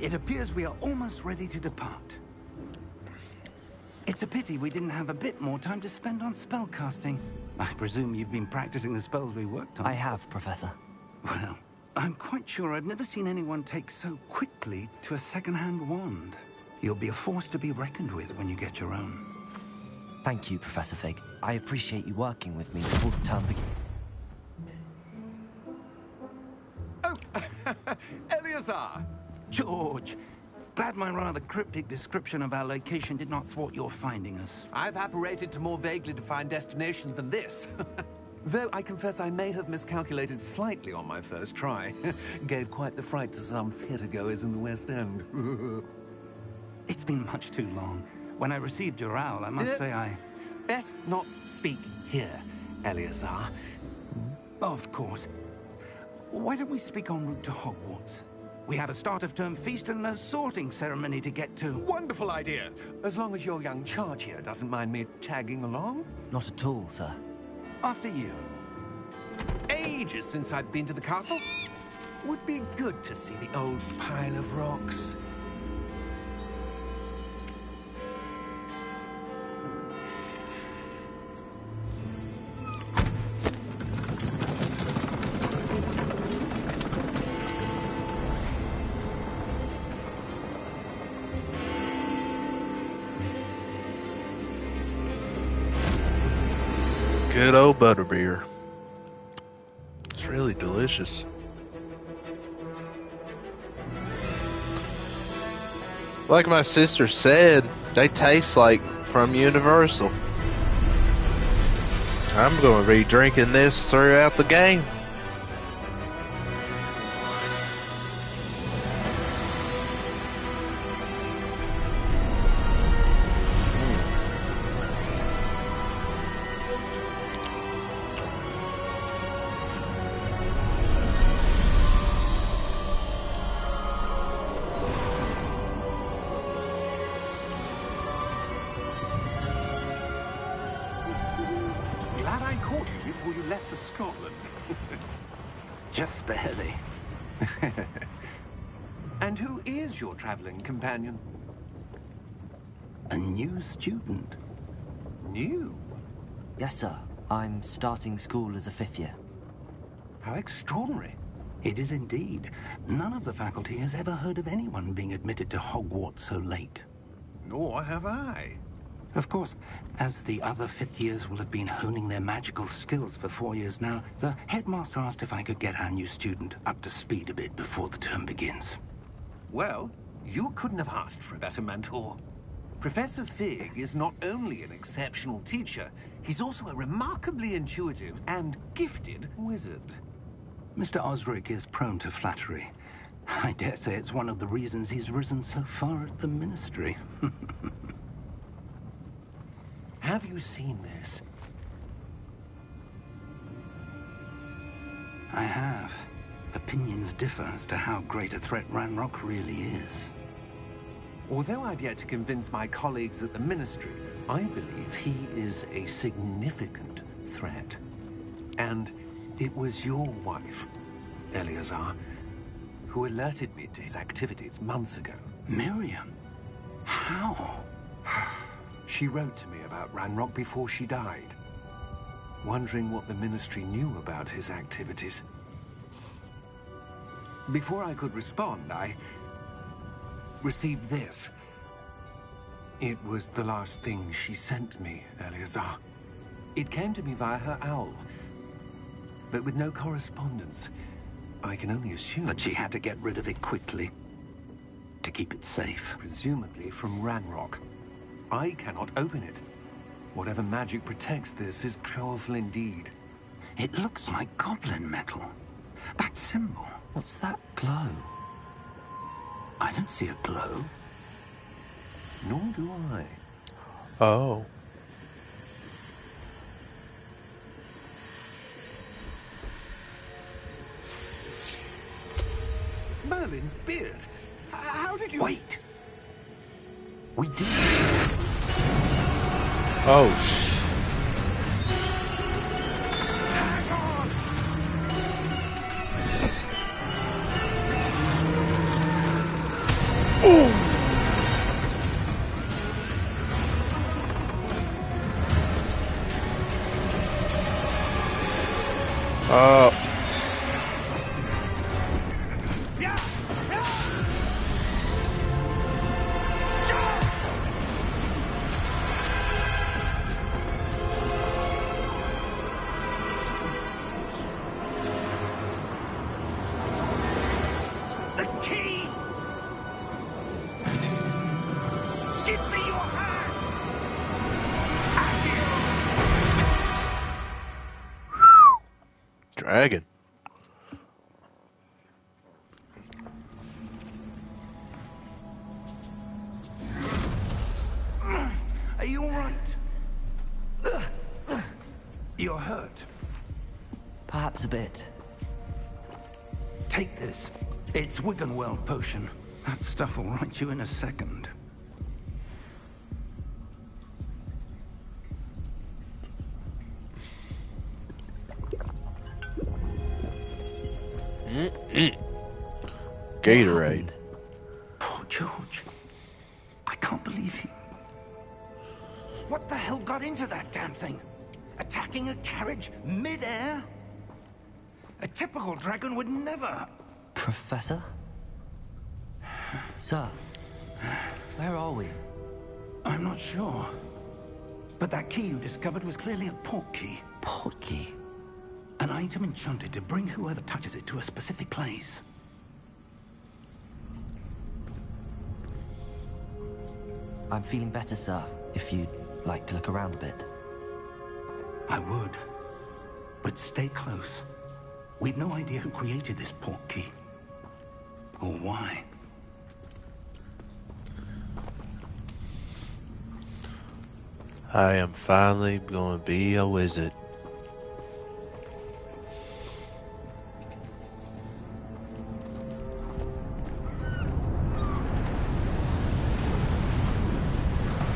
It appears we are almost ready to depart. It's a pity we didn't have a bit more time to spend on spellcasting. I presume you've been practicing the spells we worked on. I have, Professor. Well, I'm quite sure I've never seen anyone take so quickly to a second-hand wand. You'll be a force to be reckoned with when you get your own. Thank you, Professor Fig. I appreciate you working with me before the term begins. Oh, Eleazar! George, glad my rather cryptic description of our location did not thwart your finding us. I've apparated to more vaguely defined destinations than this. Though I confess I may have miscalculated slightly on my first try. Gave quite the fright to some theatre-goers in the West End. It's been much too long. When I received your owl, I must say I... Best not speak here, Eleazar. Of course. Why don't we speak en route to Hogwarts? We have a start-of-term feast and a sorting ceremony to get to. Wonderful idea! As long as your young charge here doesn't mind me tagging along. Not at all, sir. After you. Ages since I'd been to the castle. Would be good to see the old pile of rocks. Good old butterbeer. It's really delicious. Like my sister said, they taste like from Universal. I'm going to be drinking this throughout the game. Glad I caught you before you left for Scotland. Just barely. And who is your traveling companion? A new student. New? Yes, sir. I'm starting school as a 5th year. How extraordinary. It is indeed. None of the faculty has ever heard of anyone being admitted to Hogwarts so late. Nor have I. Of course, as the other 5th years will have been honing their magical skills for 4 years now, the headmaster asked if I could get our new student up to speed a bit before the term begins. Well, you couldn't have asked for a better mentor. Professor Fig is not only an exceptional teacher, he's also a remarkably intuitive and gifted wizard. Mr. Osric is prone to flattery. I dare say it's one of the reasons he's risen so far at the Ministry. Have you seen this? I have. Opinions differ as to how great a threat Ranrock really is. Although I've yet to convince my colleagues at the Ministry, I believe he is a significant threat. And it was your wife, Eleazar, who alerted me to his activities months ago. Miriam? How? She wrote to me about Ranrock before she died, wondering what the Ministry knew about his activities. Before I could respond, I received this. It was the last thing she sent me, Eleazar. It came to me via her owl, but with no correspondence. I can only assume That she had to get rid of it quickly, to keep it safe. presumably from Ranrock. I cannot open it. Whatever magic protects this is powerful indeed. It looks like goblin metal. That symbol. What's that glow? I don't see a glow. Nor do I. Oh. Merlin's beard. How did you... Wait! We did. Oh, Hang on! Oh. The key! Give me your hand! Dragon. Are you all right? You're hurt. Perhaps a bit. Take this. It's Wiggenweld potion. That stuff will right you in a second. Gatorade. Poor George. I can't believe he... What the hell got into that damn thing? Attacking a carriage mid-air? A typical dragon would never... Professor? Sir, where are we? I'm not sure. But that key you discovered was clearly a port key. Port key? An item enchanted to bring whoever touches it to a specific place. I'm feeling better, sir, if you'd like to look around a bit. I would. But stay close. We've no idea who created this port key. Or why. I am finally going to be a wizard.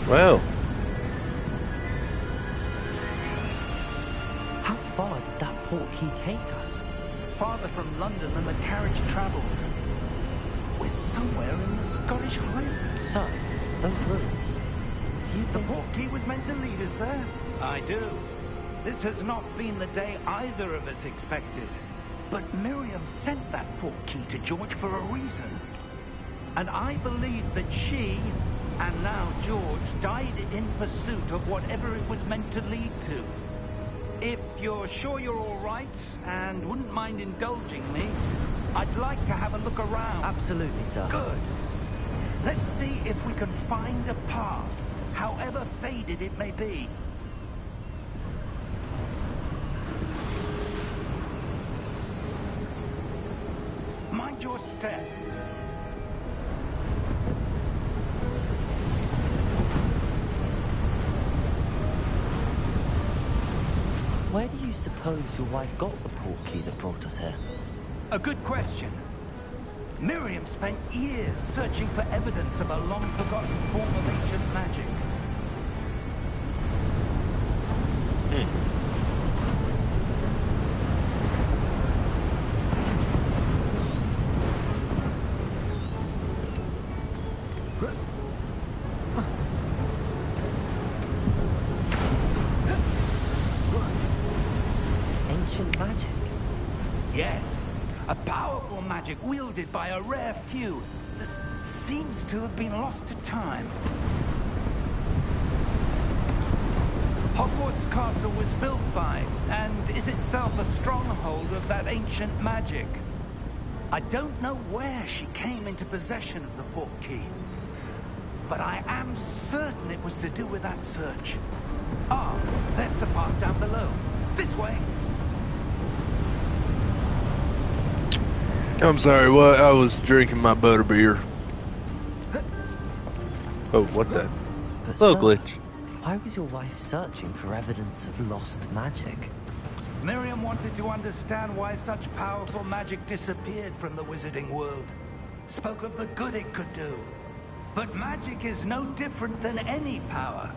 Well, How far did that port key take us? Farther from London than the carriage travelled. We're somewhere in the Scottish Highlands. Sir, those ruins. Do you The think... port key was meant to lead us there? I do. This has not been the day either of us expected. But Miriam sent that port key to George for a reason. And I believe that she, and now George, died in pursuit of whatever it was meant to lead to. If you're sure you're all right, and wouldn't mind indulging me, I'd like to have a look around. Absolutely, sir. Good. Let's see if we can find a path, however faded it may be. Mind your step. Where do you suppose your wife got the port key that brought us here? A good question. Miriam spent years searching for evidence of a long-forgotten form of ancient magic. Ancient magic? Yes, a powerful magic wielded by a rare few that seems to have been lost to time. Hogwarts Castle was built by, and is itself a stronghold of that ancient magic. I don't know where she came into possession of the port key, but I am certain it was to do with that search. Ah, there's the path down below. This way. I'm sorry, what? I was drinking my butterbeer. Oh, what the? But Little sir, glitch. why was your wife searching for evidence of lost magic? Miriam wanted to understand why such powerful magic disappeared from the wizarding world. Spoke of the good it could do. But magic is no different than any power.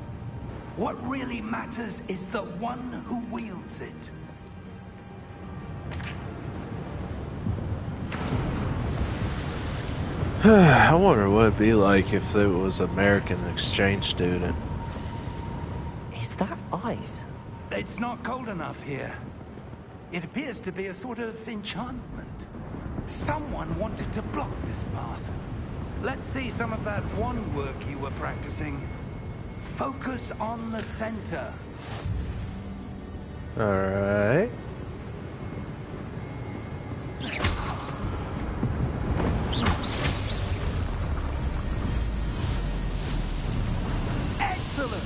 What really matters is the one who wields it. I wonder what it'd be like if it was an American exchange student. Is that ice? It's not cold enough here. It appears to be a sort of enchantment. Someone wanted to block this path. Let's see some of that wand work you were practicing. Focus on the center. Alright. Excellent!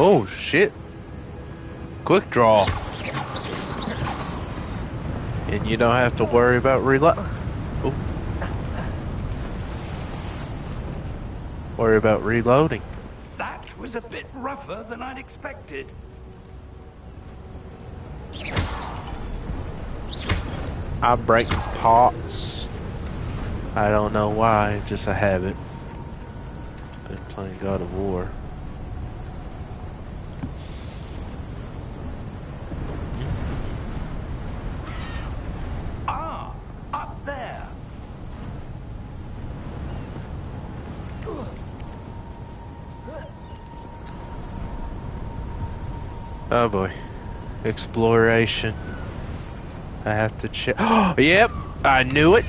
Oh, shit. Quick draw. And you don't have to worry about reload. Oh. Worry about reloading. That was a bit rougher than I'd expected. I break pots. I don't know why, just a habit. Been playing God of War. Ah, up there. Oh boy. Exploration. I have to check. Oh, yep, I knew it.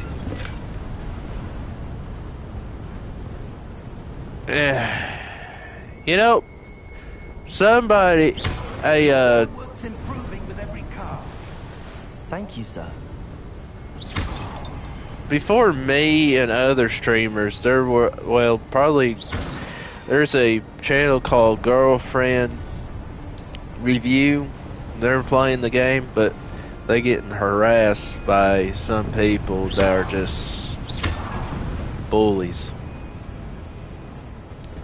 You know, somebody, Work's improving with every cast. Thank you, sir. before me and other streamers, there were, well, probably, there's a channel called Girlfriend Review. They're playing the game, but they getting harassed by some people that are just bullies.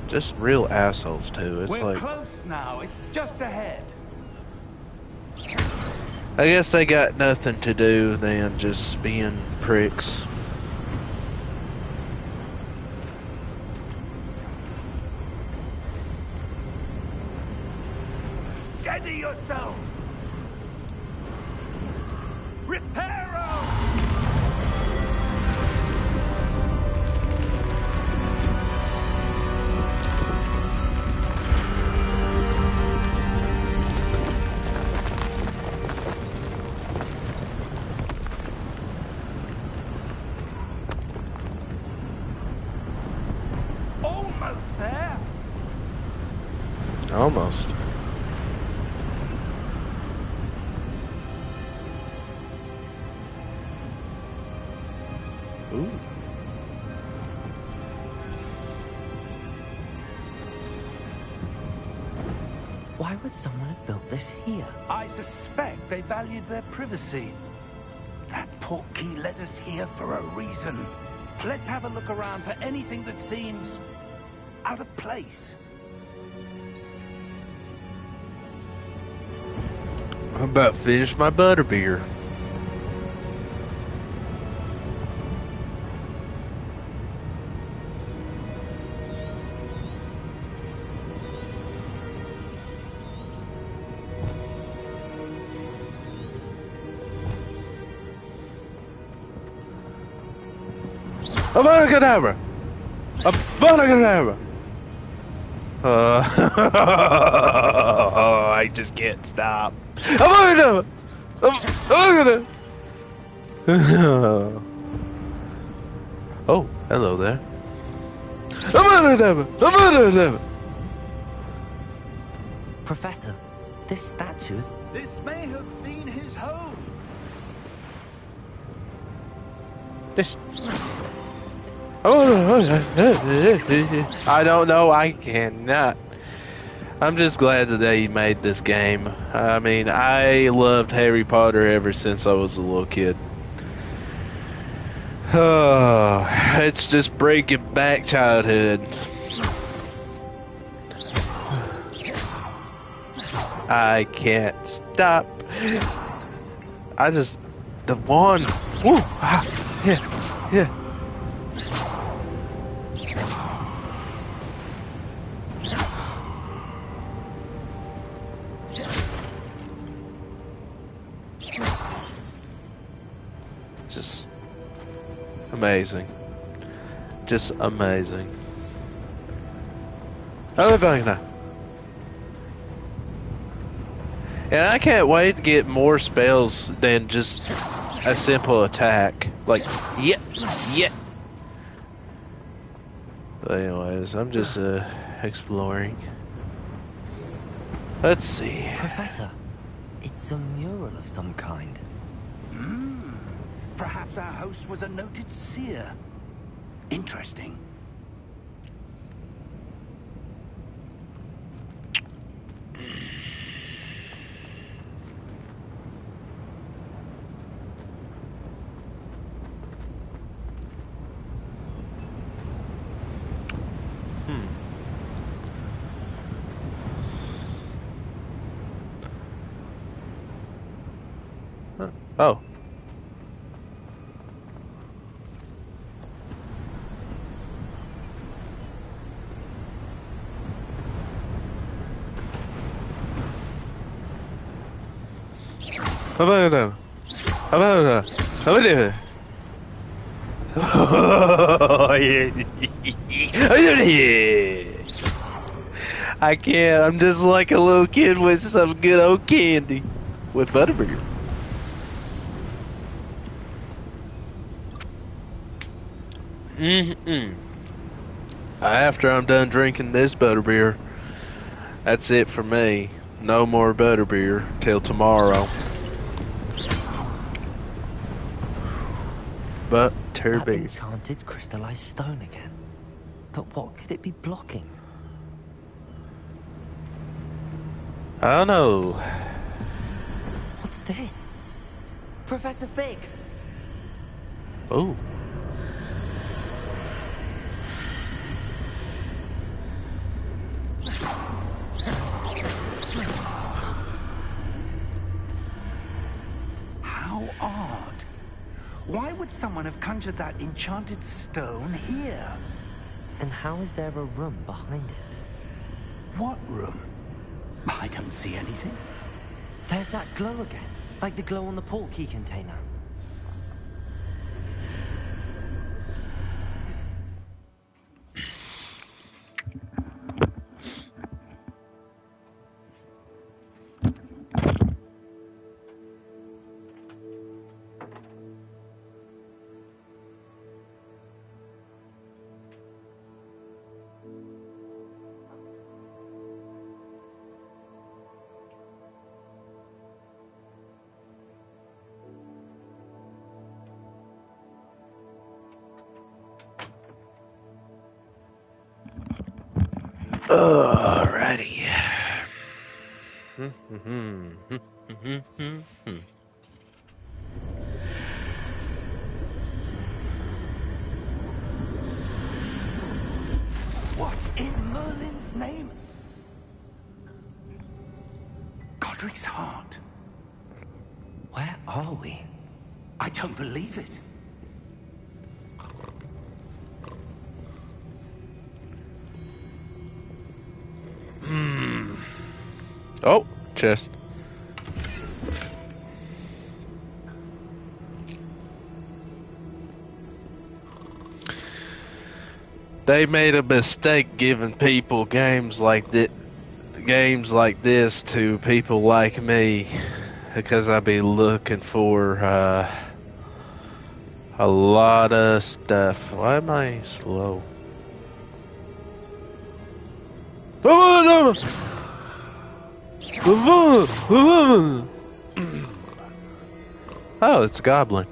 Just real assholes too. It's We're like, close now. It's just ahead. I guess they got nothing to do than just being pricks. Steady yourself. Reparo! Almost there. Almost. Ooh. Why would someone have built this here? I suspect they valued their privacy. That portkey led us here for a reason. Let's have a look around for anything that seems out of place. I'm about to finish my butterbeer. Abracadabra! Abracadabra! I just can't stop. Abracadabra! Abracadabra! Oh, hello there. Abracadabra! Abracadabra! Professor, this statue... This may have been his home. This... I don't know, I cannot. I'm just glad that they made this game. I mean, I loved Harry Potter ever since I was a little kid. Oh, it's just breaking back childhood. I can't stop. I just... The wand. Woo! Ah, yeah, yeah. Amazing. Just amazing. Elevina. And I can't wait to get more spells than just a simple attack. Like, yeah. But anyways, I'm just exploring. Let's see. Professor, it's a mural of some kind. Perhaps our host was a noted seer. Interesting. Oh. I can't. I'm just like a little kid with some good old candy with butterbeer. After I'm done drinking this butterbeer, that's it for me. No more butterbeer till tomorrow. That Butterbeer. enchanted crystallized stone again. But what could it be blocking? I don't know. What's this? Professor Fig! Oh. How odd. Why would someone have conjured that enchanted stone here? And how is there a room behind it? What room? I don't see anything. There's that glow again, like the glow on the portkey container. Alrighty. What in Merlin's name? Godric's heart. Where are we? I don't believe it. Oh, chest. They made a mistake giving people games like this to people like me, because I'd be looking for a lot of stuff. Why am I slow? Oh, it's a goblin.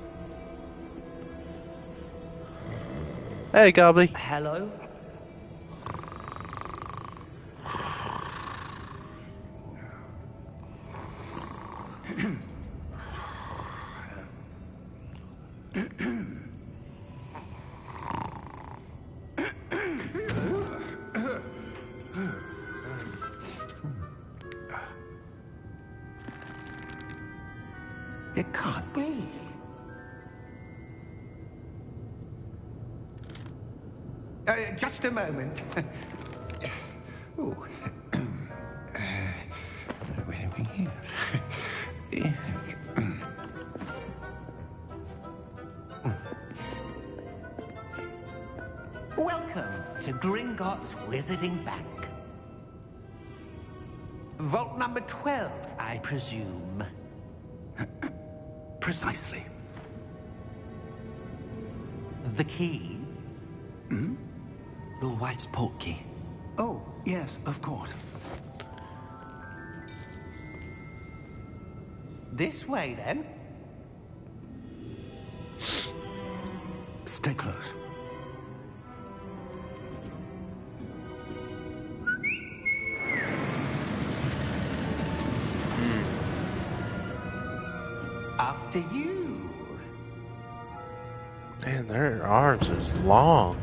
Hey, Gobbly. Hello? It can't be. Just a moment. Ooh. Where are we here? Gringotts Wizarding Bank. Vault number 12, I presume. Precisely. The key? Your wife's portkey. Oh, yes, of course. This way, then. Stay close. After you. Man, their arms is long.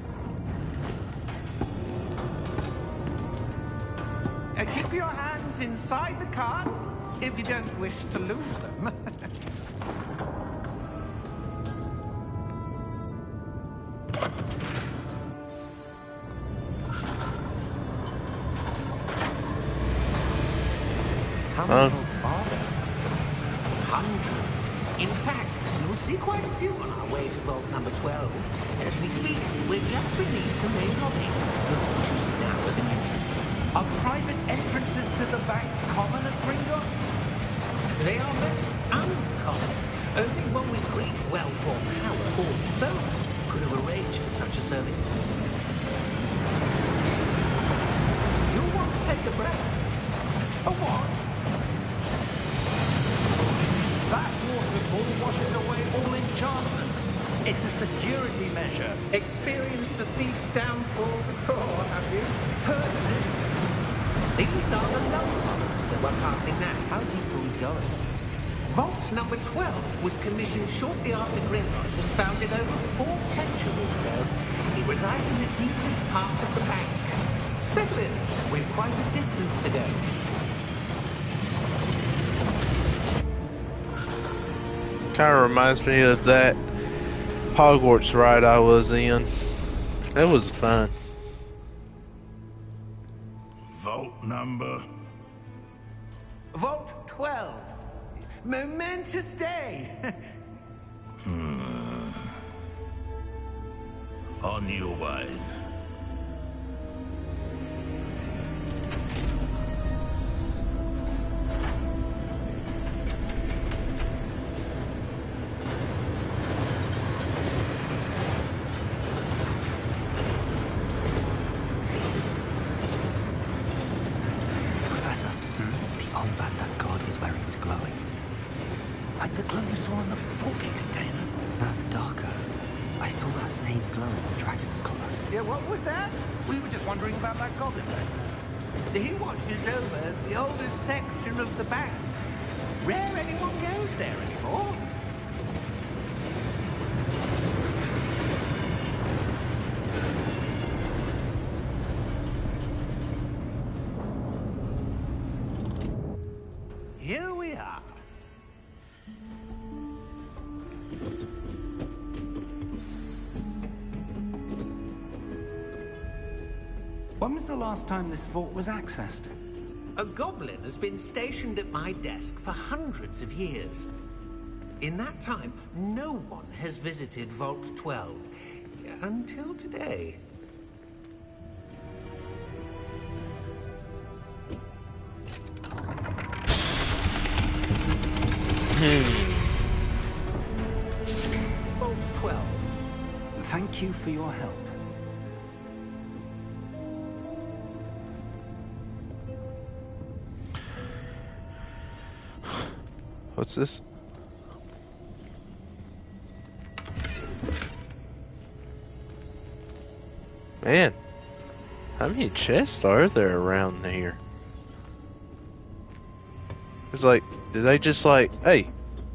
Keep your hands inside the cart if you don't wish to lose them. How many vaults are there? Hundreds. In fact, you'll see quite a few on our way to vault number 12. As we speak, we're just beneath the main lobby. The vaults you see now are the newest. Are private entrances to the bank common at Gringotts? They are most uncommon. Only one with great wealth or power, or both, could have arranged for such a service. You'll want to take a breath. A what? That waterfall washes away all enchantments. It's a security measure. Experienced the thief's downfall before, have you? Heard of it? These are the lower vaults that we're passing now. How deep are we going? Vault number 12 was commissioned shortly after Gringotts was founded over 4 centuries ago. It resides in the deepest part of the bank. Settle in. We've quite a distance to go. Kind of reminds me of that Hogwarts ride I was in. It was fun. Vault number. Vault 12. Momentous day. On your way. Professor, the armband that guard was wearing was glowing. Like the glow you saw in the porky container? No, darker. I saw that same glow on the dragon's collar. Yeah, what was that? We were just wondering about that goblin back there. He watches over the oldest section of the bank. Rare anyone goes there anymore. Here we are. When was the last time this vault was accessed? A goblin has been stationed at my desk for hundreds of years. In that time, no one has visited Vault 12 until today. Vault 12. Thank you for your help. What's this? Man, how many chests are there around here? It's like, do they just like, hey,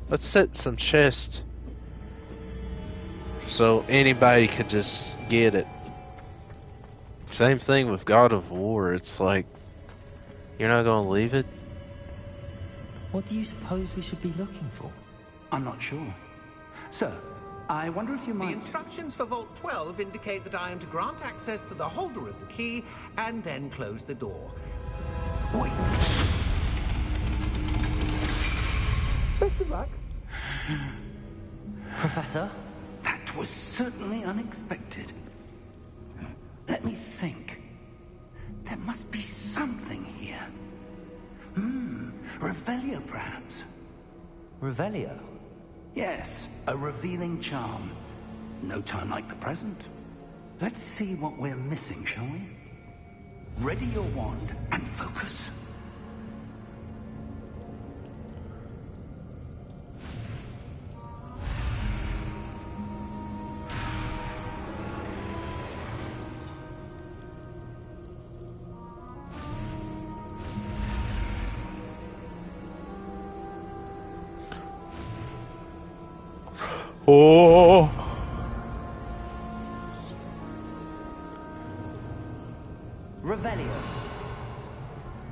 let's set some chests so anybody could just get it? Same thing with God of War. It's like, you're not gonna leave it? What do you suppose we should be looking for? I'm not sure. Sir, I wonder if you The might... instructions for Vault 12 indicate that I am to grant access to the holder of the key and then close the door. Wait. Best of luck. Professor? That was certainly unexpected. Let me think. There must be something here. Revelio, perhaps? Revelio? Yes, a revealing charm. No time like the present. Let's see what we're missing, shall we? Ready your wand and focus. Oh! Revelio.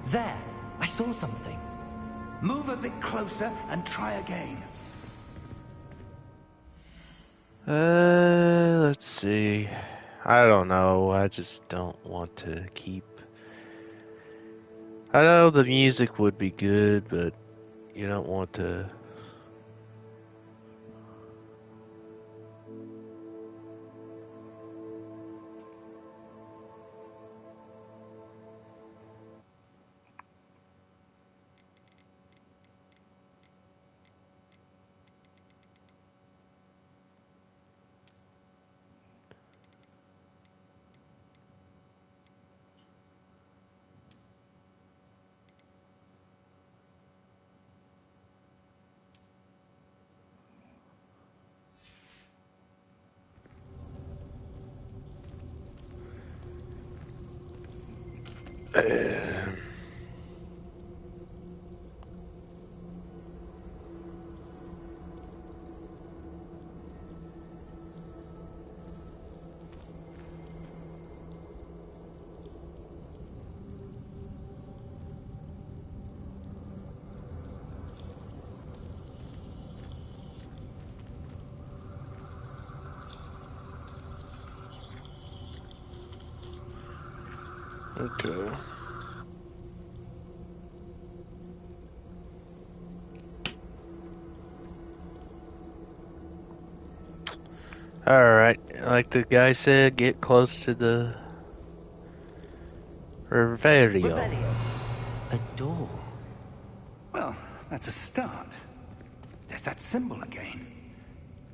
There, I saw something. Move a bit closer and try again. Let's see. I don't know. I just don't want to keep. I know the music would be good, but you don't want to. Okay. Alright, like the guy said, get close to the Revelio. Revelio. A door. Well, that's a start. There's that symbol again.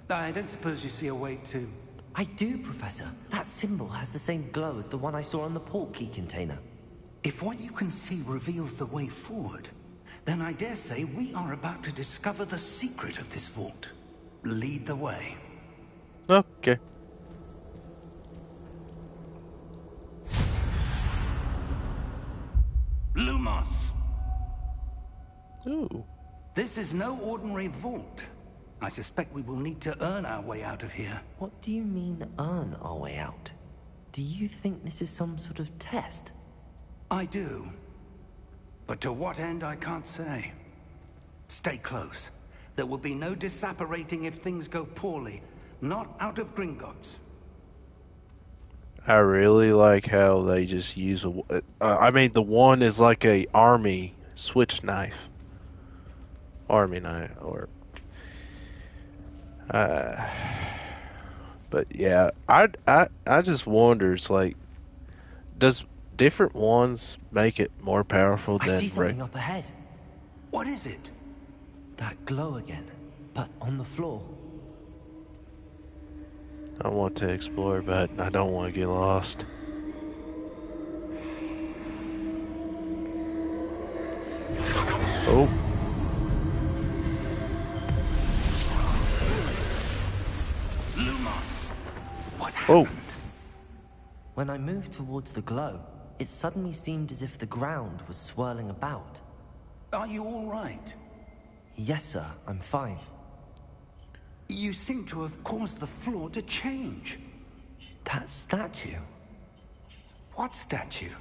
I don't suppose you see a way to... I do, Professor. That symbol has the same glow as the one I saw on the port key container. If what you can see reveals the way forward, then I dare say we are about to discover the secret of this vault. Lead the way. Okay. Lumos! Ooh. This is no ordinary vault. I suspect we will need to earn our way out of here. What do you mean, earn our way out? Do you think this is some sort of test? I do. But to what end, I can't say. Stay close. There will be no disapparating if things go poorly. Not out of Gringotts. I really like how they just use a. I mean, the one is like a army switch knife, army knife, or. But yeah, I just wonder. It's like, does different ones make it more powerful I than? see something up ahead. What is it? That glow again, but on the floor. I want to explore, but I don't want to get lost. Oh. Lumos! What happened? Oh. When I moved towards the glow, it suddenly seemed as if the ground was swirling about. Are you all right? Yes, sir, I'm fine. You seem to have caused the floor to change. That statue. What statue?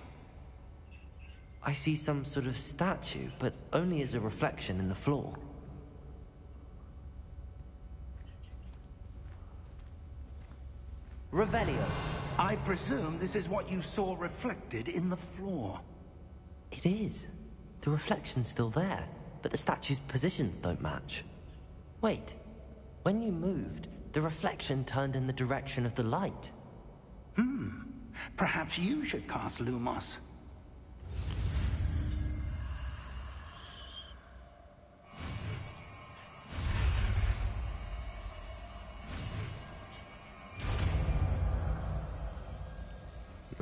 I see some sort of statue, but only as a reflection in the floor. Revelio. I presume this is what you saw reflected in the floor. It is. The reflection's still there, but the statue's positions don't match. Wait. When you moved, the reflection turned in the direction of the light. Perhaps you should cast Lumos.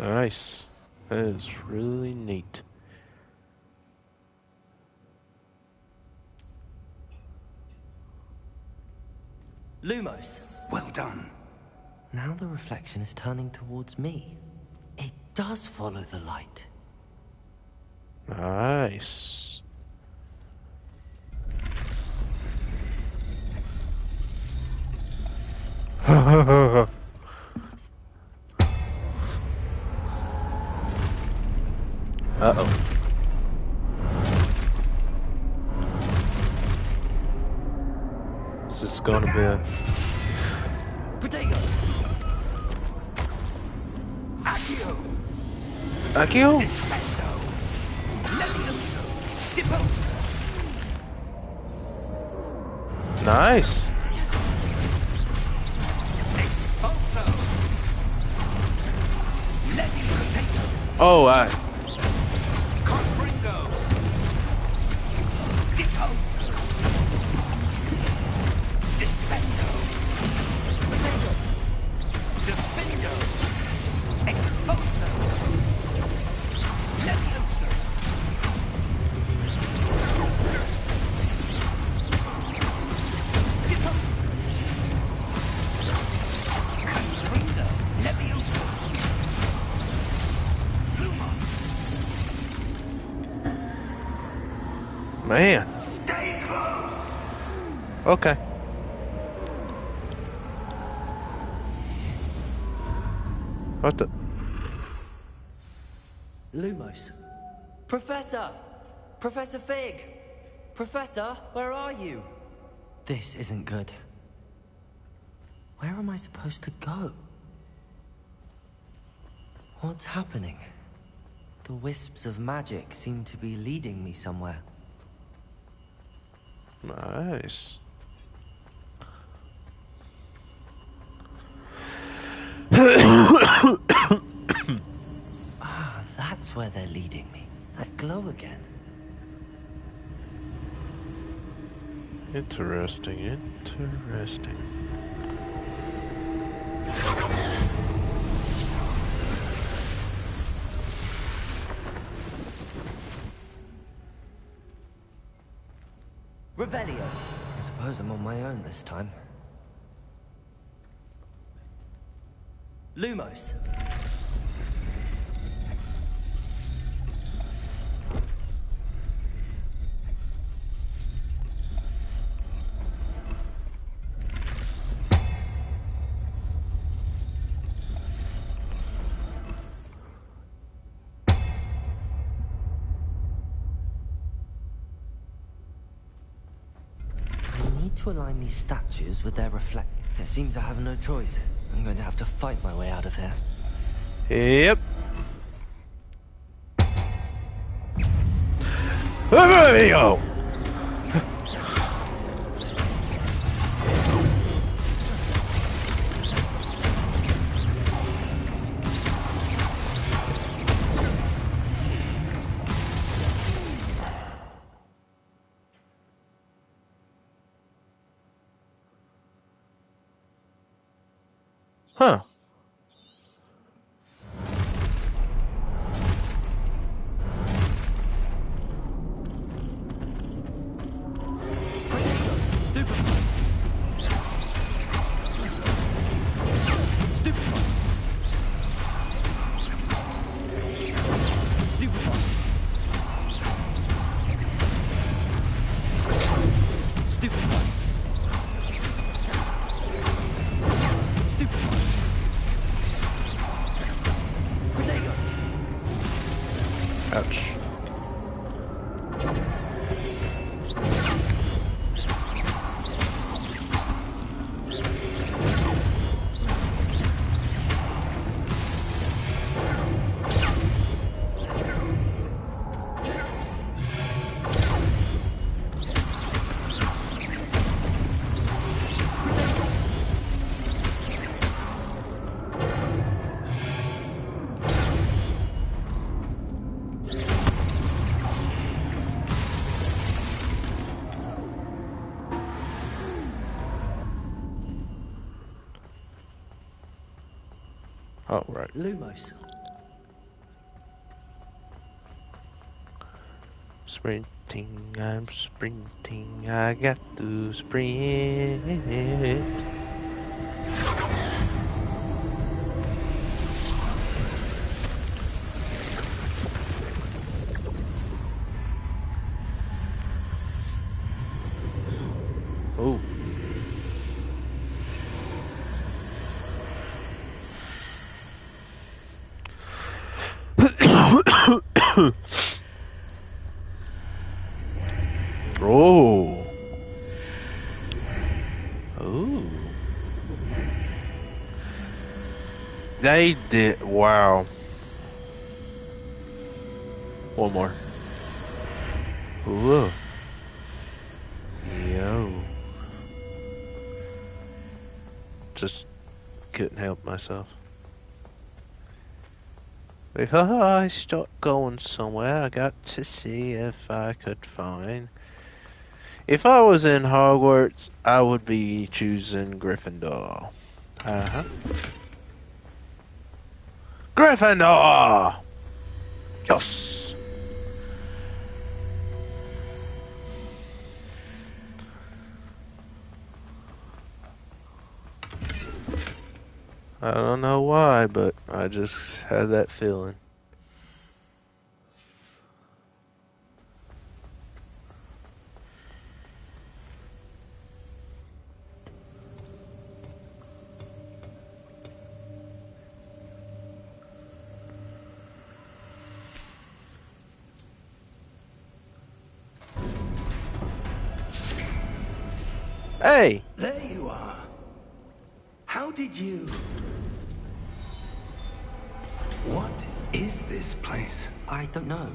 Nice. That is really neat. Lumos. Well done. Now the reflection is turning towards me. It does follow the light. Nice. Uh-oh. This is gonna be a... Protego! Accio! Akio? Defendo! Levioso! Deposa! Nice. Expulso! Leviotato! Oh, Confringo! Deposa! Descendo! Defendo! Expulso! Levioso! Deposa! Confringo! Levioso! Lumos! man. Stay close! Okay. What the? Lumos. Professor! Professor Fig! Professor, where are you? This isn't good. Where am I supposed to go? What's happening? The wisps of magic seem to be leading me somewhere. Nice. Ah, that's where they're leading me. That glow again. Interesting, interesting. Revelio. I suppose I'm on my own this time. Lumos. I need to align these statues with their reflect. It seems I have no choice. I'm going to have to fight my way out of here. Yep. There we go. Huh. Ouch. All right. Lumos. Sprinting, I'm sprinting, I got to sprint. Oh. Oh. Ooh. They did. Wow. One more. Whoa. Yo. Just couldn't help myself. Before I start going somewhere, I got to see if I could find. If I was in Hogwarts, I would be choosing Gryffindor. Uh-huh. Gryffindor! Yes! I don't know why, but I just had that feeling. Hey! There you are. How did you... What is this place? I don't know.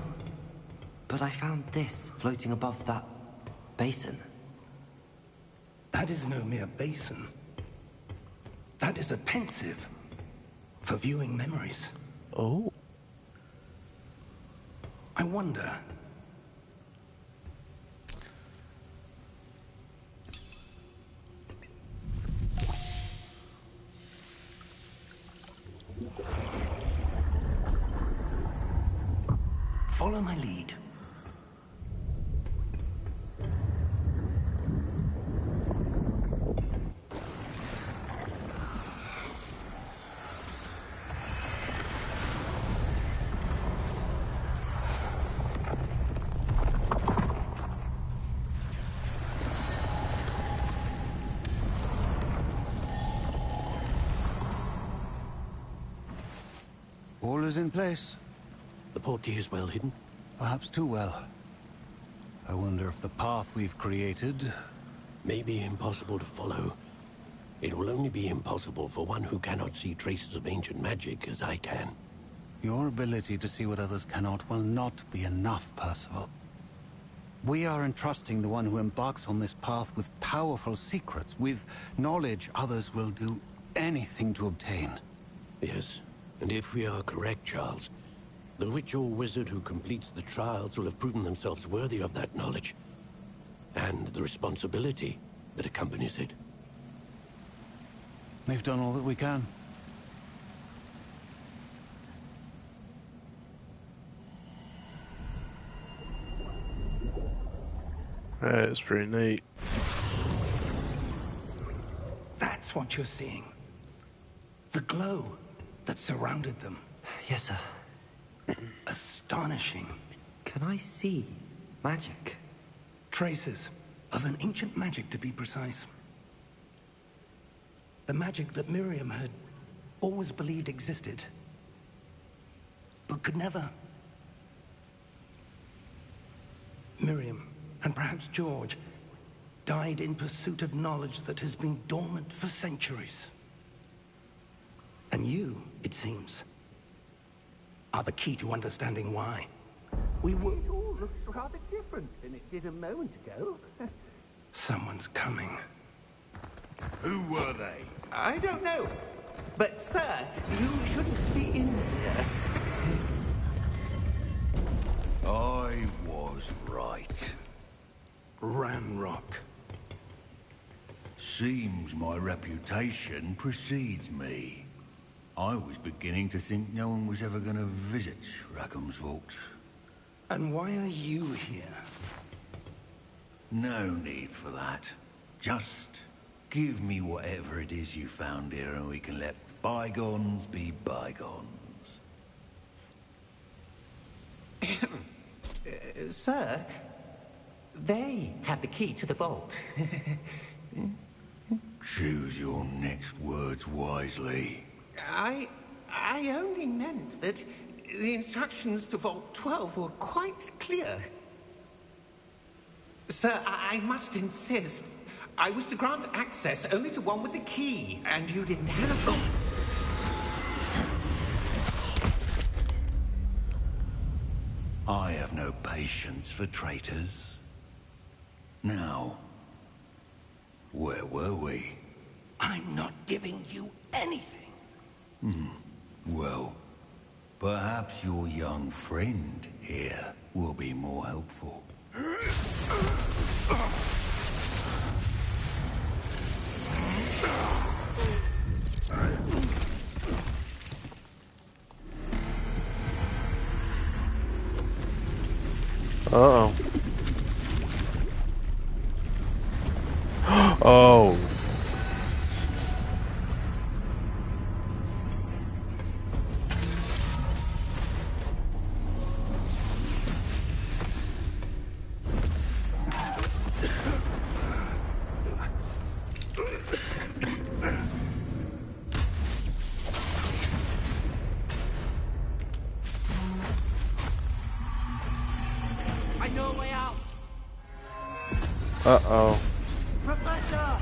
But I found this floating above that basin. That is no mere basin. That is a pensive for viewing memories. Oh. I wonder... Follow my lead. All is in place. The portkey is well hidden. Perhaps too well. I wonder if the path we've created... May be impossible to follow. It will only be impossible for one who cannot see traces of ancient magic as I can. Your ability to see what others cannot will not be enough, Percival. We are entrusting the one who embarks on this path with powerful secrets, with knowledge others will do anything to obtain. Yes, and if we are correct, Charles, the witch or wizard who completes the trials will have proven themselves worthy of that knowledge, and the responsibility that accompanies it. We've done all that we can. That's pretty neat. That's what you're seeing. The glow that surrounded them. Yes, sir. Astonishing. Can I see magic? Traces of an ancient magic, to be precise. The magic that Miriam had always believed existed, but could never. Miriam, and perhaps George, died in pursuit of knowledge that has been dormant for centuries. And you, it seems, are the key to understanding why. We were... It all looks rather different than it did a moment ago. Someone's coming. Who were they? I don't know. But, sir, you shouldn't be in here. I was right. Ranrock. Seems my reputation precedes me. I was beginning to think no one was ever going to visit Rackham's Vault. And why are you here? No need for that. Just give me whatever it is you found here and we can let bygones be bygones. Sir, they have the key to the vault. Choose your next words wisely. I only meant that the instructions to Vault 12 were quite clear. Sir, I must insist. I was to grant access only to one with the key, and you didn't have it. I have no patience for traitors. Now, where were we? I'm not giving you anything. Well, perhaps your young friend here will be more helpful. Uh-oh. Oh. I know a way out! Uh-oh. Professor!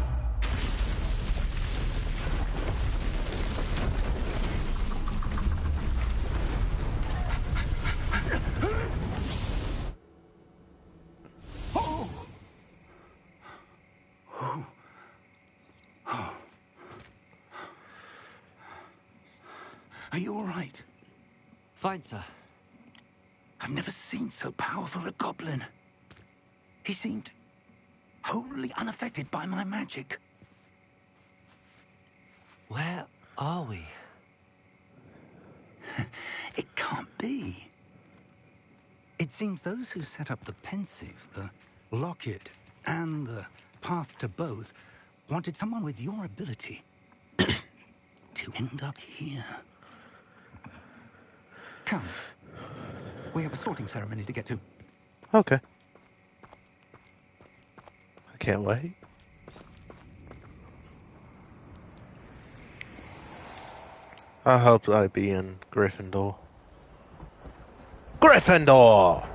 Are you all right? Fine, sir. I've never seen so powerful a goblin. He seemed wholly unaffected by my magic. Where are we? It can't be. It seems those who set up the pensive, the locket, and the path to both wanted someone with your ability to end up here. Come. We have a sorting ceremony to get to. Okay. I can't wait. I hope I be in Gryffindor. Gryffindor!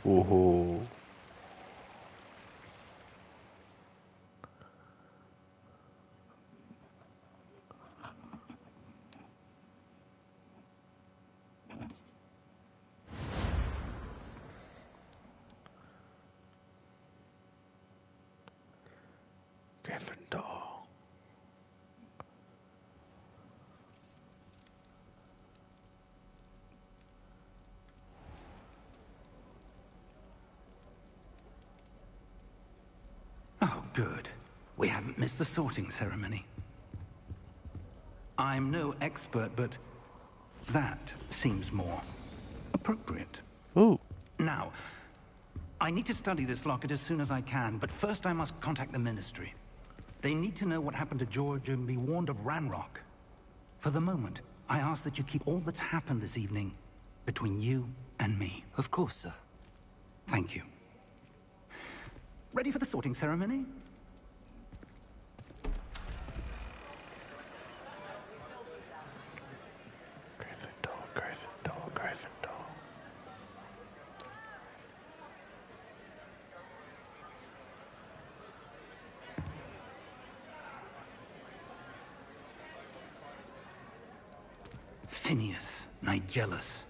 Woohoo. Gryffindor. Oh, good. We haven't missed the sorting ceremony. I'm no expert, but that seems more appropriate. Ooh. Now, I need to study this locket as soon as I can, but first I must contact the Ministry. They need to know what happened to George and be warned of Ranrock. For the moment, I ask that you keep all that's happened this evening between you and me. Of course, sir. Thank you. Ready for the sorting ceremony? Gryffindor, Gryffindor, Gryffindor. Phineas, Nigellus,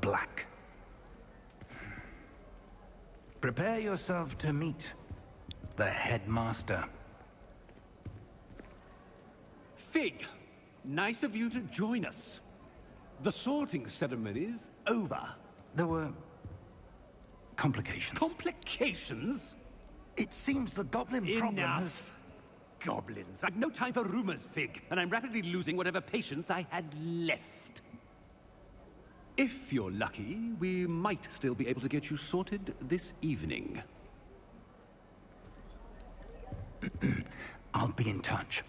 Black. Prepare yourself to meet the headmaster. Fig, nice of you to join us. The sorting ceremony's over. There were complications. Complications? It seems the goblin problem has... Enough. Goblins. I've no time for rumors, Fig, and I'm rapidly losing whatever patience I had left. If you're lucky, we might still be able to get you sorted this evening. I'll be in touch.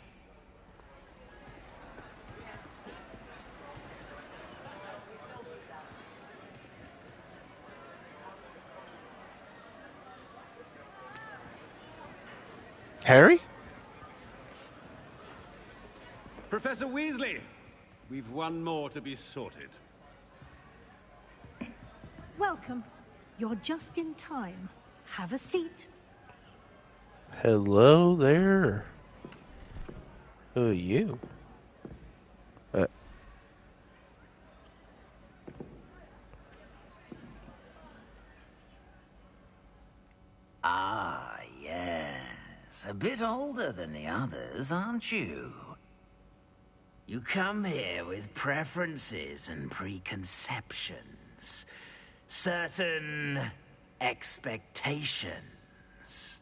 Harry? Professor Weasley, we've one more to be sorted. Welcome. You're just in time. Have a seat. Hello there. Who are you? Ah, yes. A bit older than the others, aren't you? You come here with preferences and preconceptions. Certain expectations.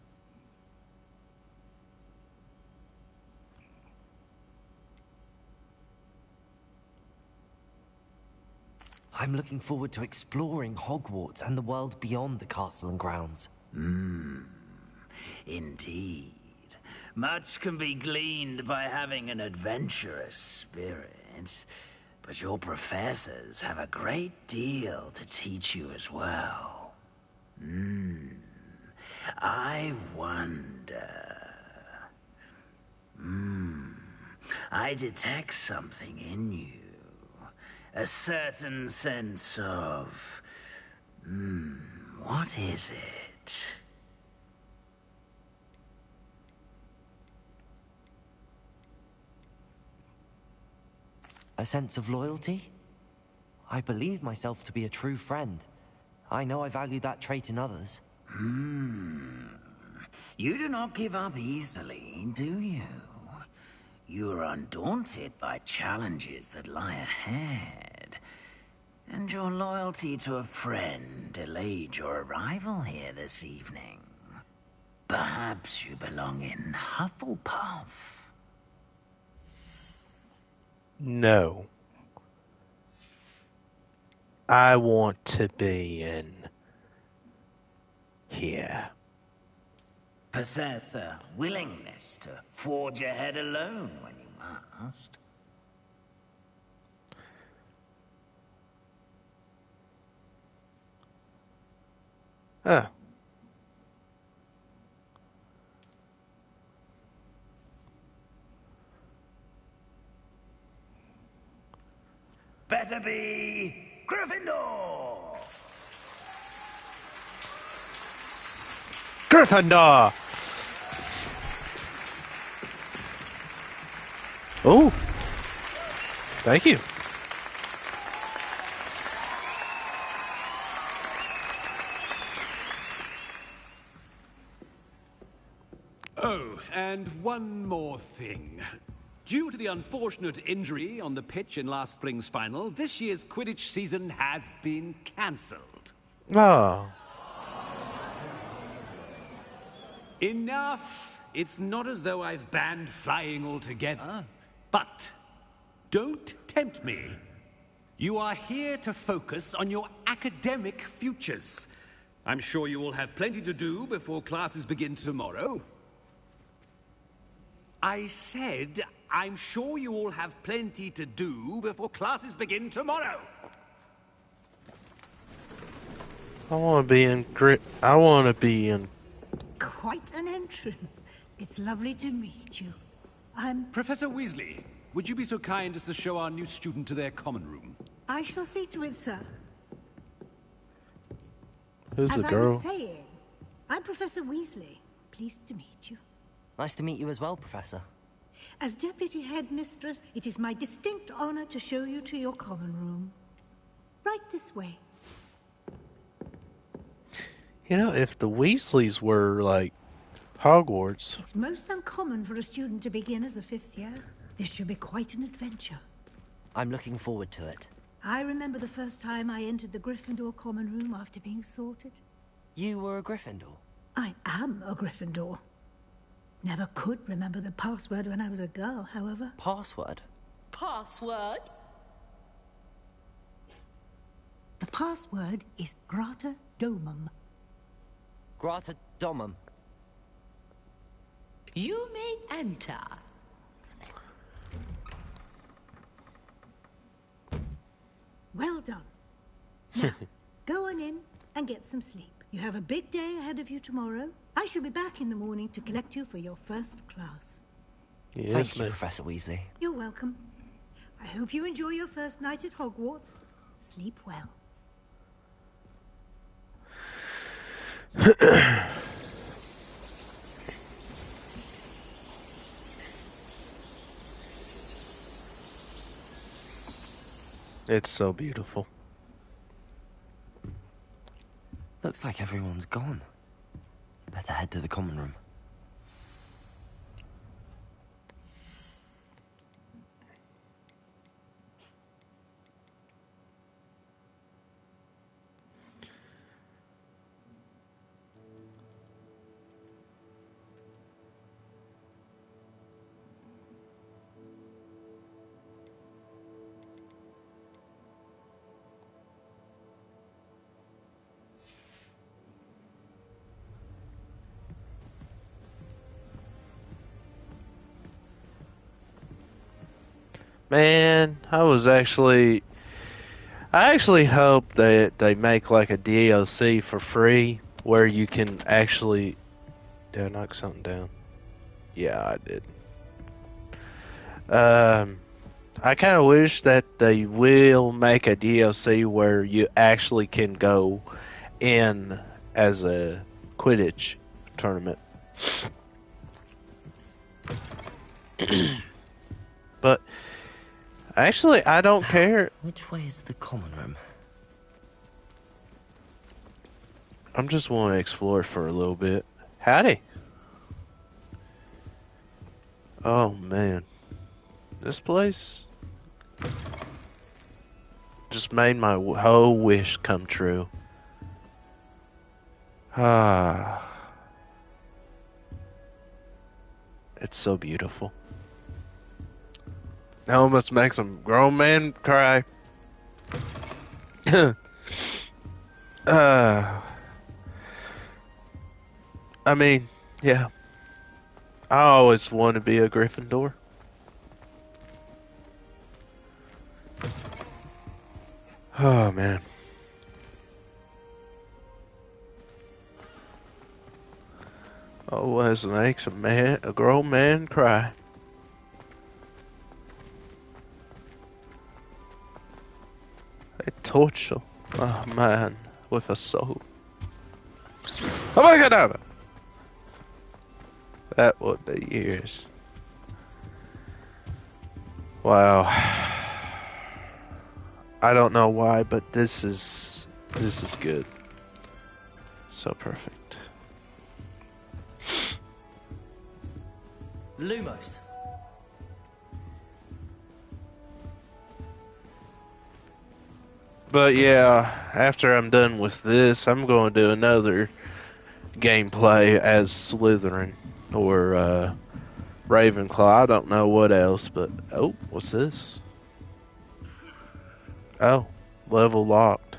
I'm looking forward to exploring Hogwarts and the world beyond the castle and grounds. Indeed. Much can be gleaned by having an adventurous spirit, but your professors have a great deal to teach you as well. I wonder... I detect something in you. A certain sense of... what is it? A sense of loyalty? I believe myself to be a true friend. I know I value that trait in others. You do not give up easily, do you? You are undaunted by challenges that lie ahead. And your loyalty to a friend delayed your arrival here this evening. Perhaps you belong in Hufflepuff. No. I want to be in here. Possess a willingness to forge ahead alone when you must. Ah. Better be Gryffindor! Gryffindor! Oh. Thank you. Oh, and one more thing. Due to the unfortunate injury on the pitch in last spring's final, this year's Quidditch season has been cancelled. Oh. Enough! It's not as though I've banned flying altogether. But don't tempt me. You are here to focus on your academic futures. I'm sure you will have plenty to do before classes begin tomorrow. I said, I'm sure you all have plenty to do before classes begin tomorrow. I want to be in I want to be in... Quite an entrance. It's lovely to meet you. I'm... Professor Weasley, would you be so kind as to show our new student to their common room? I shall see to it, sir. Who's As the I girl? was saying, I'm Professor Weasley. Pleased to meet you. Nice to meet you as well, Professor. As Deputy Headmistress, it is my distinct honor to show you to your common room. Right this way. You know, if the Weasleys were, like, Hogwarts. It's most uncommon for a student to begin as a 5th year. This should be quite an adventure. I'm looking forward to it. I remember the first time I entered the Gryffindor common room after being sorted. You were a Gryffindor? I am a Gryffindor. Never could remember the password when I was a girl, however. Password? Password? The password is Grata Domum. Grata Domum. You may enter. Well done. Now, go on in and get some sleep. You have a big day ahead of you tomorrow. I shall be back in the morning to collect you for your first class. Yes, Thank you, ma'am. Professor Weasley. You're welcome. I hope you enjoy your first night at Hogwarts. Sleep well. It's so beautiful. Looks like everyone's gone. Better head to the common room. Man, I actually hope that they make like a DLC for free where you can actually. Did I knock something down? Yeah, I did. I kind of wish that they will make a DLC where you actually can go in as a Quidditch tournament. But actually, I don't care. Which way is the common room? I'm just want to explore for a little bit. Howdy. Oh man, this place just made my whole wish come true. Ah, it's so beautiful. That almost makes some grown man cry. I mean, yeah. I always wanted to be a Gryffindor. Oh man. Always makes a grown man cry. They torture a man with a soul. Oh my god! That would be years. Wow. I don't know why, but this is good. So perfect. Lumos. But yeah, after I'm done with this, I'm going to do another gameplay as Slytherin or Ravenclaw. I don't know what else, but oh, what's this? Oh, level locked.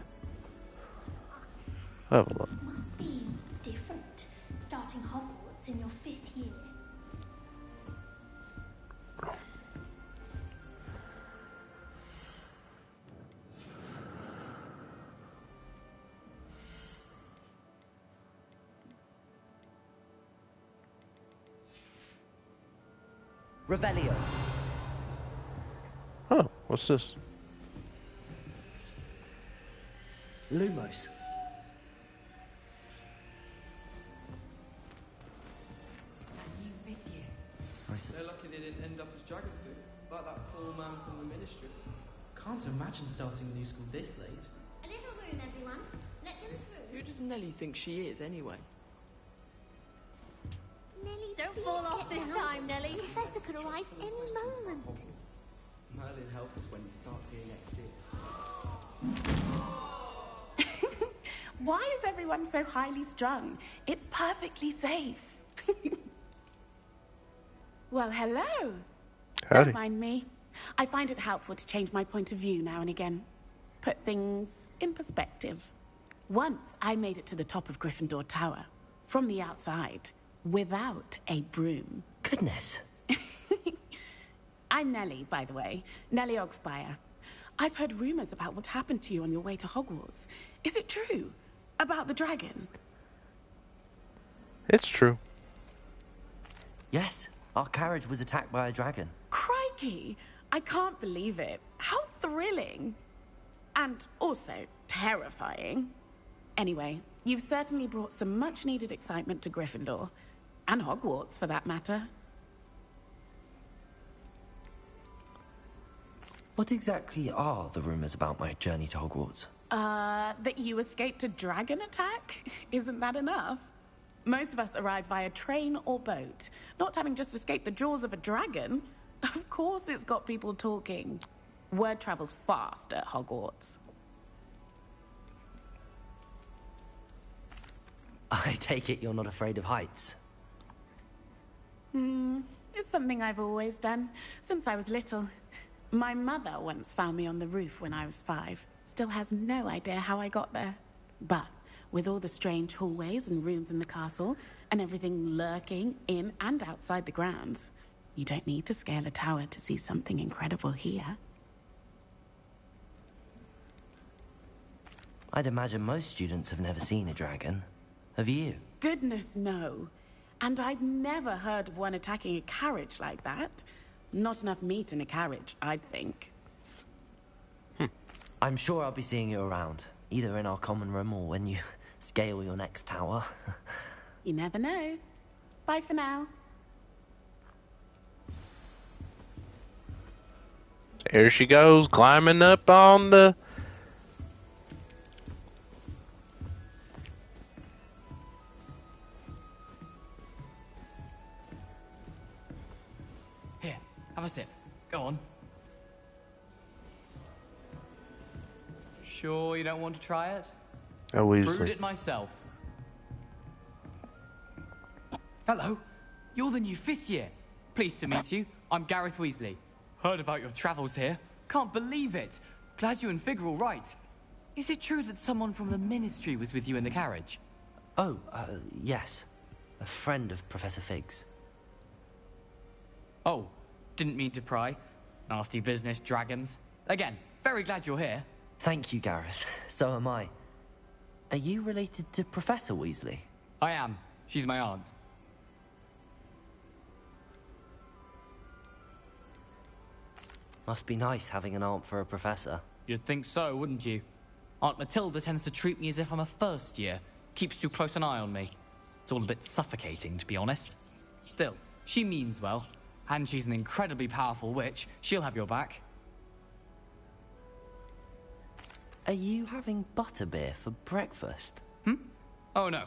Level locked. Must be different starting Hogwarts in your 5th year. Revelio. Oh, what's this? Lumos. They're lucky they didn't end up as dragon food, like that poor man from the ministry. Can't imagine starting a new school this late. A little room, everyone. Let them through. Who does Nellie think she is, anyway? Nellie, Don't please fall off get this down. time, Nellie. The Professor could arrive any moment. Merlin, help us when you start here next year. Why is everyone so highly strung? It's perfectly safe. Well, hello. Howdy. Don't mind me. I find it helpful to change my point of view now and again. Put things in perspective. Once I made it to the top of Gryffindor Tower, from the outside, without a broom. Goodness. I'm Nellie, by the way. Nellie Ogspire. I've heard rumors about what happened to you on your way to Hogwarts. Is it true? About the dragon? It's true. Yes, our carriage was attacked by a dragon. Crikey! I can't believe it. How thrilling! And also terrifying. Anyway, you've certainly brought some much-needed excitement to Gryffindor. And Hogwarts, for that matter. What exactly are the rumors about my journey to Hogwarts? That you escaped a dragon attack? Isn't that enough? Most of us arrive via train or boat, not having just escaped the jaws of a dragon. Of course it's got people talking. Word travels fast at Hogwarts. I take it you're not afraid of heights. It's something I've always done, since I was little. My mother once found me on the roof when I was 5. Still has no idea how I got there. But with all the strange hallways and rooms in the castle, and everything lurking in and outside the grounds, you don't need to scale a tower to see something incredible here. I'd imagine most students have never seen a dragon. Have you? Goodness, no. And I've never heard of one attacking a carriage like that. Not enough meat in a carriage, I'd think. I'm sure I'll be seeing you around, either in our common room or when you scale your next tower. You never know. Bye for now. There she goes, climbing up on the... Here, have a sip. Go on. Sure you don't want to try it? Oh, Brewed Weasley. it myself. Hello, you're the new 5th year. Pleased to meet you. I'm Gareth Weasley. Heard about your travels here. Can't believe it. Glad you and Fig are all right. Is it true that someone from the Ministry was with you in the carriage? Oh, yes. A friend of Professor Fig's. Oh, didn't mean to pry. Nasty business, dragons. Again, very glad you're here. Thank you, Gareth. So am I. Are you related to Professor Weasley? I am. She's my aunt. Must be nice having an aunt for a professor. You'd think so, wouldn't you? Aunt Matilda tends to treat me as if I'm a first year. Keeps too close an eye on me. It's all a bit suffocating, to be honest. Still, she means well. And she's an incredibly powerful witch. She'll have your back. Are you having butterbeer for breakfast? Oh no.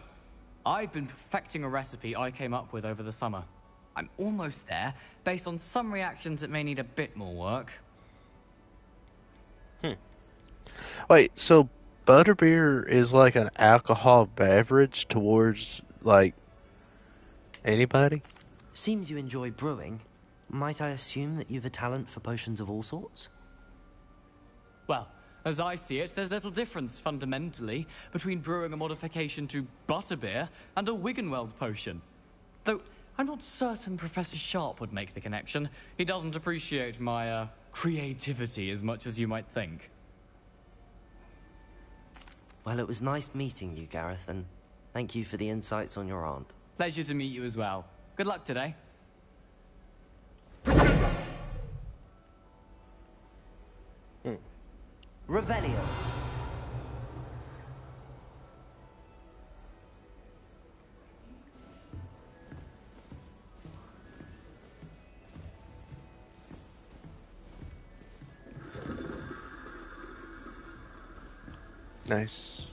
I've been perfecting a recipe I came up with over the summer. I'm almost there, based on some reactions that may need a bit more work. Wait, so butterbeer is like an alcohol beverage towards, like, anybody? Seems you enjoy brewing. Might I assume that you've a talent for potions of all sorts? Well, as I see it, there's little difference, fundamentally, between brewing a modification to butterbeer and a Wiggenweld potion. Though, I'm not certain Professor Sharp would make the connection. He doesn't appreciate my, creativity as much as you might think. Well, it was nice meeting you, Gareth, and thank you for the insights on your aunt. Pleasure to meet you as well. Good luck today. Revelio. Nice.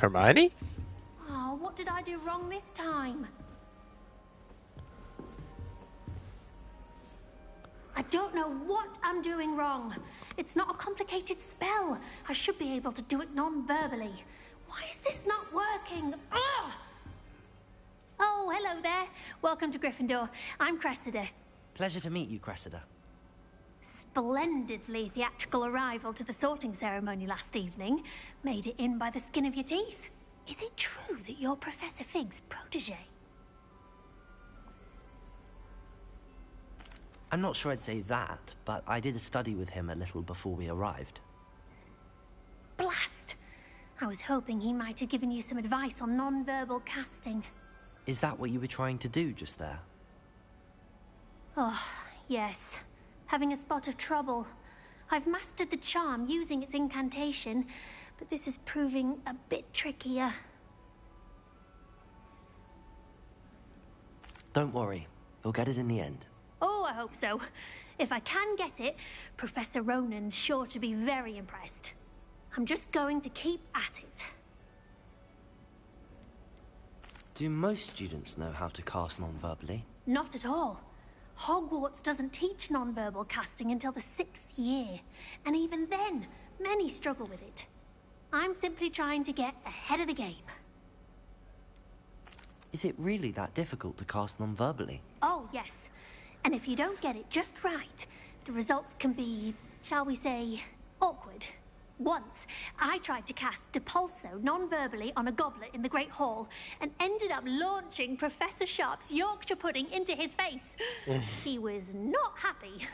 Hermione? Oh, what did I do wrong this time? I don't know what I'm doing wrong. It's not a complicated spell. I should be able to do it non-verbally. Why is this not working? Ugh! Oh, hello there. Welcome to Gryffindor. I'm Cressida. Pleasure to meet you, Cressida. Splendidly theatrical arrival to the sorting ceremony last evening. Made it in by the skin of your teeth. Is it true that you're Professor Fig's protege? I'm not sure I'd say that, but I did a study with him a little before we arrived. Blast! I was hoping he might have given you some advice on non-verbal casting. Is that what you were trying to do just there? Oh, yes. Having a spot of trouble. I've mastered the charm using its incantation, but this is proving a bit trickier. Don't worry. We'll get it in the end. Oh, I hope so. If I can get it, Professor Ronan's sure to be very impressed. I'm just going to keep at it. Do most students know how to cast non-verbally? Not at all. Hogwarts doesn't teach non-verbal casting until the 6th year. And even then, many struggle with it. I'm simply trying to get ahead of the game. Is it really that difficult to cast non-verbally? Oh, yes. And if you don't get it just right, the results can be, shall we say, awkward. Once, I tried to cast Depulso non-verbally on a goblet in the Great Hall and ended up launching Professor Sharp's Yorkshire pudding into his face. He was not happy.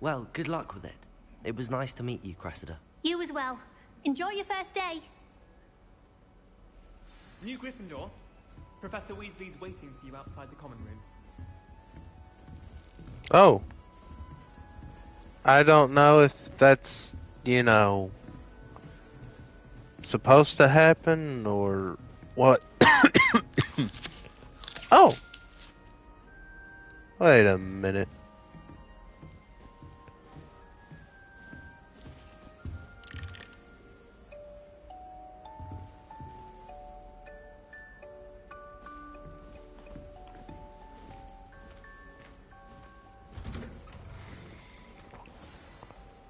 Well, good luck with it. It was nice to meet you, Cressida. You as well. Enjoy your first day. New Gryffindor. Professor Weasley's waiting for you outside the common room. Oh. I don't know if that's, you know, supposed to happen or what. Oh. Wait a minute.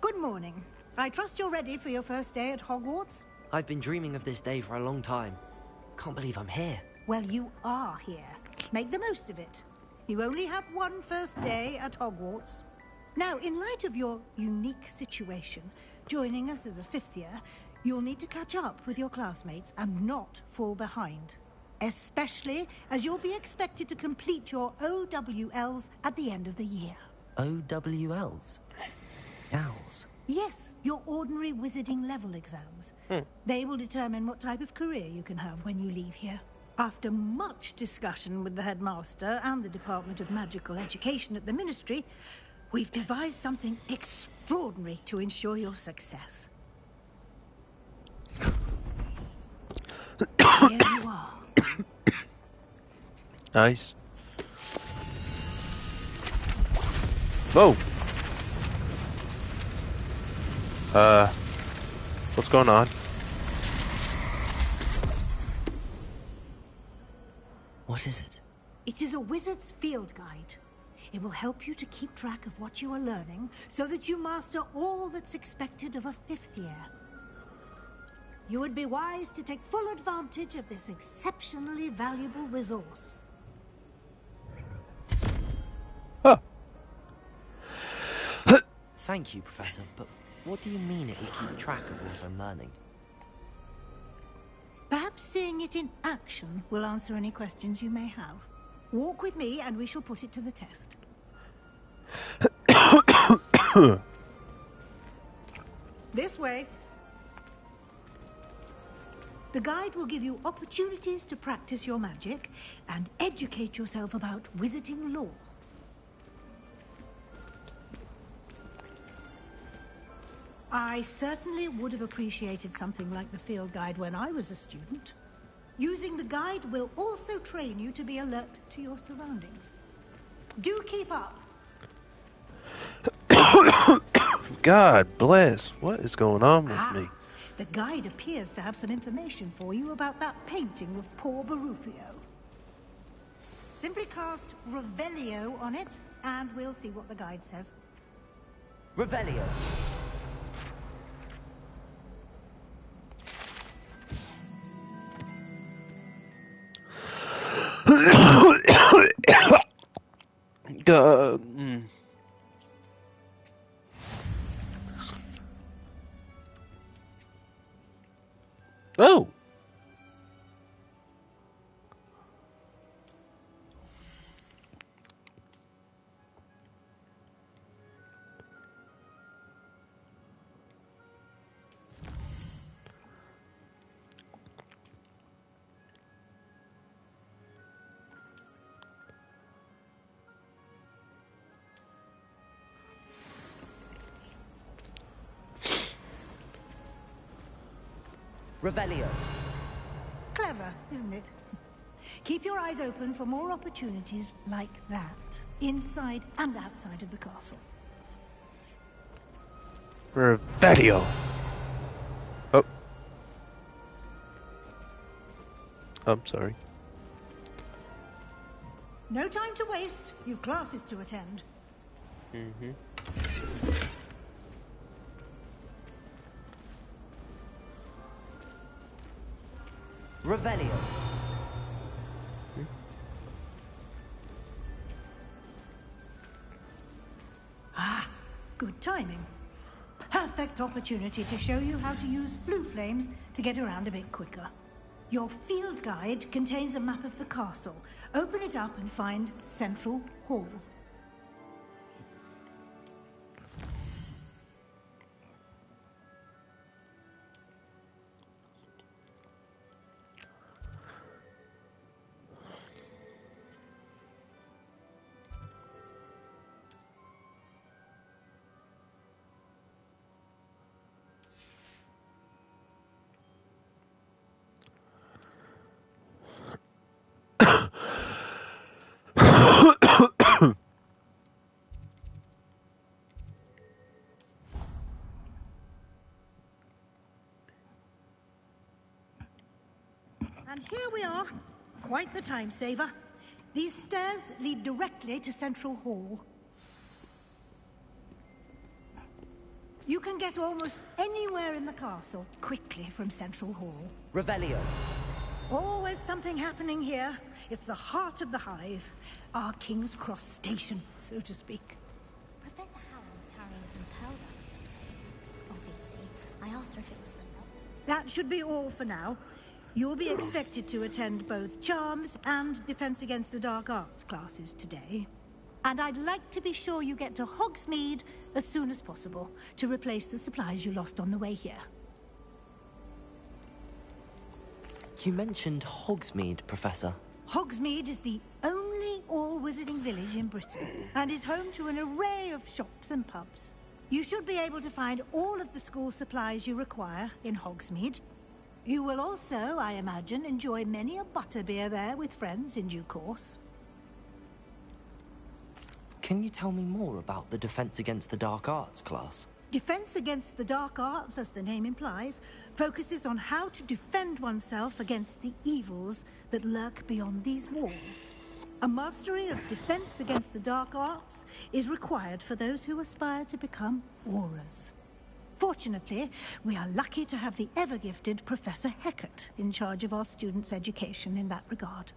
Good morning. I trust you're ready for your first day at Hogwarts? I've been dreaming of this day for a long time. Can't believe I'm here. Well, you are here. Make the most of it. You only have one first day at Hogwarts. Now, in light of your unique situation, joining us as a 5th year, you'll need to catch up with your classmates and not fall behind. Especially as you'll be expected to complete your OWLs at the end of the year. OWLs? Owls? Yes, your ordinary wizarding level exams. They will determine what type of career you can have when you leave here. After much discussion with the headmaster and the Department of Magical Education at the Ministry, we've devised something extraordinary to ensure your success. Here you are. Nice. Whoa. What's going on? What is it? It is a wizard's field guide. It will help you to keep track of what you are learning so that you master all that's expected of a 5th year. You would be wise to take full advantage of this exceptionally valuable resource. Oh. Thank you, Professor, but what do you mean it will keep track of what I'm learning? Perhaps seeing it in action will answer any questions you may have. Walk with me and we shall put it to the test. This way. The guide will give you opportunities to practice your magic and educate yourself about wizarding lore. I certainly would have appreciated something like the field guide when I was a student. Using the guide will also train you to be alert to your surroundings. Do keep up. God bless. What is going on with me? The guide appears to have some information for you about that painting of poor Barufio. Simply cast Revelio on it, and we'll see what the guide says. Revelio. Oh. Revelio. Clever, isn't it? Keep your eyes open for more opportunities like that, inside and outside of the castle. Revelio. Oh. I'm sorry. No time to waste. You've classes to attend. Mm-hmm. Revelio. Ah, good timing. Perfect opportunity to show you how to use flue flames to get around a bit quicker. Your field guide contains a map of the castle. Open it up and find Central Hall. And here we are. Quite the time saver. These stairs lead directly to Central Hall. You can get almost anywhere in the castle quickly from Central Hall. Revelio. Always something happening here. It's the heart of the hive. Our King's Cross station, so to speak. Professor Howland's carrying some pearl dust. Obviously, I asked her if it was the love. That should be all for now. You'll be expected to attend both Charms and Defense Against the Dark Arts classes today. And I'd like to be sure you get to Hogsmeade as soon as possible to replace the supplies you lost on the way here. You mentioned Hogsmeade, Professor. Hogsmeade is the only all-wizarding village in Britain and is home to an array of shops and pubs. You should be able to find all of the school supplies you require in Hogsmeade. You will also, I imagine, enjoy many a butterbeer there with friends in due course. Can you tell me more about the Defense Against the Dark Arts class? Defense Against the Dark Arts, as the name implies, focuses on how to defend oneself against the evils that lurk beyond these walls. A mastery of Defense Against the Dark Arts is required for those who aspire to become Aurors. Fortunately, we are lucky to have the ever-gifted Professor Hecat in charge of our students' education in that regard.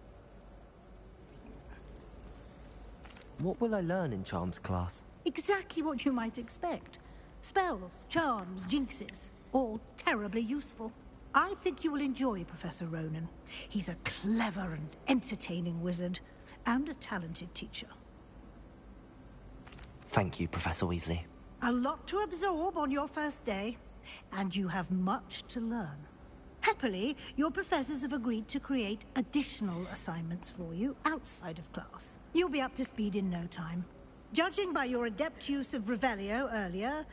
What will I learn in Charms class? Exactly what you might expect. Spells, charms, jinxes, all terribly useful. I think you will enjoy Professor Ronan. He's a clever and entertaining wizard, and a talented teacher. Thank you, Professor Weasley. A lot to absorb on your first day, and you have much to learn. Happily, your professors have agreed to create additional assignments for you outside of class. You'll be up to speed in no time. Judging by your adept use of Revelio earlier,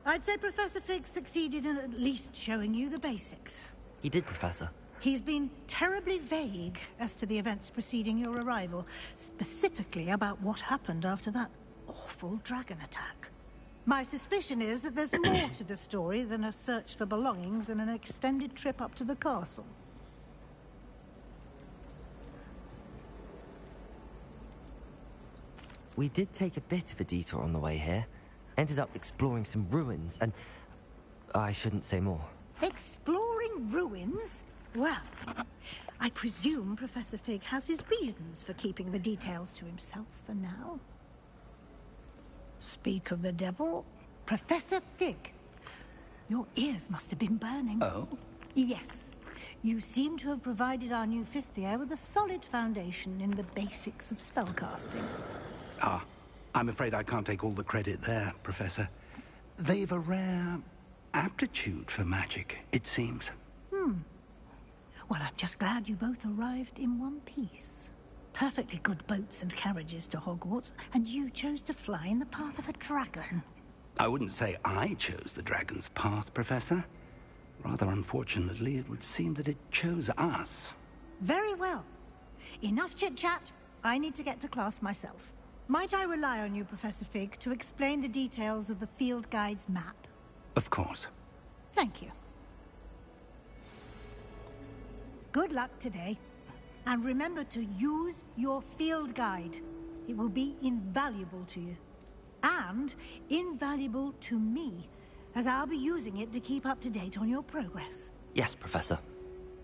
I'd say Professor Fig succeeded in at least showing you the basics. He did, Professor. He's been terribly vague as to the events preceding your arrival, specifically about what happened after that awful dragon attack. My suspicion is that there's more to the story than a search for belongings and an extended trip up to the castle. We did take a bit of a detour on the way here. Ended up exploring some ruins, and I shouldn't say more. Exploring ruins? Well, I presume Professor Fig has his reasons for keeping the details to himself for now. Speak of the devil, Professor Fig. Your ears must have been burning. Oh? Yes. You seem to have provided our new fifth year with a solid foundation in the basics of spellcasting. Ah, I'm afraid I can't take all the credit there, Professor. They've a rare aptitude for magic, it seems. Well, I'm just glad you both arrived in one piece. Perfectly good boats and carriages to Hogwarts, and you chose to fly in the path of a dragon. I wouldn't say I chose the dragon's path, Professor. Rather unfortunately, it would seem that it chose us. Very well. Enough chit-chat. I need to get to class myself. Might I rely on you, Professor Fig, to explain the details of the field guide's map? Of course. Thank you. Good luck today. And remember to use your field guide. It will be invaluable to you. And invaluable to me, as I'll be using it to keep up to date on your progress. Yes, Professor.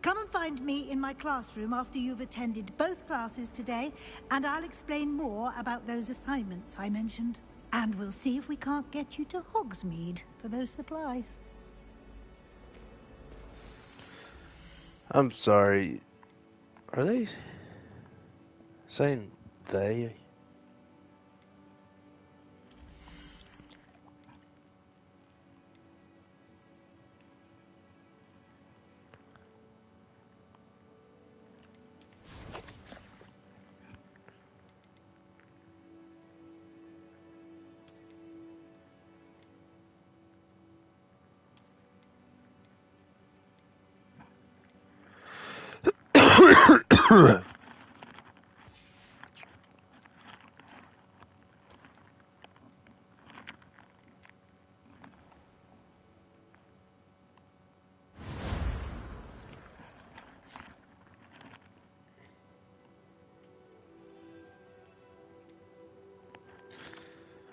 Come and find me in my classroom after you've attended both classes today, and I'll explain more about those assignments I mentioned. And we'll see if we can't get you to Hogsmeade for those supplies. I'm sorry. Are they saying they?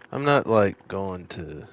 I'm not like going to.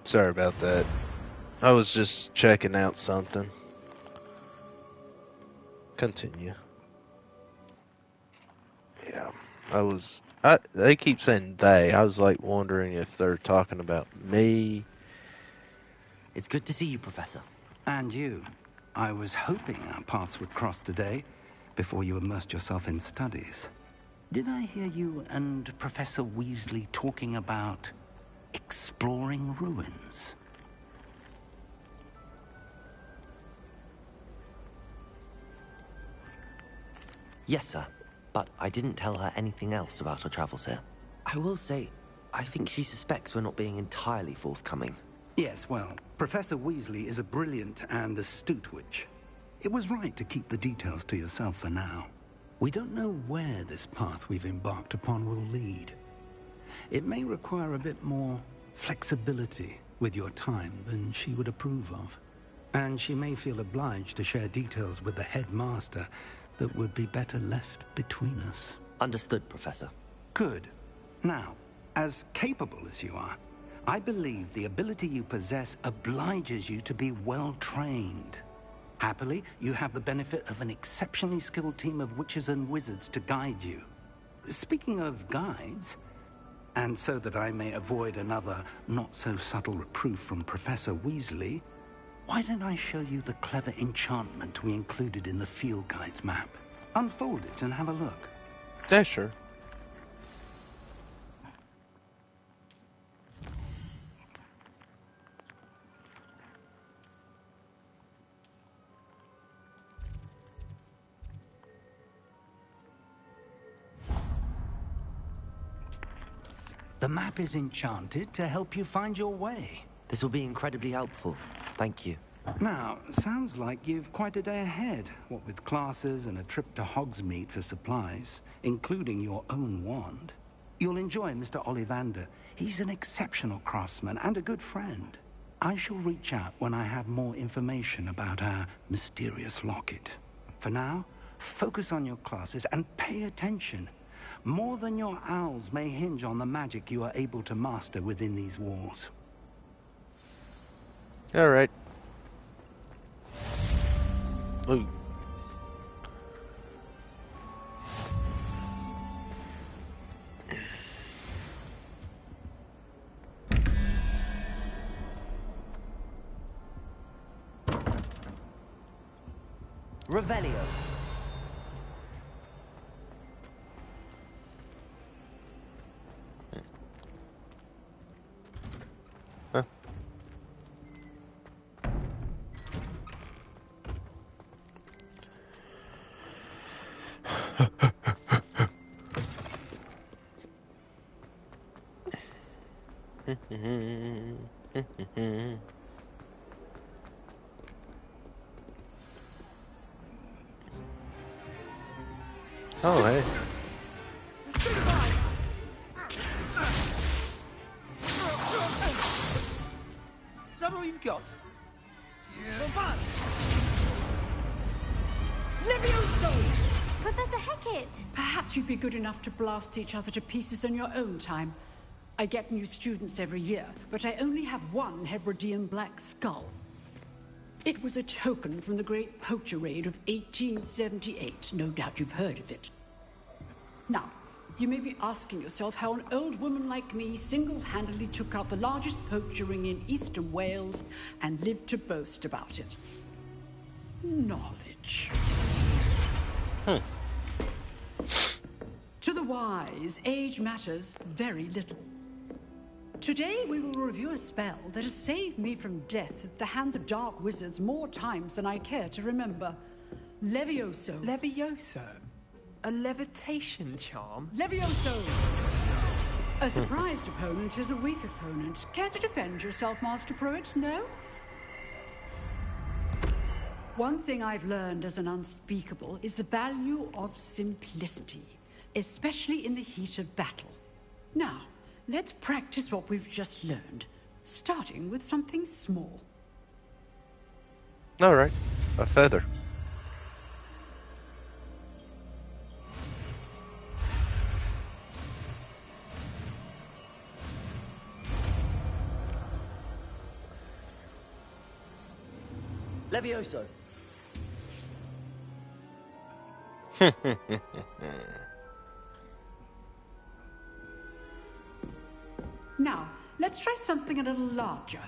Sorry about that. I was just checking out something. Continue. Yeah, they keep saying they. I was like wondering if they're talking about me. It's good to see you, Professor. And you. I was hoping our paths would cross today, before you immersed yourself in studies. Did I hear you and Professor Weasley talking about exploring ruins? Yes, sir. But I didn't tell her anything else about our travels here. I will say, I think she suspects we're not being entirely forthcoming. Yes, well, Professor Weasley is a brilliant and astute witch. It was right to keep the details to yourself for now. We don't know where this path we've embarked upon will lead. It may require a bit more flexibility with your time than she would approve of. And she may feel obliged to share details with the headmaster that would be better left between us. Understood, Professor. Good. Now, as capable as you are, I believe the ability you possess obliges you to be well-trained. Happily, you have the benefit of an exceptionally skilled team of witches and wizards to guide you. Speaking of guides, and so that I may avoid another not-so-subtle reproof from Professor Weasley, Why don't I show you the clever enchantment we included in the field guide's map? Unfold it and have a look. Yeah, sure. The map is enchanted to help you find your way. This will be incredibly helpful. Thank you. Now, sounds like you've quite a day ahead, what with classes and a trip to Hogsmeade for supplies, including your own wand. You'll enjoy Mr. Ollivander. He's an exceptional craftsman and a good friend. I shall reach out when I have more information about our mysterious locket. For now, focus on your classes and pay attention. More than your owls may hinge on the magic you are able to master within these walls. All right. Ooh. Revelio. Huh? Oh, hey. Is that all you've got? Yeah. Levioso! Professor Hecat! Perhaps you'd be good enough to blast each other to pieces in your own time. I get new students every year, but I only have one Hebridean black skull. It was a token from the Great Poacher Raid of 1878. No doubt you've heard of it. Now, you may be asking yourself how an old woman like me single-handedly took out the largest poacher ring in eastern Wales and lived to boast about it. Knowledge. To the wise, age matters very little. Today we will review a spell that has saved me from death at the hands of dark wizards more times than I care to remember. Levioso. Levioso? A levitation charm? Levioso! A surprised opponent is a weak opponent. Care to defend yourself, Master Pruitt? No? One thing I've learned as an unspeakable is the value of simplicity, especially in the heat of battle. Now, let's practice what we've just learned, starting with something small. All right, a feather. Levioso. Now, let's try something a little larger.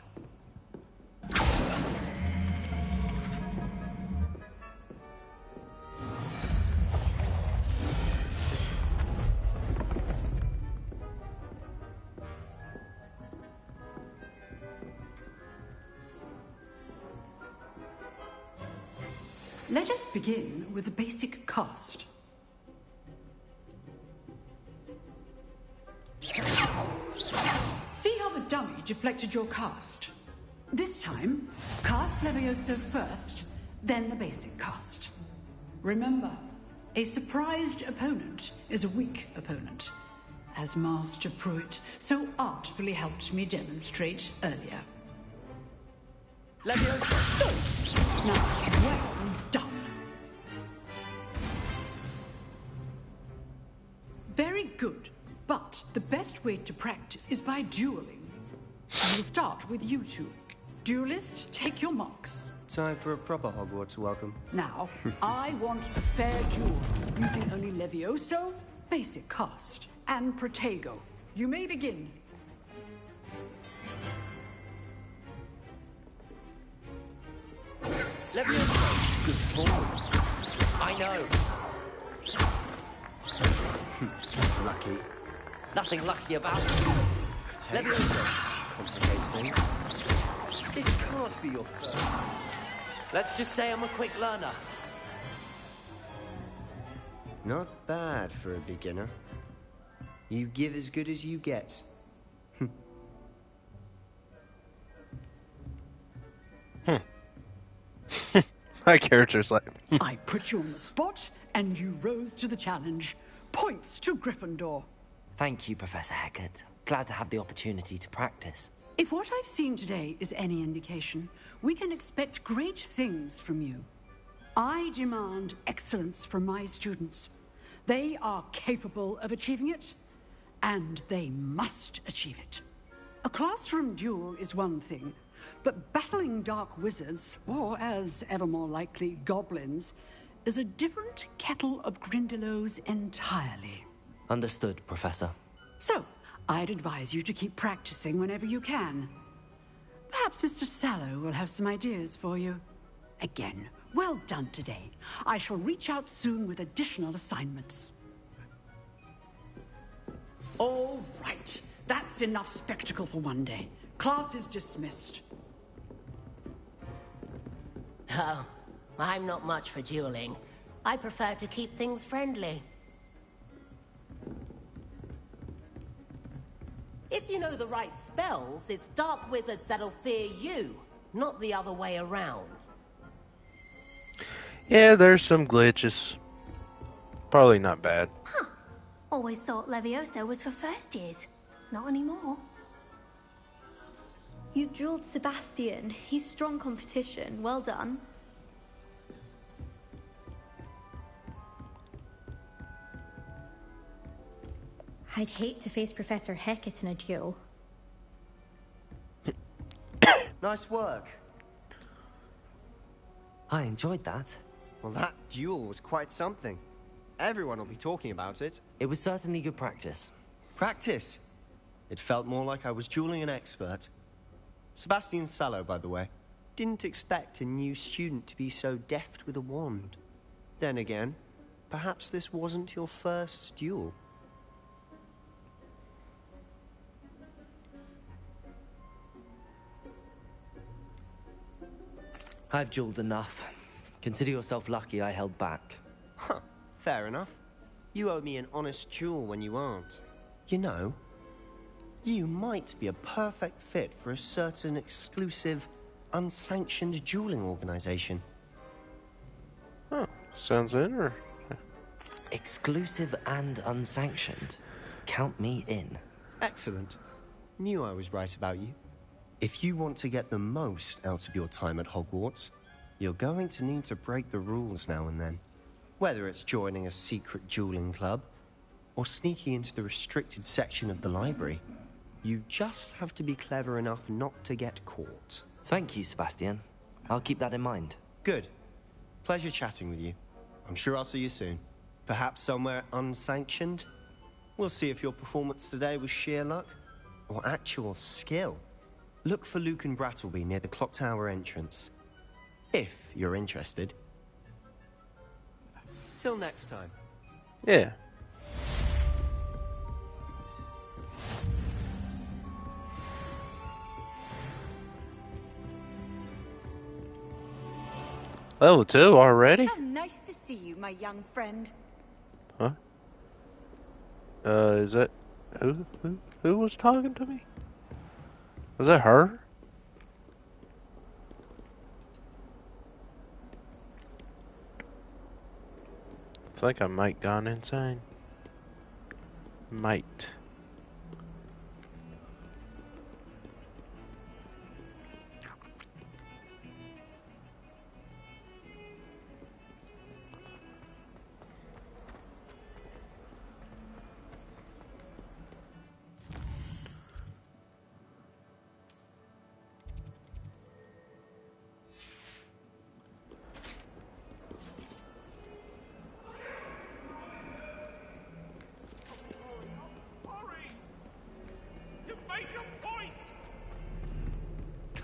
Let us begin with the basic cast. See how the dummy deflected your cast? This time, cast Levioso first, then the basic cast. Remember, a surprised opponent is a weak opponent, as Master Pruitt so artfully helped me demonstrate earlier. Levioso! Now, well done. Very good. But the best way to practice is by dueling. We'll start with you two. Duelists, take your marks. Time for a proper Hogwarts welcome. Now, I want a fair duel, using only Levioso, basic cast, and Protego. You may begin. Levioso. Good ball. I know. Lucky. Nothing lucky about it. Levioso. Complicates things. This can't be your first. Let's just say I'm a quick learner. Not bad for a beginner. You give as good as you get. My character's like... I put you on the spot, and you rose to the challenge. Points to Gryffindor. Thank you, Professor Hecat. Glad to have the opportunity to practice. If what I've seen today is any indication, we can expect great things from you. I demand excellence from my students. They are capable of achieving it, and they must achieve it. A classroom duel is one thing, but battling dark wizards, or as ever more likely, goblins, is a different kettle of Grindylows entirely. Understood, Professor. So, I'd advise you to keep practicing whenever you can. Perhaps Mr. Sallow will have some ideas for you. Again, well done today. I shall reach out soon with additional assignments. All right. That's enough spectacle for one day. Class is dismissed. Oh, I'm not much for dueling. I prefer to keep things friendly. If you know the right spells, it's dark wizards that'll fear you, not the other way around. Yeah, there's some glitches. Probably not bad. Huh. Always thought Levioso was for first years. Not anymore. You drilled Sebastian. He's strong competition. Well done. I'd hate to face Professor Hecat in a duel. Nice work. I enjoyed that. Well, that duel was quite something. Everyone will be talking about it. It was certainly good practice. Practice? It felt more like I was dueling an expert. Sebastian Sallow, by the way. Didn't expect a new student to be so deft with a wand. Then again, perhaps this wasn't your first duel. I've dueled enough. Consider yourself lucky I held back. Huh, fair enough. You owe me an honest duel when you aren't. You know, you might be a perfect fit for a certain exclusive, unsanctioned dueling organization. Huh, sounds interesting. Exclusive and unsanctioned. Count me in. Excellent. Knew I was right about you. If you want to get the most out of your time at Hogwarts, you're going to need to break the rules now and then. Whether it's joining a secret dueling club, or sneaking into the restricted section of the library, you just have to be clever enough not to get caught. Thank you, Sebastian. I'll keep that in mind. Good. Pleasure chatting with you. I'm sure I'll see you soon. Perhaps somewhere unsanctioned? We'll see if your performance today was sheer luck, or actual skill. Look for Luke and Brattleby near the clock tower entrance. If you're interested. Till next time. Yeah. Level 2 already? How nice to see you, my young friend. Huh? Is that... Who was talking to me? Was that her? It's like I might gone insane. Might.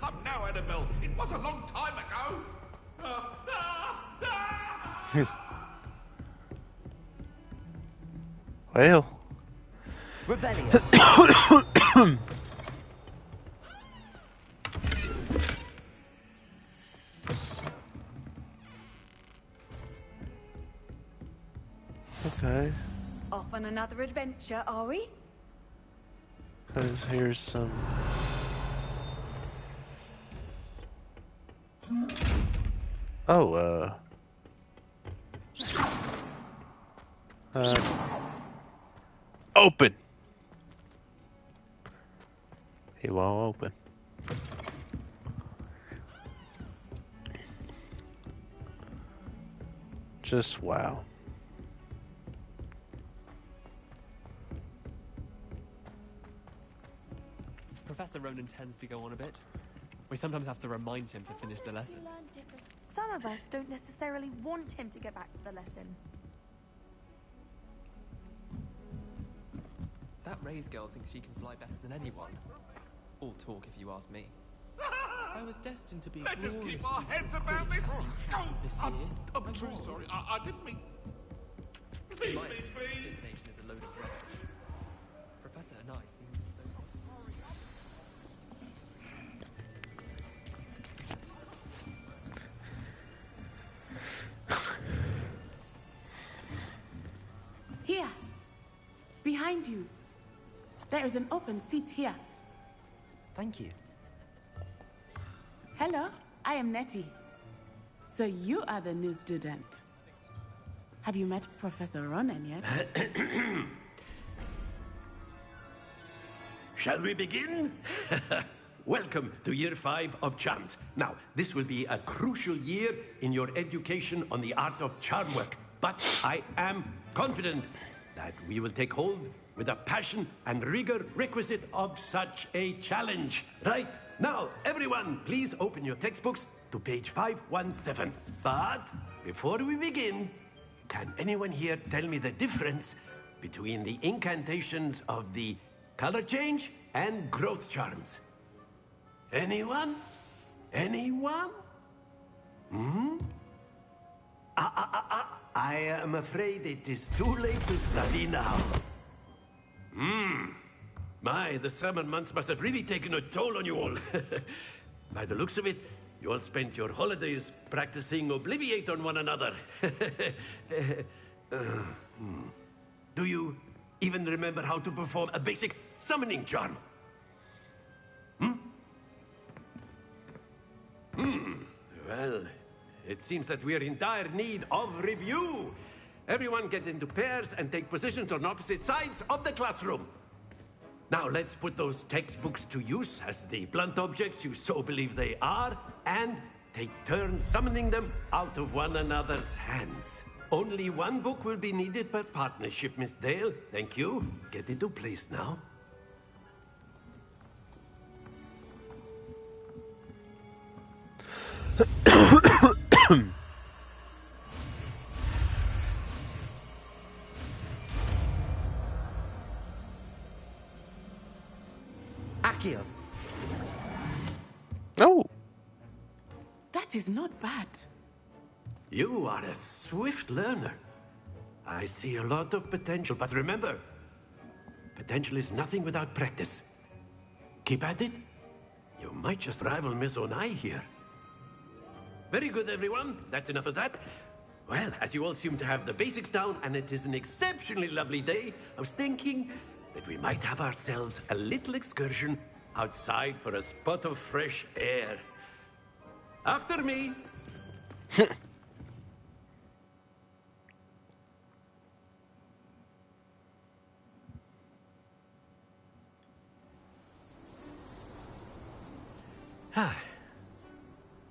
Come now, Annabelle. It was a long time ago. Well. Revelio. Okay. Off on another adventure, are we? Because here's some... Oh, open! It won't open. Just wow. Professor Ronan tends to go on a bit. We sometimes have to remind him to finish the lesson. Some of us don't necessarily want him to get back to the lesson. That Ray's girl thinks she can fly better than anyone. All talk, if you ask me. I was destined to be Let us keep our heads about this. Oh, I'm truly sorry. I didn't mean. Please. Indignation is a load of rubbish. Professor and I seem so Here. Behind you. There is an open seat here. Thank you. Hello, I am Nettie. So you are the new student. Have you met Professor Ronan yet? Shall we begin? Welcome to Year 5 of Charms. Now, this will be a crucial year in your education on the art of charm work. But I am confident that we will take hold with the passion and rigor requisite of such a challenge. Right, now, everyone, please open your textbooks to page 517. But before we begin, can anyone here tell me the difference between the incantations of the color change and growth charms? Anyone? Anyone? Hmm? I am afraid it is too late to study now. My, the summer months must have really taken a toll on you all. By the looks of it, you all spent your holidays practicing Obliviate on one another. Do you even remember how to perform a basic summoning charm? Well, it seems that we are in dire need of review. Everyone get into pairs and take positions on opposite sides of the classroom. Now let's put those textbooks to use as the blunt objects you so believe they are, and take turns summoning them out of one another's hands. Only one book will be needed per partnership, Miss Dale. Thank you. Get into place now. Accio. Oh. That is not bad. You are a swift learner. I see a lot of potential, but remember, potential is nothing without practice. Keep at it. You might just rival Miss Onai here. Very good, everyone. That's enough of that. Well, as you all seem to have the basics down, and it is an exceptionally lovely day, I was thinking that we might have ourselves a little excursion outside for a spot of fresh air. After me.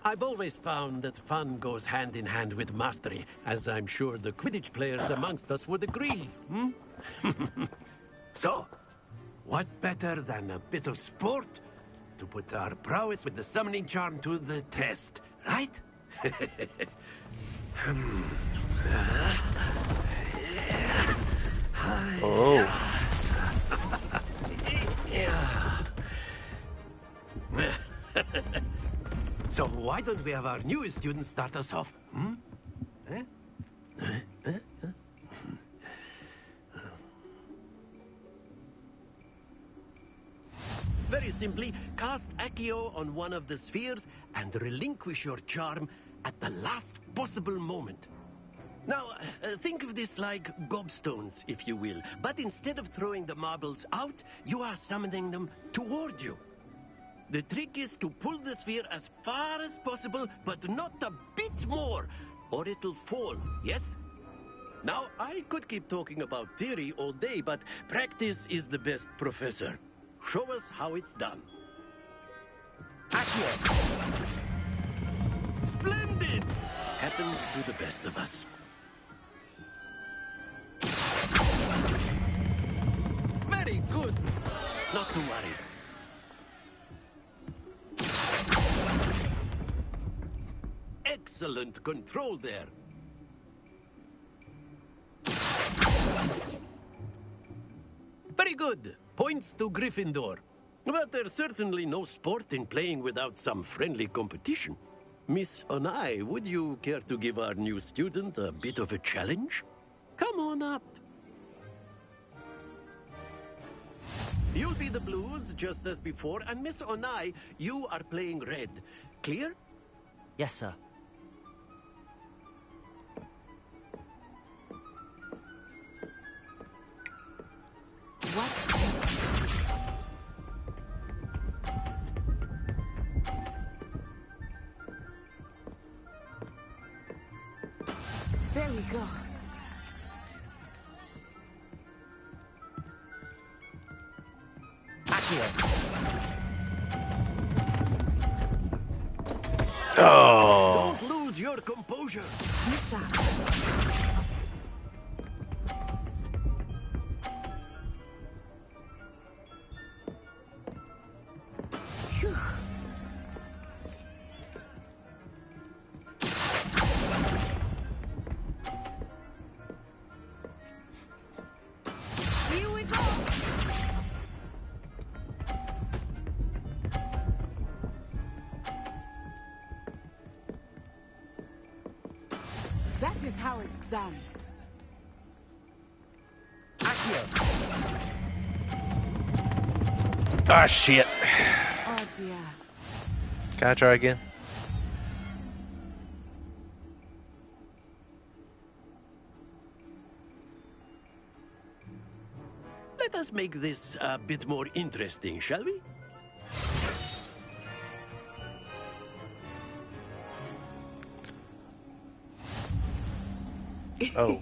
I've always found that fun goes hand in hand with mastery, as I'm sure the Quidditch players amongst us would agree. So, what better than a bit of sport to put our prowess with the summoning charm to the test, right? Oh. So why why don't we have our newest student start us off? Hmm? Eh? Very simply, cast Accio on one of the spheres and relinquish your charm at the last possible moment. Now, think of this like gobstones, if you will. But instead of throwing the marbles out, you are summoning them toward you. The trick is to pull the sphere as far as possible, but not a bit more, or it'll fall, yes? Now, I could keep talking about theory all day, but practice is the best professor. Show us how it's done. Accio! Splendid! Happens to the best of us. Very good. Not to worry. Excellent control there. Very good. Points to Gryffindor. But there's certainly no sport in playing without some friendly competition. Miss Onai, would you care to give our new student a bit of a challenge? Come on up. You'll be the blues, just as before, and Miss Onai, you are playing red. Clear? Yes, sir. There we go. Oh. Don't lose your composure. Phew. Here we go. That is how it's done. Ah, shit. Oh dear. Can I try again? Let us make this a bit more interesting, shall we? Oh.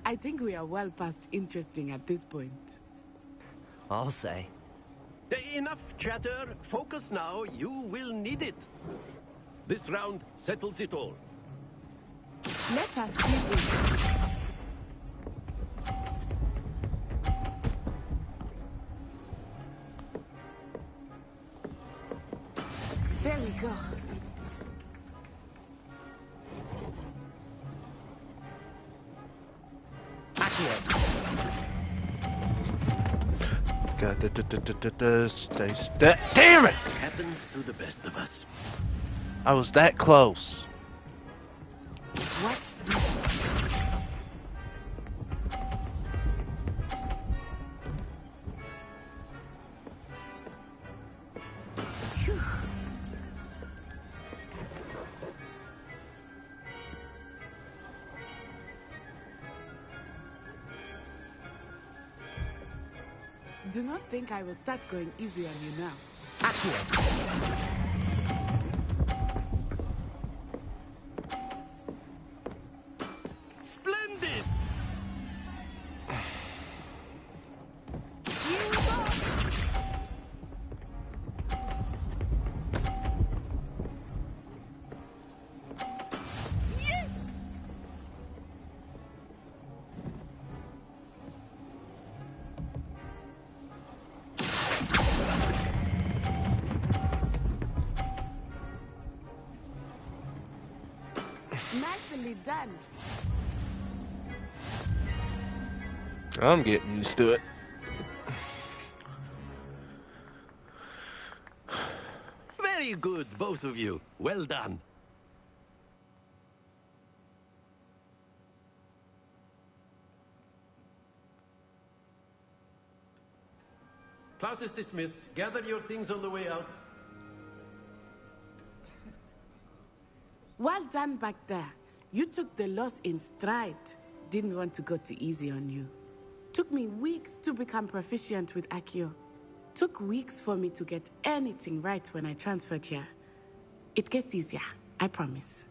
I think we are well past interesting at this point. I'll say. Enough chatter. Focus now. You will need it. This round settles it all. Let us see this. There we go. Damn it! Happens to the best of us. I was that close. Watch this. Phew. Do not think I will start going easy on you now. Splendid! Here we go. Yes! Nicely done. I'm getting used to it. Very Very good, both of you. Well done. Class is dismissed. Gather your things on the way out. Well done back there. You took the loss in stride. Didn't want to go too easy on you. Took me weeks to become proficient with Accio. Took weeks for me to get anything right when I transferred here. It gets easier, I promise.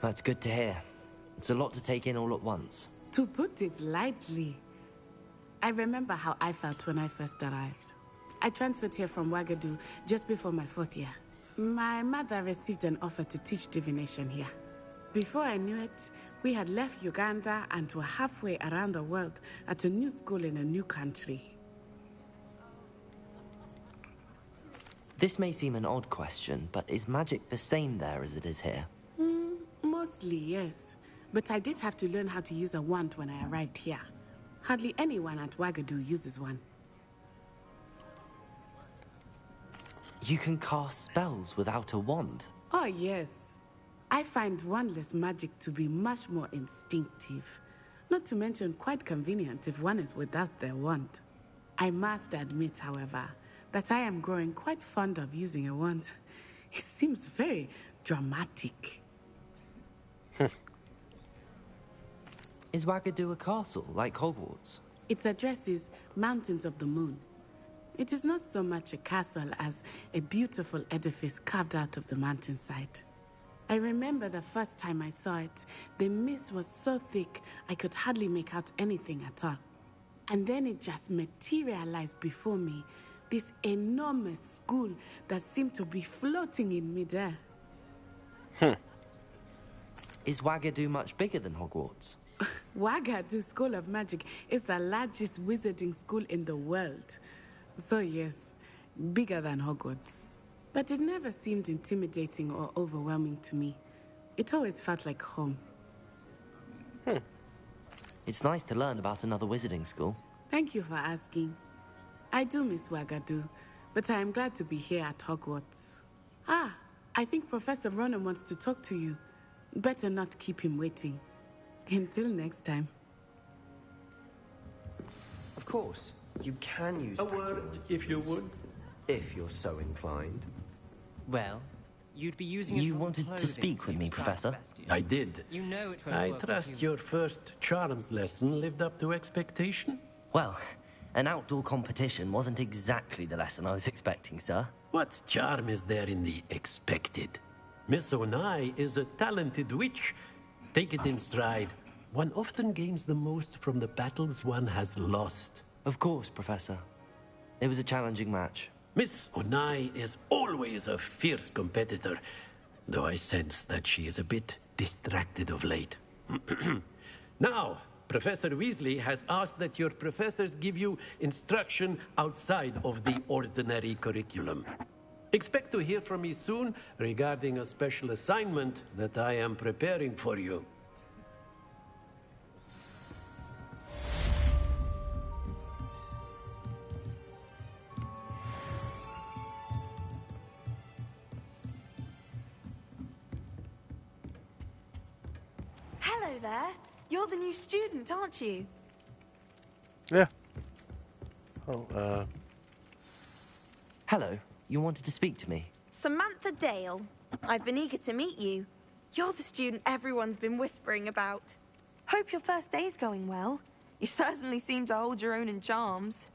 That's good to hear. It's a lot to take in all at once. To put it lightly, I remember how I felt when I first arrived. I transferred here from Wagadu just before my 4th year. My mother received an offer to teach divination here. Before I knew it, we had left Uganda and were halfway around the world at a new school in a new country. This may seem an odd question, but is magic the same there as it is here? Mostly, yes. But I did have to learn how to use a wand when I arrived here. Hardly anyone at Wagadu uses one. You can cast spells without a wand? Oh, yes. I find wandless magic to be much more instinctive. Not to mention quite convenient if one is without their wand. I must admit, however, that I am growing quite fond of using a wand. It seems very dramatic. Is Wagadu a castle, like Hogwarts? Its address is Mountains of the Moon. It is not so much a castle as a beautiful edifice carved out of the mountainside. I remember the first time I saw it, the mist was so thick I could hardly make out anything at all. And then it just materialized before me, this enormous school that seemed to be floating in midair. Is Wagadu much bigger than Hogwarts? Wagadu School of Magic is the largest wizarding school in the world. So yes, bigger than Hogwarts. But it never seemed intimidating or overwhelming to me. It always felt like home. It's nice to learn about another wizarding school. Thank you for asking. I do miss Wagadu, but I am glad to be here at Hogwarts. Ah, I think Professor Ronan wants to talk to you. Better not keep him waiting. Until next time. Of course, you can use A word, if you would. if you're so inclined. Well, you'd be using it You for wanted to clothing speak with me, besides Professor? Bastion. I did. You know it won't I work with trust humans. your first charms lesson lived up to expectation. Well, an outdoor competition wasn't exactly the lesson I was expecting, sir. What charm is there in the expected? Miss Onai is a talented witch. Take it in stride. One often gains the most from the battles one has lost. Of course, Professor. It was a challenging match. Miss Onai is always a fierce competitor, though I sense that she is a bit distracted of late. Now, Professor Weasley has asked that your professors give you instruction outside of the ordinary curriculum. Expect to hear from me soon regarding a special assignment that I am preparing for you. Hello there. You're the new student, aren't you? Yeah. Oh, Hello, you wanted to speak to me? Samantha Dale. I've been eager to meet you. You're the student everyone's been whispering about. Hope your first day's going well. You certainly seem to hold your own in charms.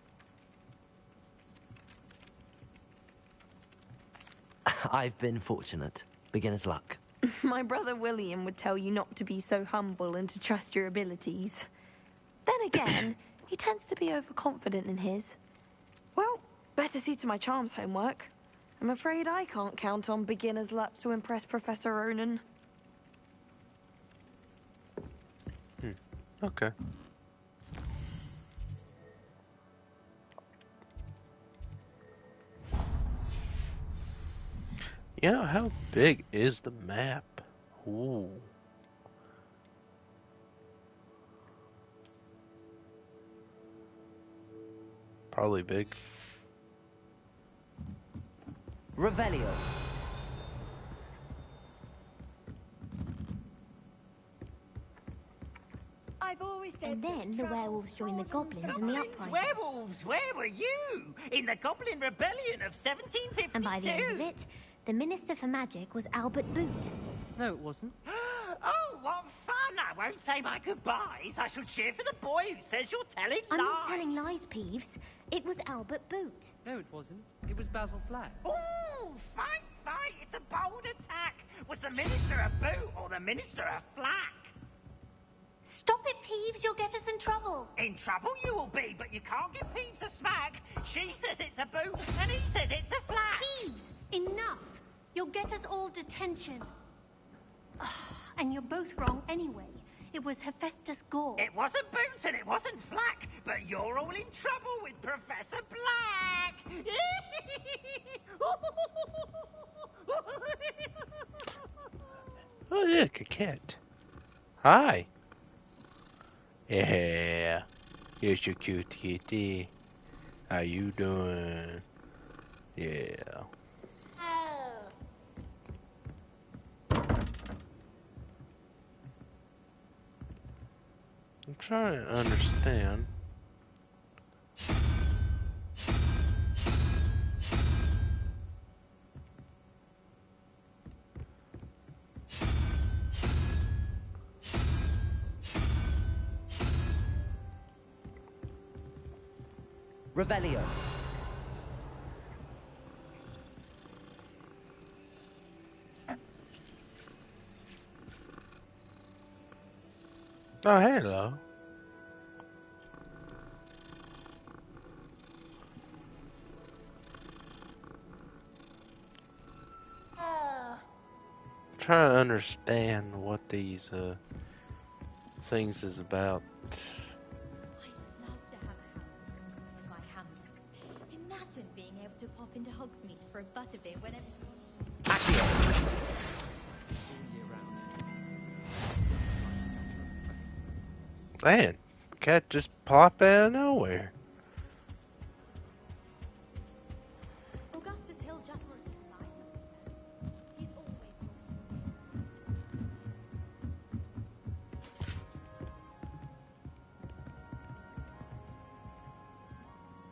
I've been fortunate. Beginner's luck. My brother William would tell you not to be so humble and to trust your abilities. Then again, he tends to be overconfident in his. Well, better see to my charms homework. I'm afraid I can't count on beginner's luck to impress Professor Ronan. okay. You know, how big is the map? Ooh. Probably big. Revelio. I've always said. And then the werewolves joined the goblins in the uprising. Werewolves, where were you? In the Goblin Rebellion of 1752. And by the end of it, the Minister for Magic was Albert Boot. No, it wasn't. Oh, what fun! I won't say my goodbyes. I shall cheer for the boy who says you're telling I'm lies. not telling lies, Peeves. It was Albert Boot. No, it wasn't. It was Basil Flack. Ooh, fight! It's a bold attack. Was the Minister a boot or the Minister a flack? Stop it, Peeves. You'll get us in trouble. In trouble you will be, but you can't give Peeves a smack. She says it's a boot, and he says it's a flack. Peeves, enough. You'll get us all detention. And you're both wrong anyway. It was Hephaestus Gore. It wasn't Boots and it wasn't Flack, but you're all in trouble with Professor Black. Oh, look, a cat. Hi. Yeah. Here's your cute kitty. How you doing? Yeah. I'm trying to understand. Revelio. Oh, hello. Trying to understand what these things is about. Imagine being able to pop into Hogsmeade for a butterbeer whenever. Man, cat just popped out of nowhere. Augustus Hill just wants to buy something. He's always.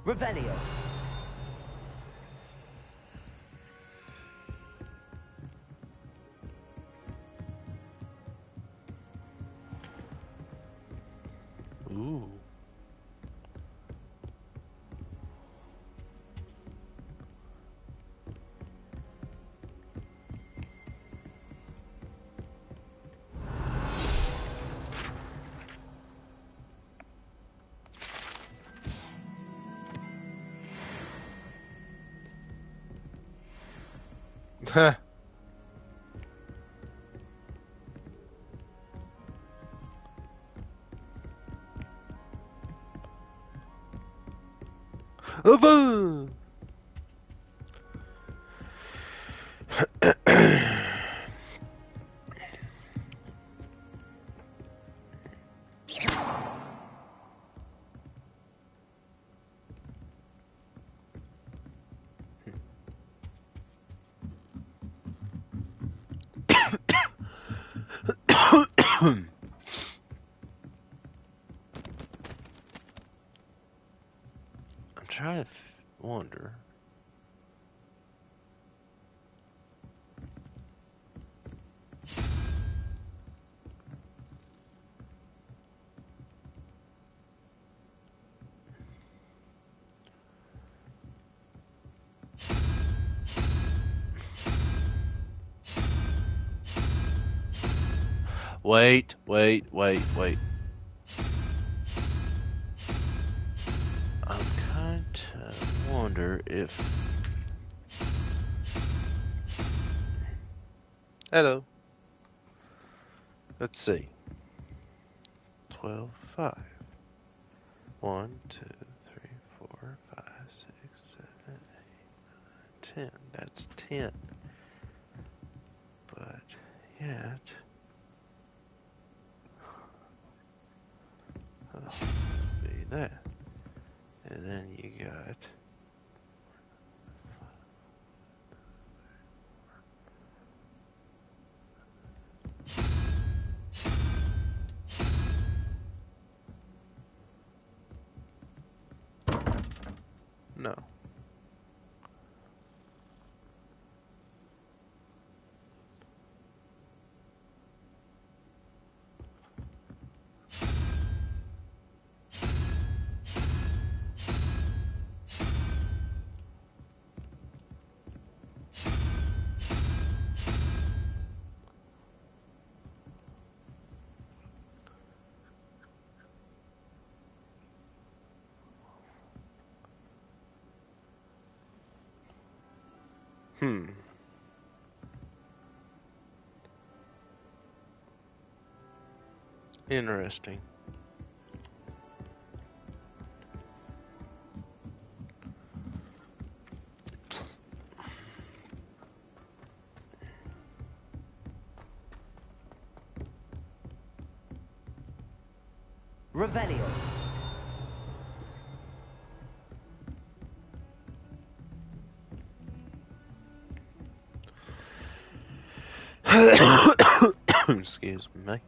Revelio. Ooh. Huh. Over. I'm trying to wonder. Wait. I'm kind of wonder if... Hello. Let's see. 12, 5. 1, 2, 3, 4, 5, 6, 7, 8, 9, 10. That's 10. But yet... be that. And then you got No. Interesting. Revelio. Excuse me.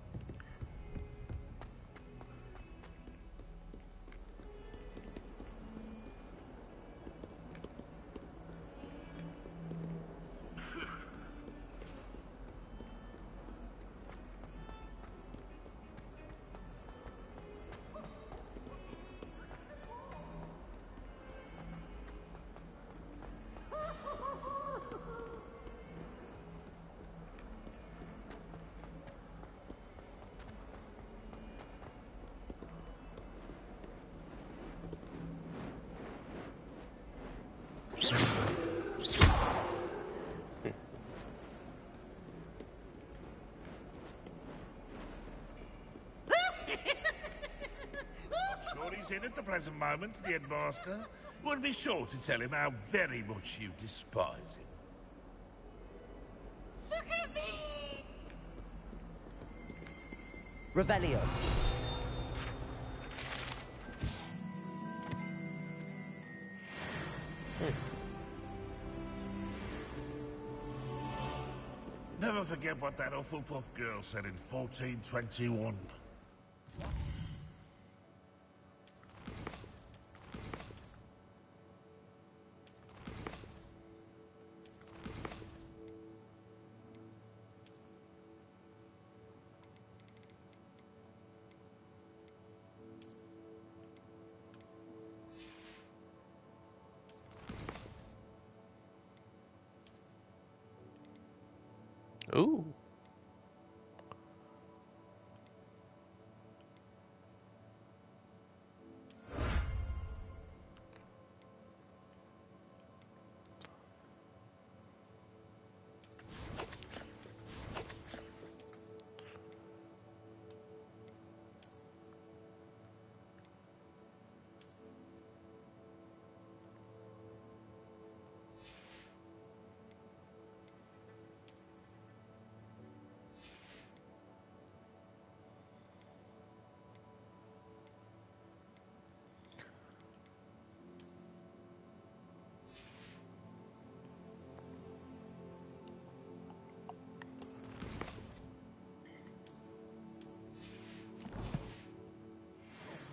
Sure he's in at the present moment, the headmaster. Would be sure to tell him how very much you despise him. Look at me! Revelio. Never forget what that Hufflepuff girl said in 1421. Ooh.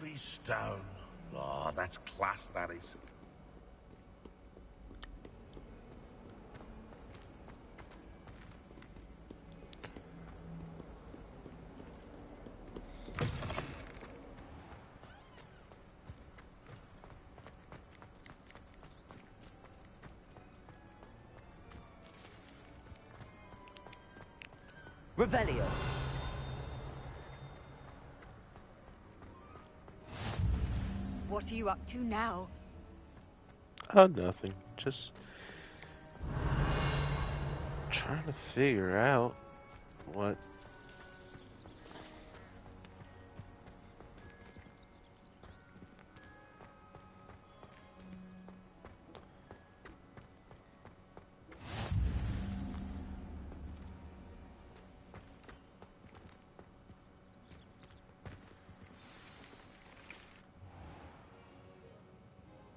Lovely stone. Oh, that's class, that is. Revelio. What are you up to now? Oh, nothing. Just trying to figure out what.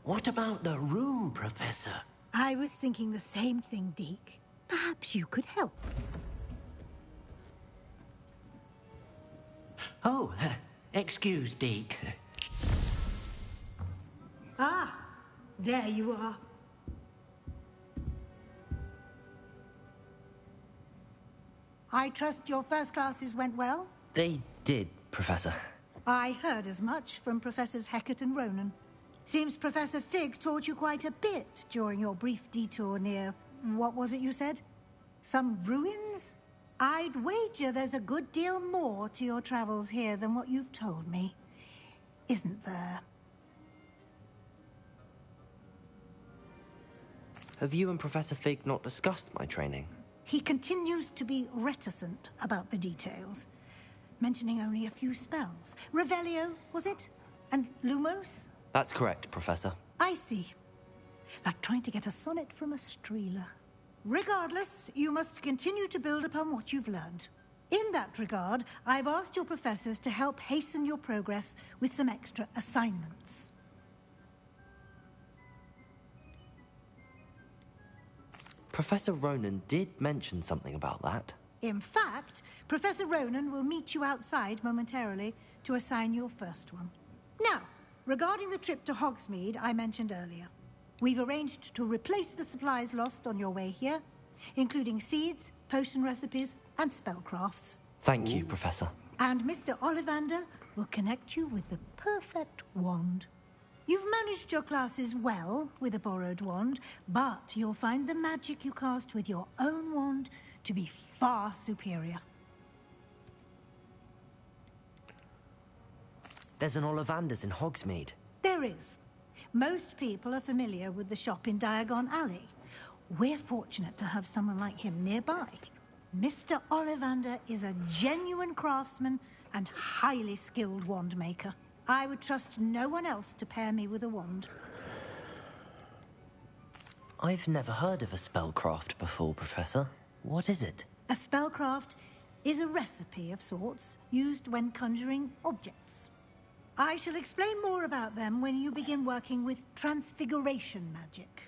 What about the room, Professor? I was thinking the same thing, Deke. Perhaps you could help. Oh, excuse, Deke. Ah, There you are. I trust your first classes went well? They did, Professor. I heard as much from Professors Hecat and Ronan. Seems Professor Fig taught you quite a bit during your brief detour near... what was it you said? Some ruins? I'd wager there's a good deal more to your travels here than what you've told me. Isn't there? Have you and Professor Fig not discussed my training? He continues to be reticent about the details, mentioning only a few spells. Revelio, was it? And Lumos? That's correct, Professor. I see. Like trying to get a sonnet from a streeler. Regardless, you must continue to build upon what you've learned. In that regard, I've asked your professors to help hasten your progress with some extra assignments. Professor Ronan did mention something about that. In fact, Professor Ronan will meet you outside momentarily to assign your first one. Now, regarding the trip to Hogsmeade I mentioned earlier, we've arranged to replace the supplies lost on your way here, including seeds, potion recipes, and spellcrafts. Thank you, Professor. And Mr. Ollivander will connect you with the perfect wand. You've managed your classes well with a borrowed wand, but you'll find the magic you cast with your own wand to be far superior. There's an Ollivander's in Hogsmeade. There is. Most people are familiar with the shop in Diagon Alley. We're fortunate to have someone like him nearby. Mr. Ollivander is a genuine craftsman and highly skilled wand maker. I would trust no one else to pair me with a wand. I've never heard of a spellcraft before, Professor. What is it? A spellcraft is a recipe of sorts used when conjuring objects. I shall explain more about them when you begin working with transfiguration magic.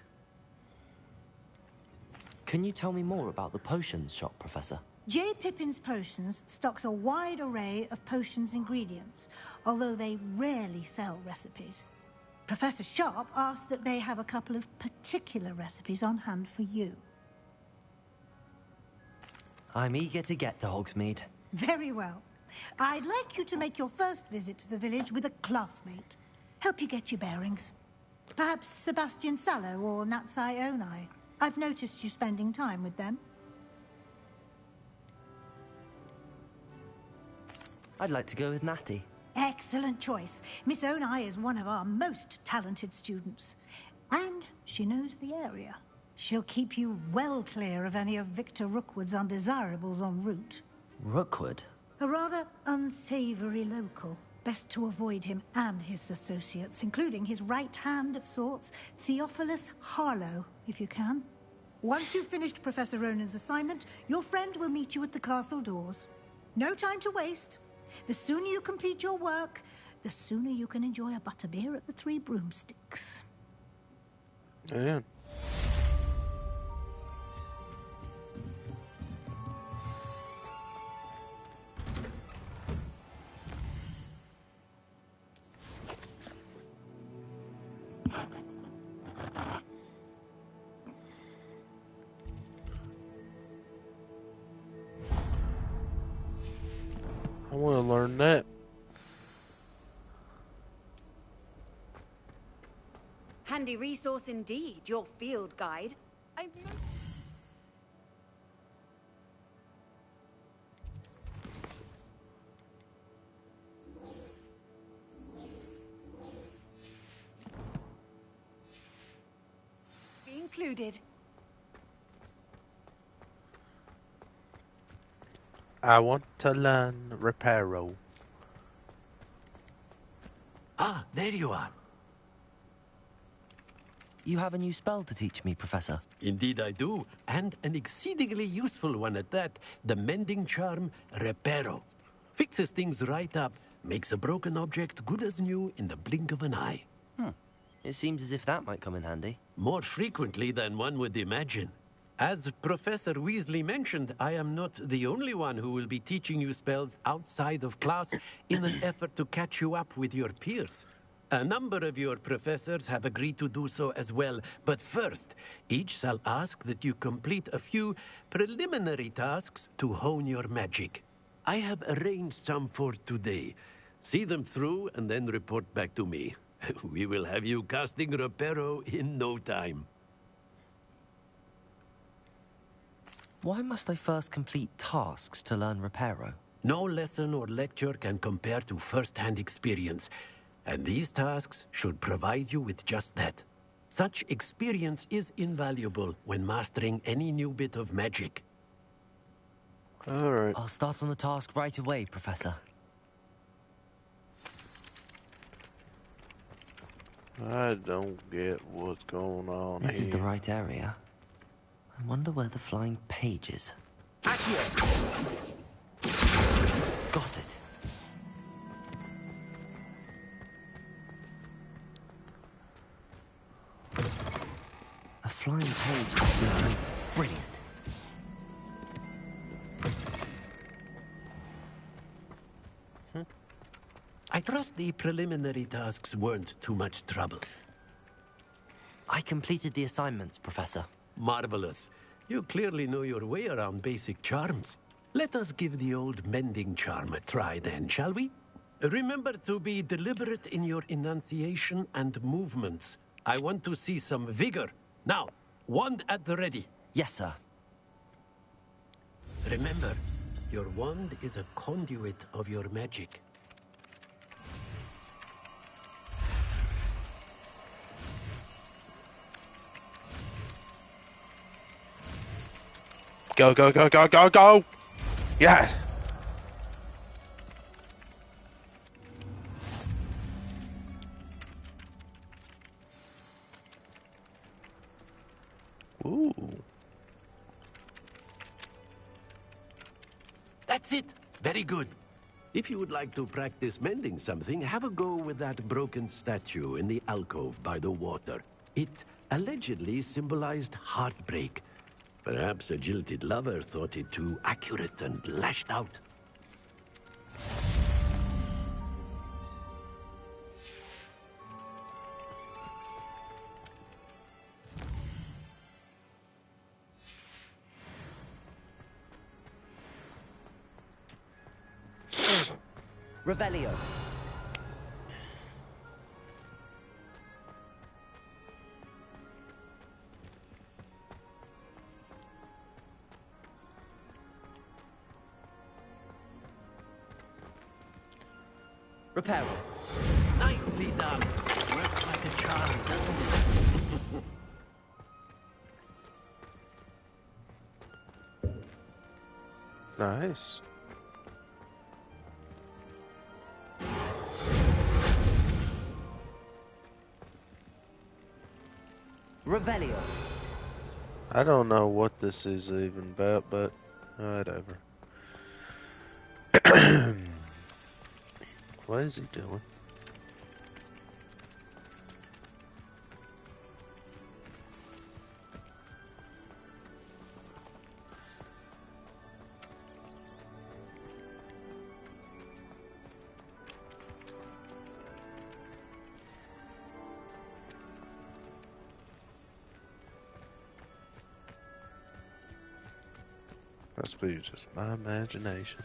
Can you tell me more about the potions shop, Professor? J. Pippin's Potions stocks a wide array of potions ingredients, although they rarely sell recipes. Professor Sharp asked that they have a couple of particular recipes on hand for you. I'm eager to get to Hogsmeade. Very well. I'd like you to make your first visit to the village with a classmate. Help you get your bearings. Perhaps Sebastian Sallow or Natsai Onai. I've noticed you spending time with them. I'd like to go with Natty. Excellent choice. Miss Onai is one of our most talented students. And she knows the area. She'll keep you well clear of any of Victor Rookwood's undesirables en route. Rookwood? A rather unsavory local. Best to avoid him and his associates, including his right hand of sorts, Theophilus Harlow, if you can. Once you've finished Professor Ronan's assignment, your friend will meet you at the castle doors. No time to waste. The sooner you complete your work, the sooner you can enjoy a butterbeer at the Three Broomsticks. Yeah. I want to learn that. Handy resource indeed, your field guide. Be included. I want to learn Reparo. Ah, there you are. You have a new spell to teach me, Professor. Indeed I do, and an exceedingly useful one at that. The mending charm, Reparo. Fixes things right up, makes a broken object good as new in the blink of an eye. It seems as if that might come in handy. More frequently than one would imagine. As Professor Weasley mentioned, I am not the only one who will be teaching you spells outside of class in an effort to catch you up with your peers. A number of your professors have agreed to do so as well, but first, each shall ask that you complete a few preliminary tasks to hone your magic. I have arranged some for today. See them through and then report back to me. We will have you casting Reparo in no time. Why must I first complete tasks to learn Reparo? No lesson or lecture can compare to first-hand experience, and these tasks should provide you with just that. Such experience is invaluable when mastering any new bit of magic. All right. I'll start on the task right away, Professor. I don't get what's going on This here. is the right area. I wonder where the flying page is. Got it. A flying page is behind. Brilliant. I trust the preliminary tasks weren't too much trouble. I completed the assignments, Professor. Marvelous. You clearly know your way around basic charms. Let us give the old mending charm a try then, shall we? Remember to be deliberate in your enunciation and movements. I want to see some vigor. Now, wand at the ready. Yes, sir. Remember, your wand is a conduit of your magic. Go, go, go, go, go, go! Yeah! Ooh. That's it. Very good. If you would like to practice mending something, have a go with that broken statue in the alcove by the water. It allegedly symbolized heartbreak. Perhaps a jilted lover thought it too accurate and lashed out. Revelio. Reparo. Nicely done. Works like a charm, doesn't it? Nice. Revelio. I don't know what this is even about, but whatever. What is he doing? Must be just my imagination.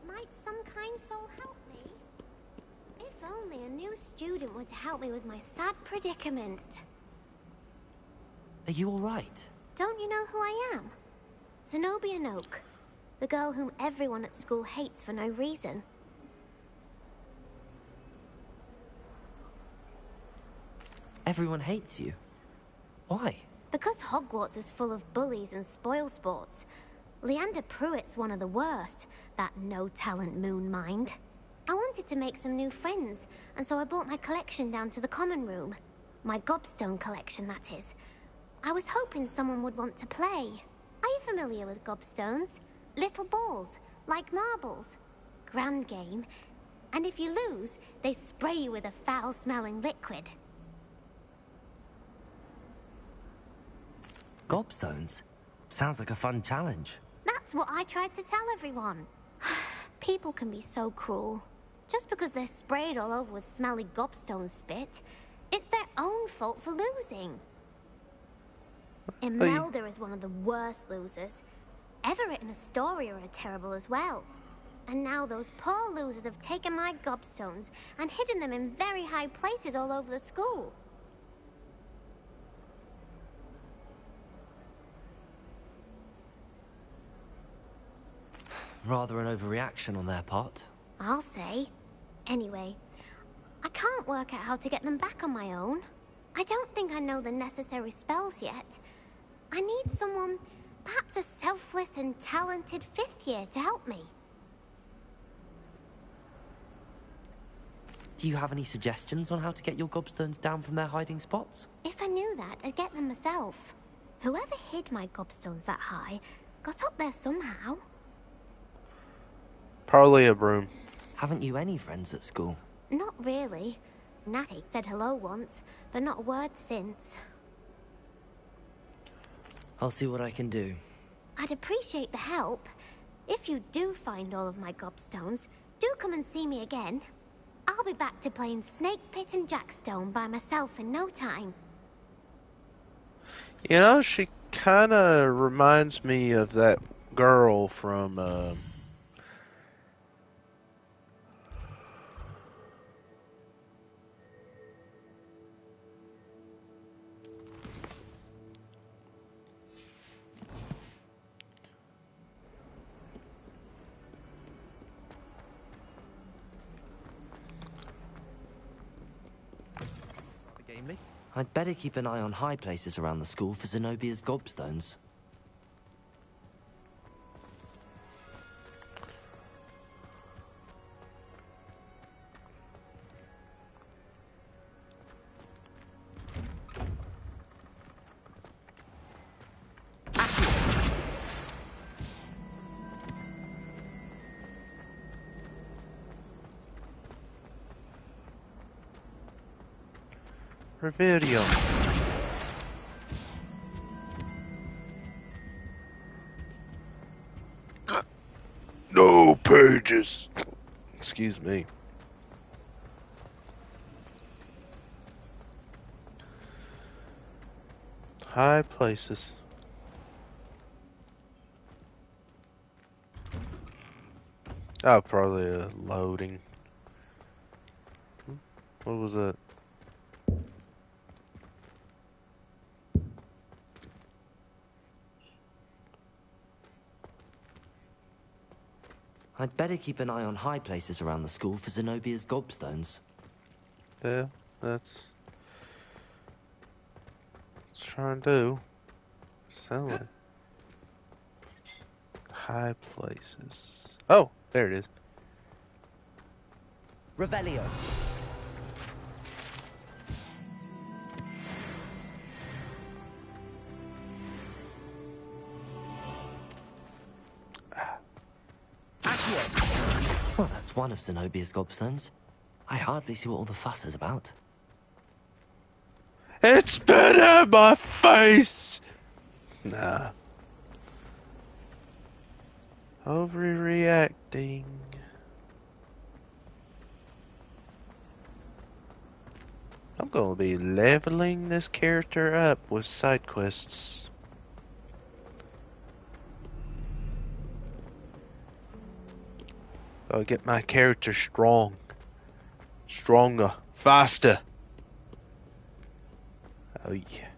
Might some kind soul help me? If only a new student were to help me with my sad predicament. Are you all right? Don't you know who I am? Zenobia Noak, the girl whom everyone at school hates for no reason. Everyone hates you. Why? Because Hogwarts is full of bullies and spoilsports. Leander Pruitt's one of the worst, that no-talent moon mind. I wanted to make some new friends, and so I brought my collection down to the common room. My gobstone collection, that is. I was hoping someone would want to play. Are you familiar with gobstones? Little balls, like marbles. Grand game. And if you lose, they spray you with a foul-smelling liquid. Gobstones? Sounds like a fun challenge. That's what I tried to tell everyone. People can be so cruel. Just because they're sprayed all over with smelly gobstone spit, it's their own fault for losing. Imelda is one of the worst losers. Everett and Astoria are terrible as well. And now those poor losers have taken my gobstones and hidden them in very high places all over the school. Rather an overreaction on their part. I'll say. Anyway, I can't work out how to get them back on my own. I don't think I know the necessary spells yet. I need someone, perhaps a selfless and talented 5th year to help me. Do you have any suggestions on how to get your gobstones down from their hiding spots? If I knew that, I'd get them myself. Whoever hid my gobstones that high got up there somehow. Probably a broom. Haven't you any friends at school? Not really. Natty said hello once, but not a word since. I'll see what I can do. I'd appreciate the help. If you do find all of my gobstones, do come and see me again. I'll be back to playing Snake Pit and Jackstone by myself in no time. You know, she kind of reminds me of that girl from, I'd better keep an eye on high places around the school for Zenobia's gobstones. Revelio. No pages. Excuse me. High places. Oh, probably a loading. What was that? I'd better keep an eye on high places around the school for Zenobia's gobstones. Yeah, that's... Let's try and do. Sell it. High places. Oh, there it is. Revelio. Well, that's one of Zenobia's gobstones. I hardly see what all the fuss is about. It's been in my face! Nah. Overreacting. I'm gonna be leveling this character up with side quests. Gotta get my character strong. Stronger. Faster. Oh yeah.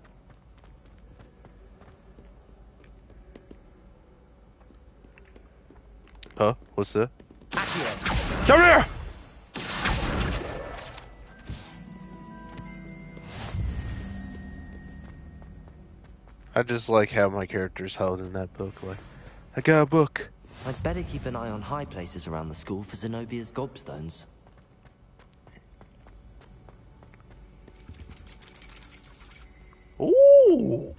Huh? What's that? Come here! I just like how my character's holding that book like, I got a book. I'd better keep an eye on high places around the school for Zenobia's gobstones. Ooh!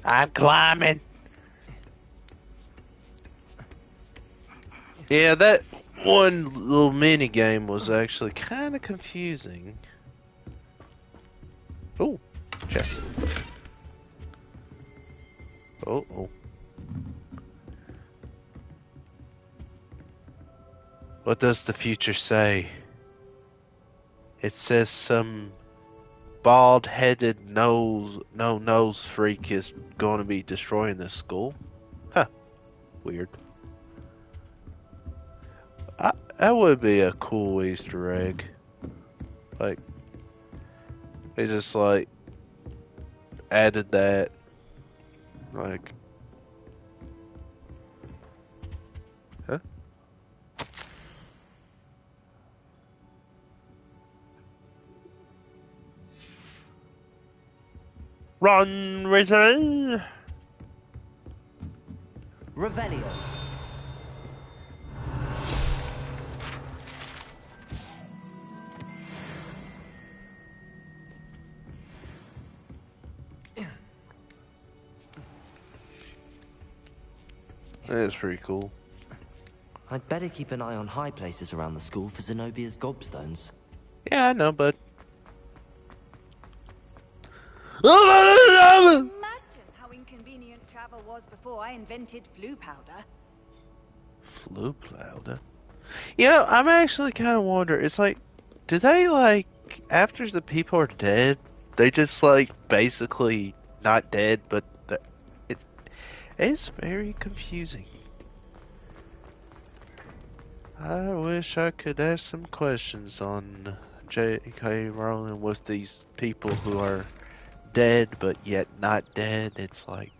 I'm climbing. Yeah, that one little mini game was actually kind of confusing. Oh, chest. Oh. What does the future say? It says some bald-headed nose freak is going to be destroying this school. Huh. Weird. That would be a cool Easter egg. Like, they just like added that. Like, huh? Run, Razor! Revelio. That's pretty cool. I'd better keep an eye on high places around the school for Zenobia's gobstones. Yeah, I know, bud. Imagine how inconvenient travel was before I invented flu powder. Flu powder? You know, I'm actually kind of wondering, it's like, do they, like, after the people are dead, they just, like, basically not dead, but it's very confusing. I wish I could ask some questions on J.K. Rowling with these people who are dead but yet not dead. It's like,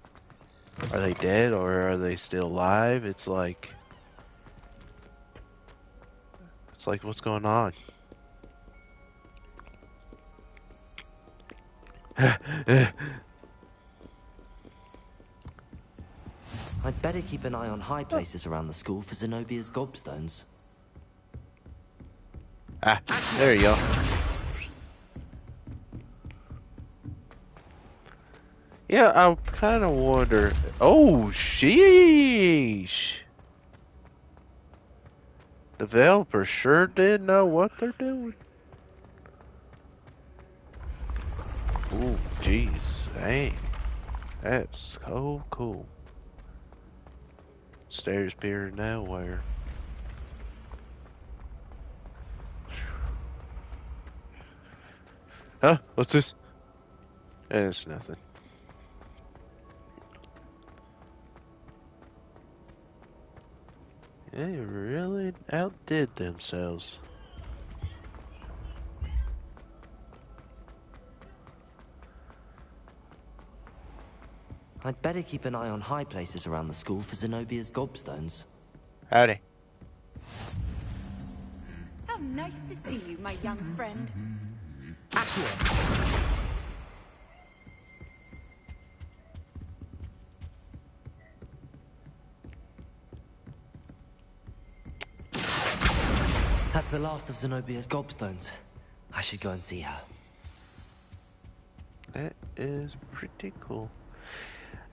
are they dead or are they still alive? It's like what's going on? I'd better keep an eye on high places around the school for Zenobia's gobstones. Ah, there you go. Yeah, I kind of wonder. Oh, sheesh! Developers sure did know what they're doing. Ooh, jeez, dang, that's so cool. Stairs appear nowhere. Huh? What's this? It's nothing. They really outdid themselves. I'd better keep an eye on high places around the school for Zenobia's gobstones. Howdy. How nice to see you, my young friend. Accio. That's the last of Zenobia's gobstones. I should go and see her. That is pretty cool.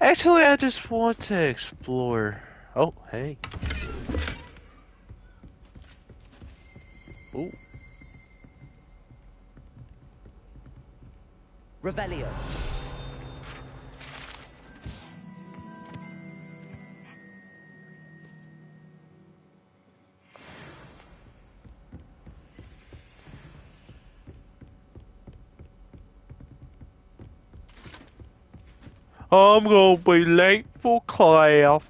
Actually, I just want to explore. Oh, hey. Ooh. Revelio. I'm gonna be late for class.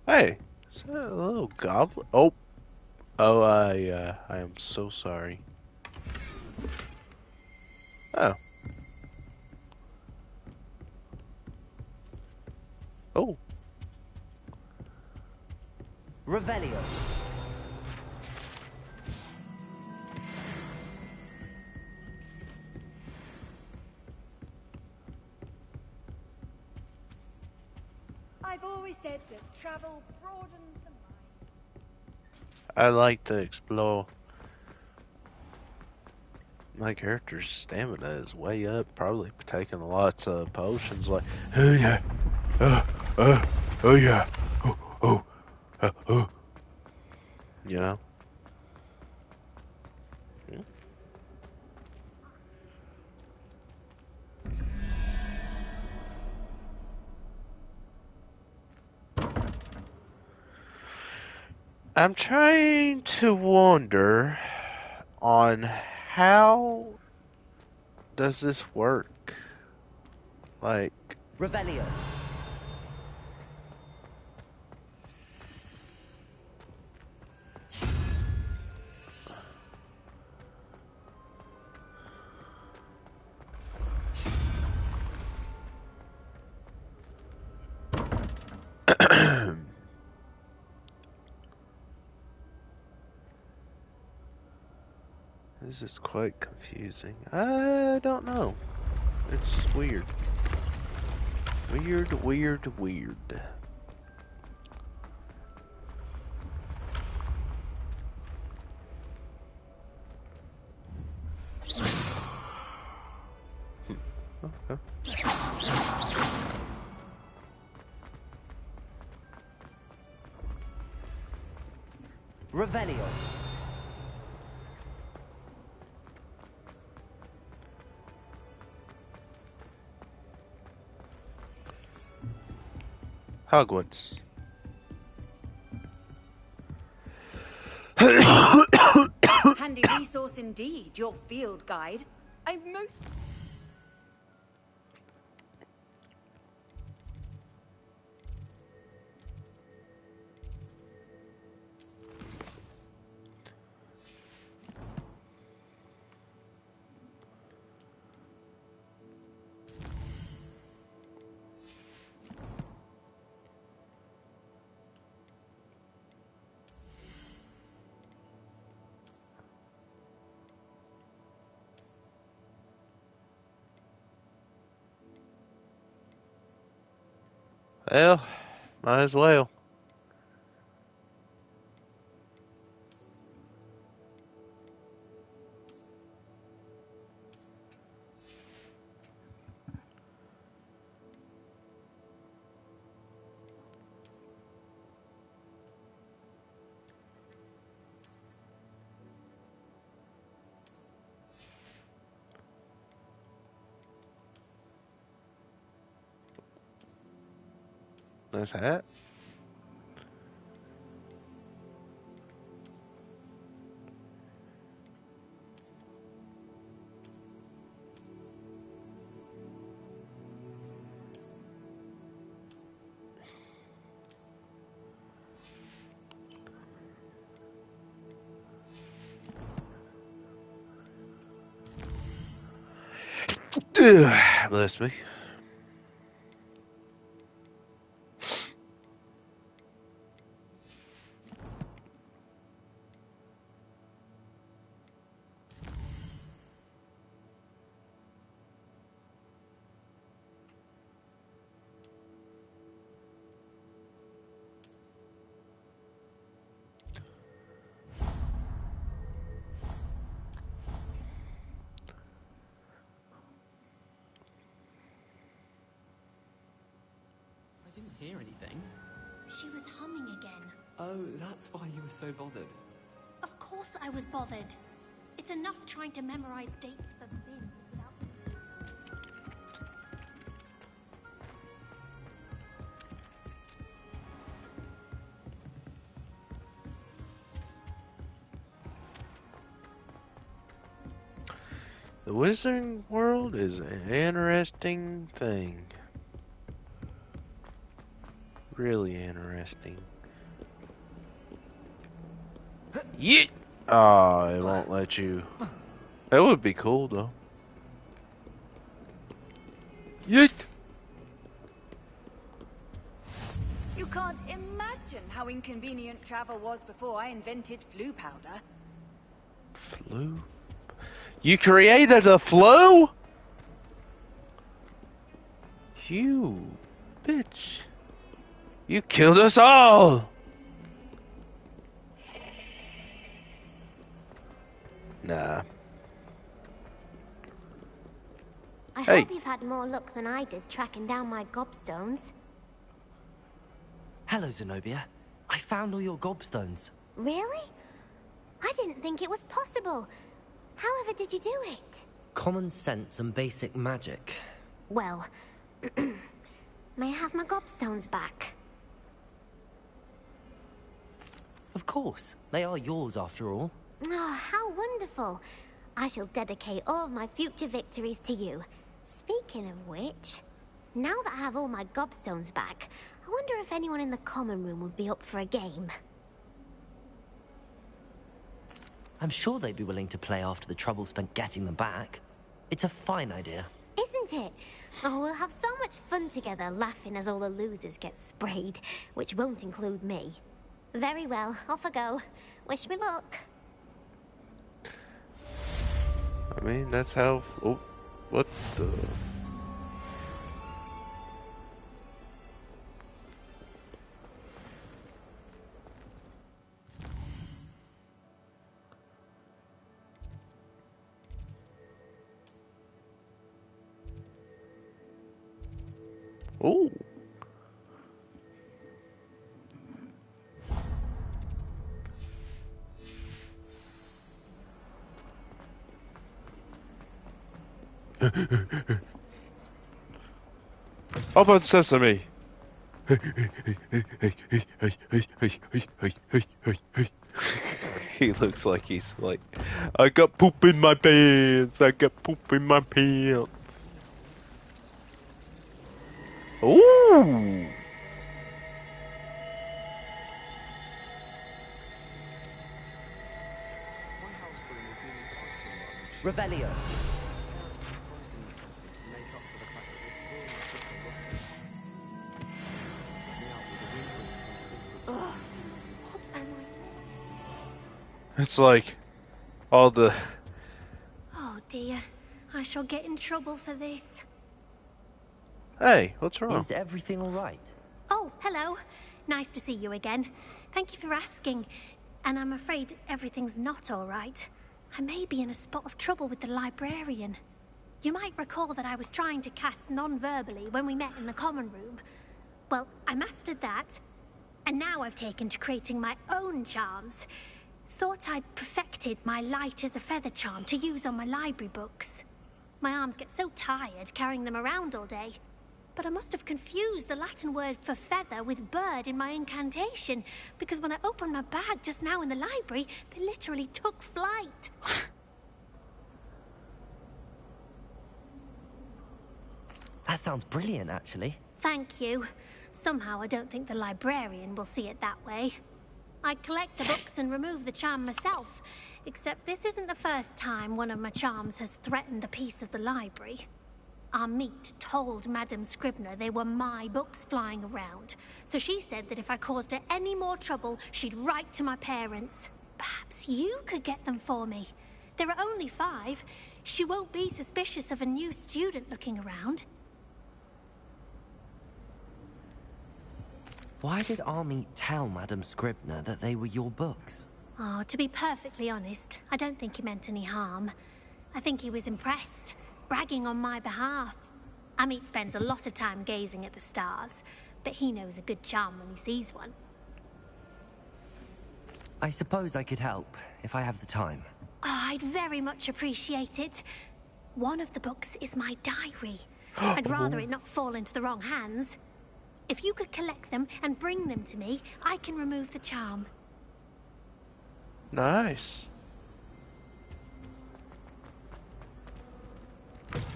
Hey, is that a little goblin? Oh, I am so sorry. Oh. Oh. Revelio. I've always said that travel broadens the mind. I like to explore. My character's stamina is way up, probably taking lots of potions like, oh yeah, oh yeah, oh. You know? Hmm? I'm trying to wonder on how does this work? Like Revelio. This is quite confusing. I don't know. It's weird. Weird. Okay. Revelio. Hogwarts. Handy resource indeed, your field guide. I've most... Well, might as well. Nice hat. Bless me. I didn't hear anything. She was humming again. Oh, that's why you were so bothered. Of course I was bothered. It's enough trying to memorize dates for bins without... The Wizarding World is an interesting thing. Really interesting. Yeet! Oh, it won't let you. That would be cool though. Yeet! You can't imagine how inconvenient travel was before I invented flu powder. Flu? You created a flu? You bitch. You killed us all! Nah. I Hey. hope you've had more luck than I did tracking down my gobstones. Hello, Zenobia. I found all your gobstones. Really? I didn't think it was possible. However did you do it? Common sense and basic magic. Well, may I have my gobstones back? Of course. They are yours after all. Oh, how wonderful. I shall dedicate all of my future victories to you. Speaking of which, now that I have all my gobstones back, I wonder if anyone in the common room would be up for a game. I'm sure they'd be willing to play after the trouble spent getting them back. It's a fine idea. Isn't it? Oh, we'll have so much fun together, laughing as all the losers get sprayed, which won't include me. Very well, off I go. Wish me luck. I mean, that's how... Oh, what the... Oh. Open sesame. He looks like he's like, I got poop in my pants. I got poop in my pants. Ooh. Revelio. It's like all the... Oh dear, I shall get in trouble for this. Hey, what's wrong? Is everything all right? Oh, hello. Nice to see you again. Thank you for asking. And I'm afraid everything's not all right. I may be in a spot of trouble with the librarian. You might recall that I was trying to cast non-verbally when we met in the common room. Well, I mastered that. And now I've taken to creating my own charms. Thought I'd perfected my light as a feather charm to use on my library books. My arms get so tired carrying them around all day. But I must have confused the Latin word for feather with bird in my incantation, because when I opened my bag just now in the library, they literally took flight. That sounds brilliant, actually. Thank you. Somehow I don't think the librarian will see it that way. I collect the books and remove the charm myself, except this isn't the first time one of my charms has threatened the peace of the library. Our meet told Madame Scribner they were my books flying around, so she said that if I caused her any more trouble, she'd write to my parents. Perhaps you could get them for me. There are only 5. She won't be suspicious of a new student looking around. Why did Army tell Madame Scribner that they were your books? Oh, to be perfectly honest, I don't think he meant any harm. I think he was impressed, bragging on my behalf. Amit spends a lot of time gazing at the stars, but he knows a good charm when he sees one. I suppose I could help, if I have the time. Oh, I'd very much appreciate it. One of the books is my diary. I'd rather it not fall into the wrong hands. If you could collect them and bring them to me, I can remove the charm. Nice.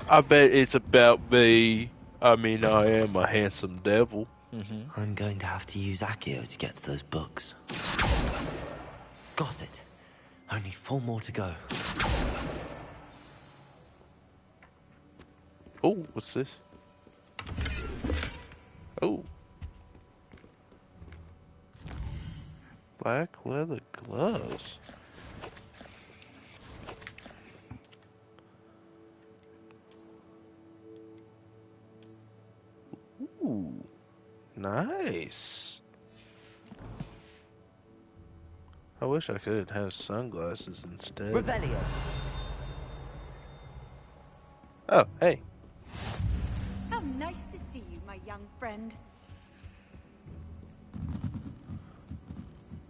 I bet it's about me. I mean, I am a handsome devil. I'm going to have to use Accio to get to those books. Got it. Only 4 more to go. Oh, what's this? Oh. Black leather gloves. Ooh. Nice. I wish I could have sunglasses instead. Revelio. Oh, hey. How nice to see you, my young friend.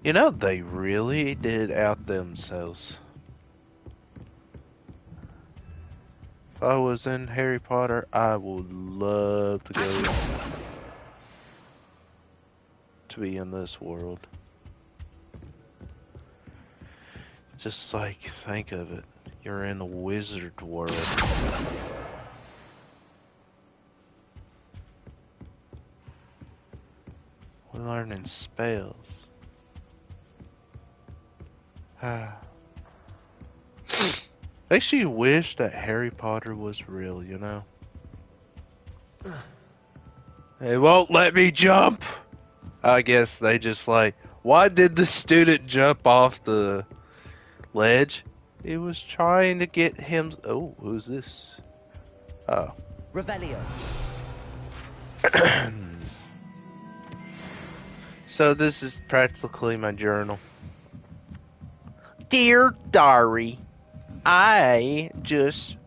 You know, they really did out themselves. If I was in Harry Potter, I would love to go to be in this world. Just like, think of it. You're in a wizard world. We're learning spells. Makes you wish that Harry Potter was real, you know? They won't let me jump! I guess they just like, why did the student jump off the ledge? He was trying to get him. Oh, who's this? Oh. Revelio. So this is practically my journal. Dear Diary, I just...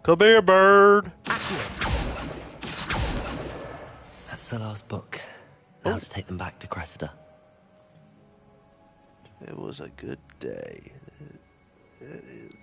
Come here, bird. That's the last book. Now to take them back to Cressida. It was a good day. It is.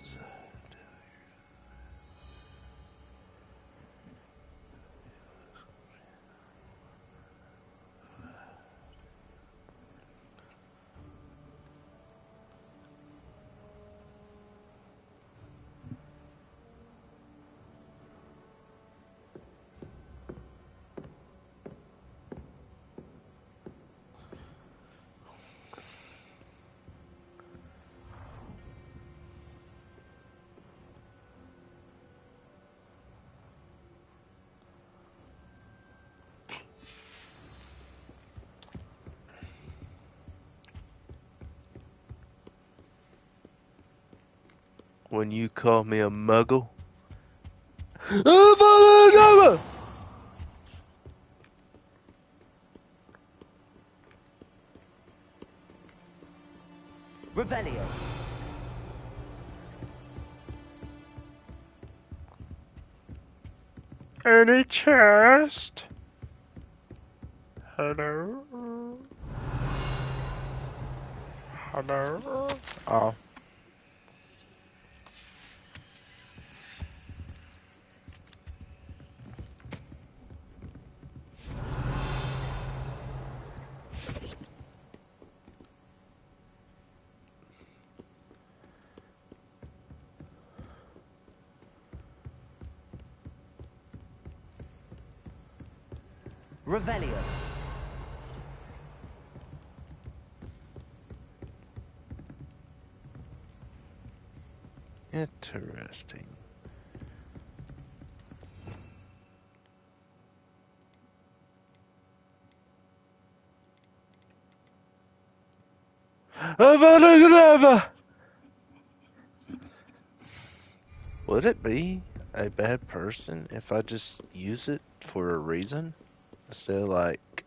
When you call me a muggle. Revelio. Any chest? Hello? Hello? Oh. Revelio. Interesting. Would it be a bad person if I just use it for a reason? Instead of like...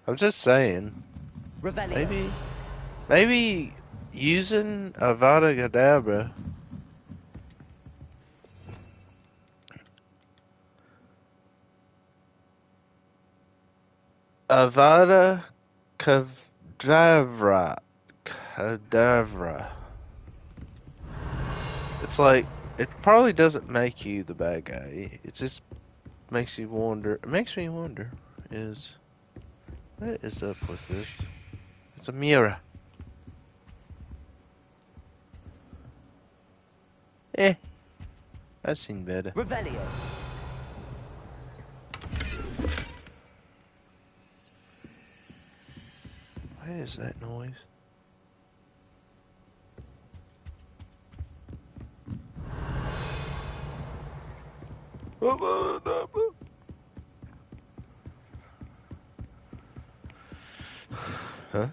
I'm just saying. Revelio. Maybe using Avada Kedavra Avada Kedavra. It's like, it probably doesn't make you the bad guy. It just makes you wonder. It makes me wonder, what is up with this? It's a mirror. I've seen better. Revelio. What is that noise? Huh?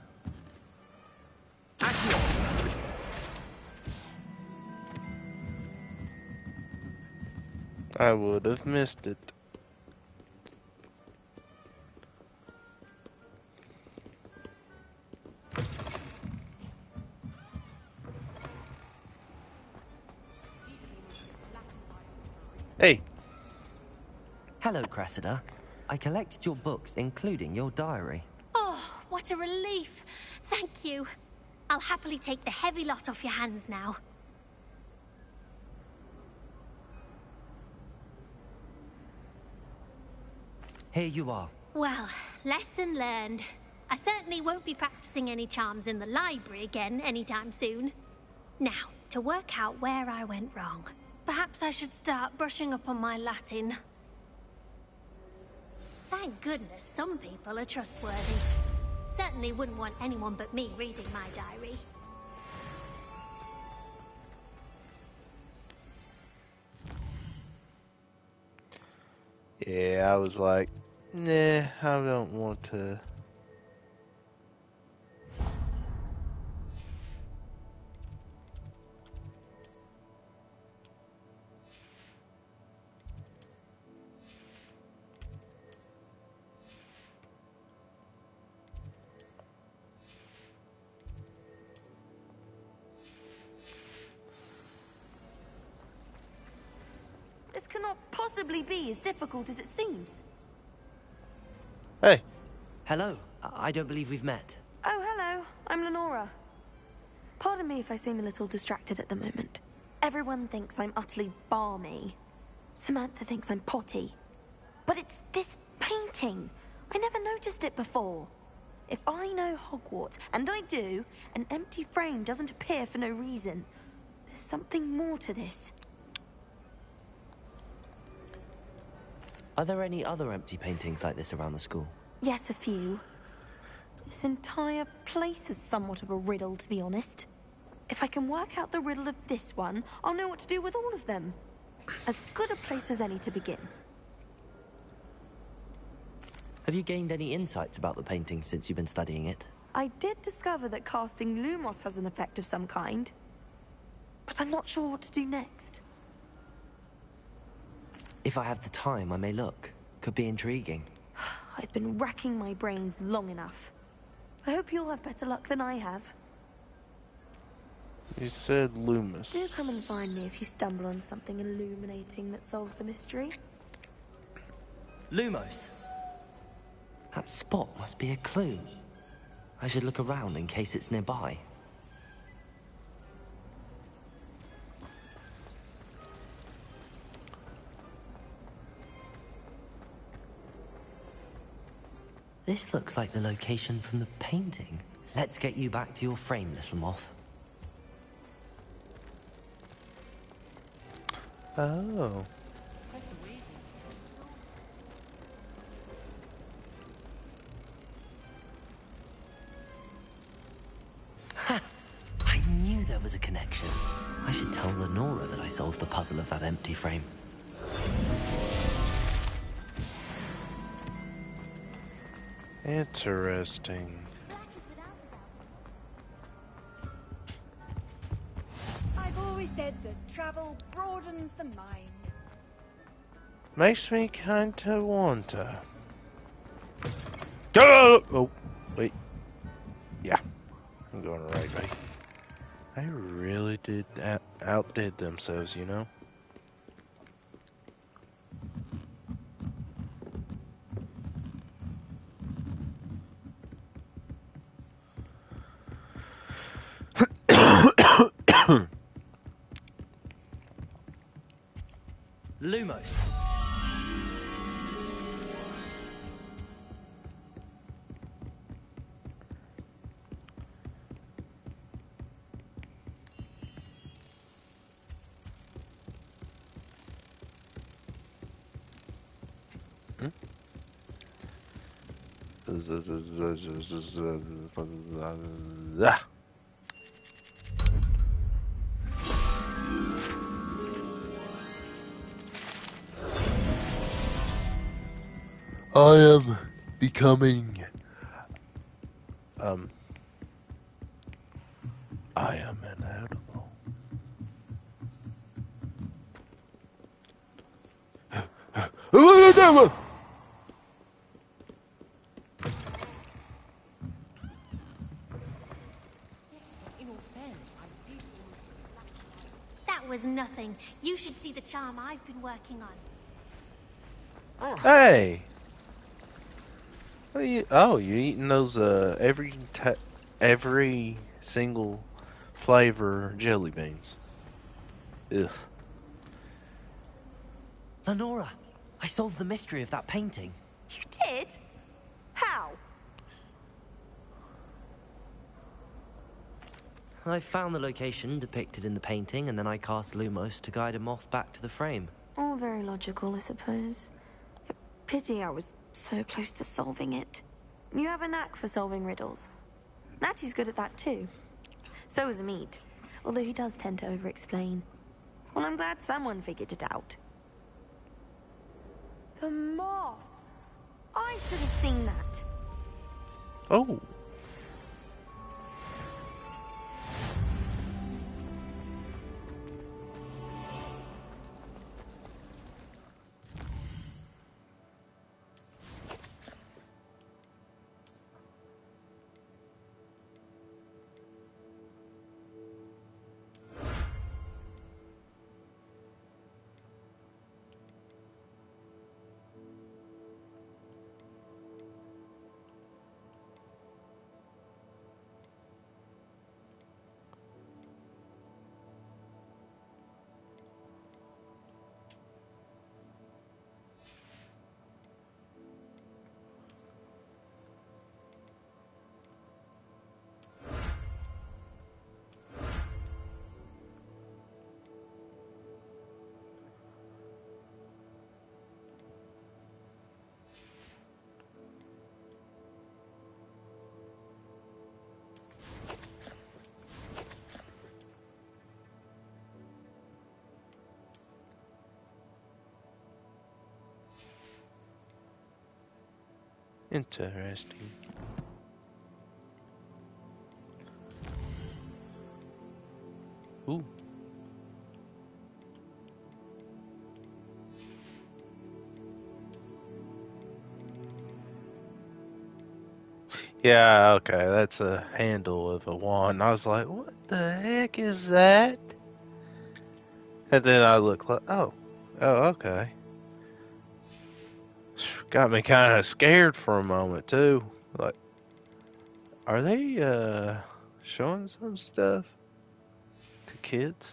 I would have missed it. Hey. Hello, Cressida. I collected your books, including your diary. Oh, what a relief. Thank you. I'll happily take the heavy lot off your hands now. Here you are. Well, lesson learned. I certainly won't be practicing any charms in the library again anytime soon. Now, to work out where I went wrong. Perhaps I should start brushing up on my Latin. Thank goodness some people are trustworthy. Certainly wouldn't want anyone but me reading my diary. Yeah, I was like, nah, I don't want to. This cannot possibly be as difficult as it seems. Hey. Hello. I don't believe we've met. Oh, hello. I'm Lenora. Pardon me if I seem a little distracted at the moment. Everyone thinks I'm utterly balmy. Samantha thinks I'm potty. But it's this painting. I never noticed it before. If I know Hogwarts, and I do, an empty frame doesn't appear for no reason. There's something more to this. Are there any other empty paintings like this around the school? Yes, a few. This entire place is somewhat of a riddle, to be honest. If I can work out the riddle of this one, I'll know what to do with all of them. As good a place as any to begin. Have you gained any insights about the painting since you've been studying it? I did discover that casting Lumos has an effect of some kind. But I'm not sure what to do next. If I have the time, I may look. Could be intriguing. I've been racking my brains long enough. I hope you'll have better luck than I have. You said Loomis. Do come and find me if you stumble on something illuminating that solves the mystery. Lumos. That spot must be a clue. I should look around in case it's nearby. This looks like the location from the painting. Let's get you back to your frame, little moth. Oh. Ha! I knew there was a connection. I should tell Lenora that I solved the puzzle of that empty frame. Interesting. I've always said that travel broadens the mind. Makes me kinda wanta. Go! Oh, wait. Yeah, I'm going the right way. They really did outdid themselves, you know? Lumos. I am becoming I am inedible. That was nothing. You should see the charm I've been working on. Hey! What are you? Oh, you eating those every single flavor jelly beans? Ugh. Lenora, I solved the mystery of that painting. You did? How? I found the location depicted in the painting, and then I cast Lumos to guide a moth back to the frame. All very logical, I suppose. Pity I was so close to solving it. You have a knack for solving riddles. Natty's good at that too. So is Meat, although he does tend to over-explain. Well, I'm glad someone figured it out. The moth! I should have seen that. Oh. Interesting. Ooh. Yeah, okay, that's a handle of a wand. I was like, what the heck is that? And then I look like, oh, okay. Got me kind of scared for a moment too. Like, are they showing some stuff to kids?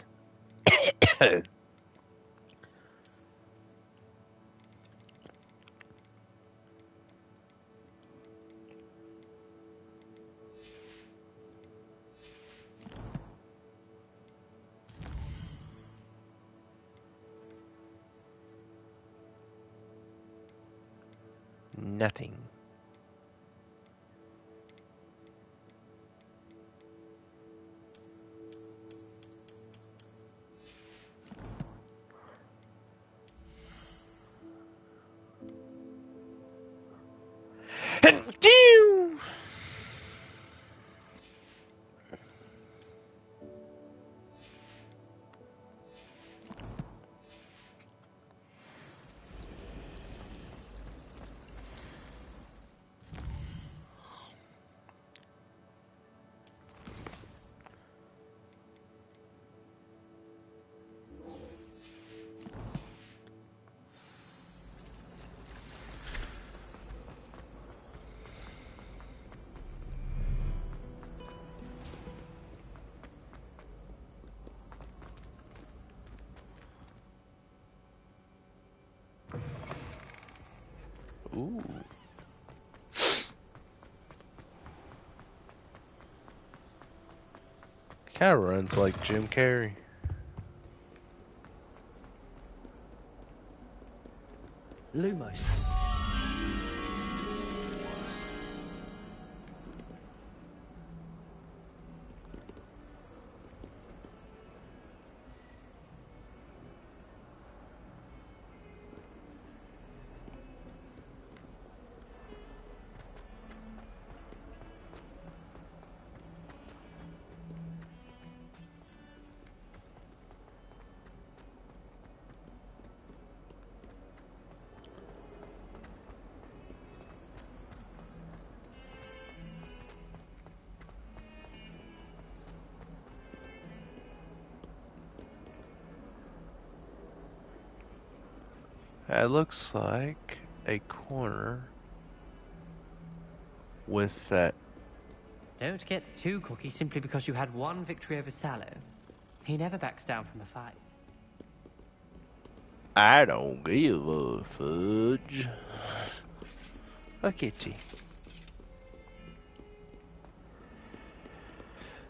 Nothing. Ooh. Kind of runs like Jim Carrey. Lumos. It looks like a corner with that. Don't get too cocky simply because you had one victory over Sallow. He never backs down from a fight. I don't give a fudge. A kitty.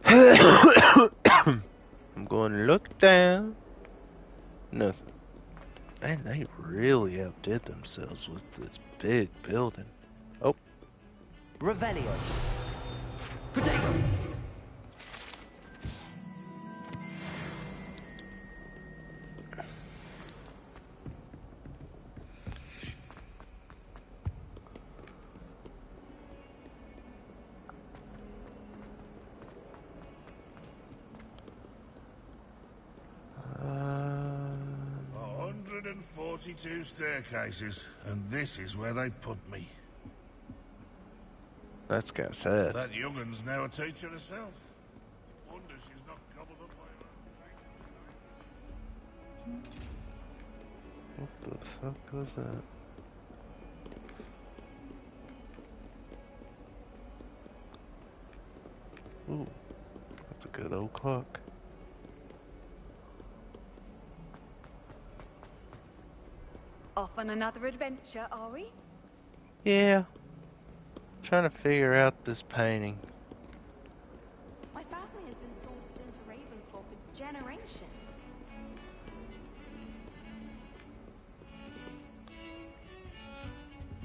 I'm going to look down. Nothing. Man, they really outdid themselves with this big building. Oh. Revelio. Potato. 142 staircases, and this is where they put me. That's got sad. That young'un's now a teacher herself. Wonder she's not gobbled up by her own. What the fuck was that? Ooh, that's a good old clock. Off on another adventure, are we? Yeah. Trying to figure out this painting. My family has been sorted into Ravenclaw for generations.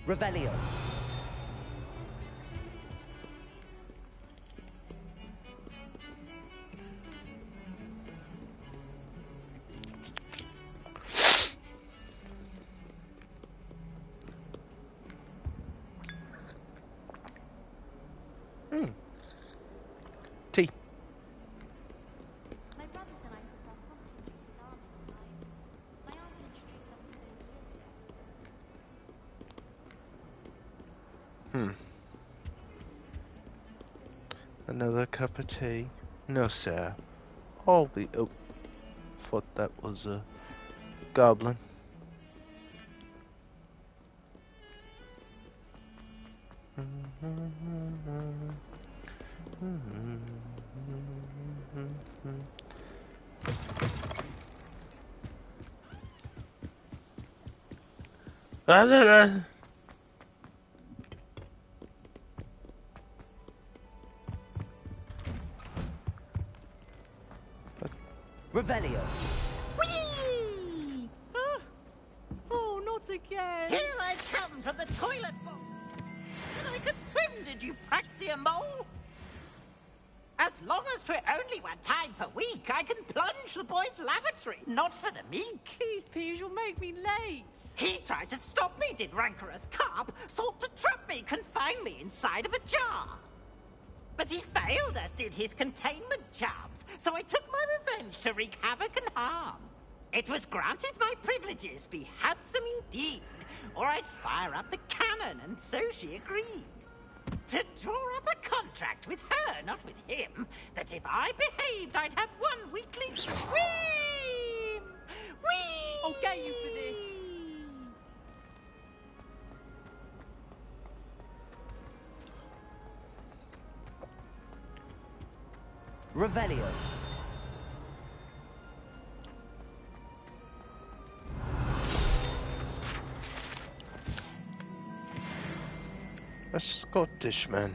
Revelio. Tea. My brothers and I took our pumpkins with garden supplies. My aunt introduced us to them years ago. Another cup of tea. No, sir. I'll be. Oh, thought that was a goblin. Revelio. Whee! Oh, not again. Here I come from the toilet bowl. And I could swim, did you, Praxia Mole? As long as 'twere only one time per week, I can plunge the boy's lavatory, not for the meek. These peas will make me late. He tried to stop me, did rancorous carp, sought to trap me, confine me inside of a jar. But he failed, as did his containment charms, so I took my revenge to wreak havoc and harm. It was granted my privileges be handsome indeed, or I'd fire up the cannon, and so she agreed. To draw up a contract with her, not with him, that if I behaved, I'd have one weekly swim! Whee! I'll get you for this. Revelio. A Scottish man.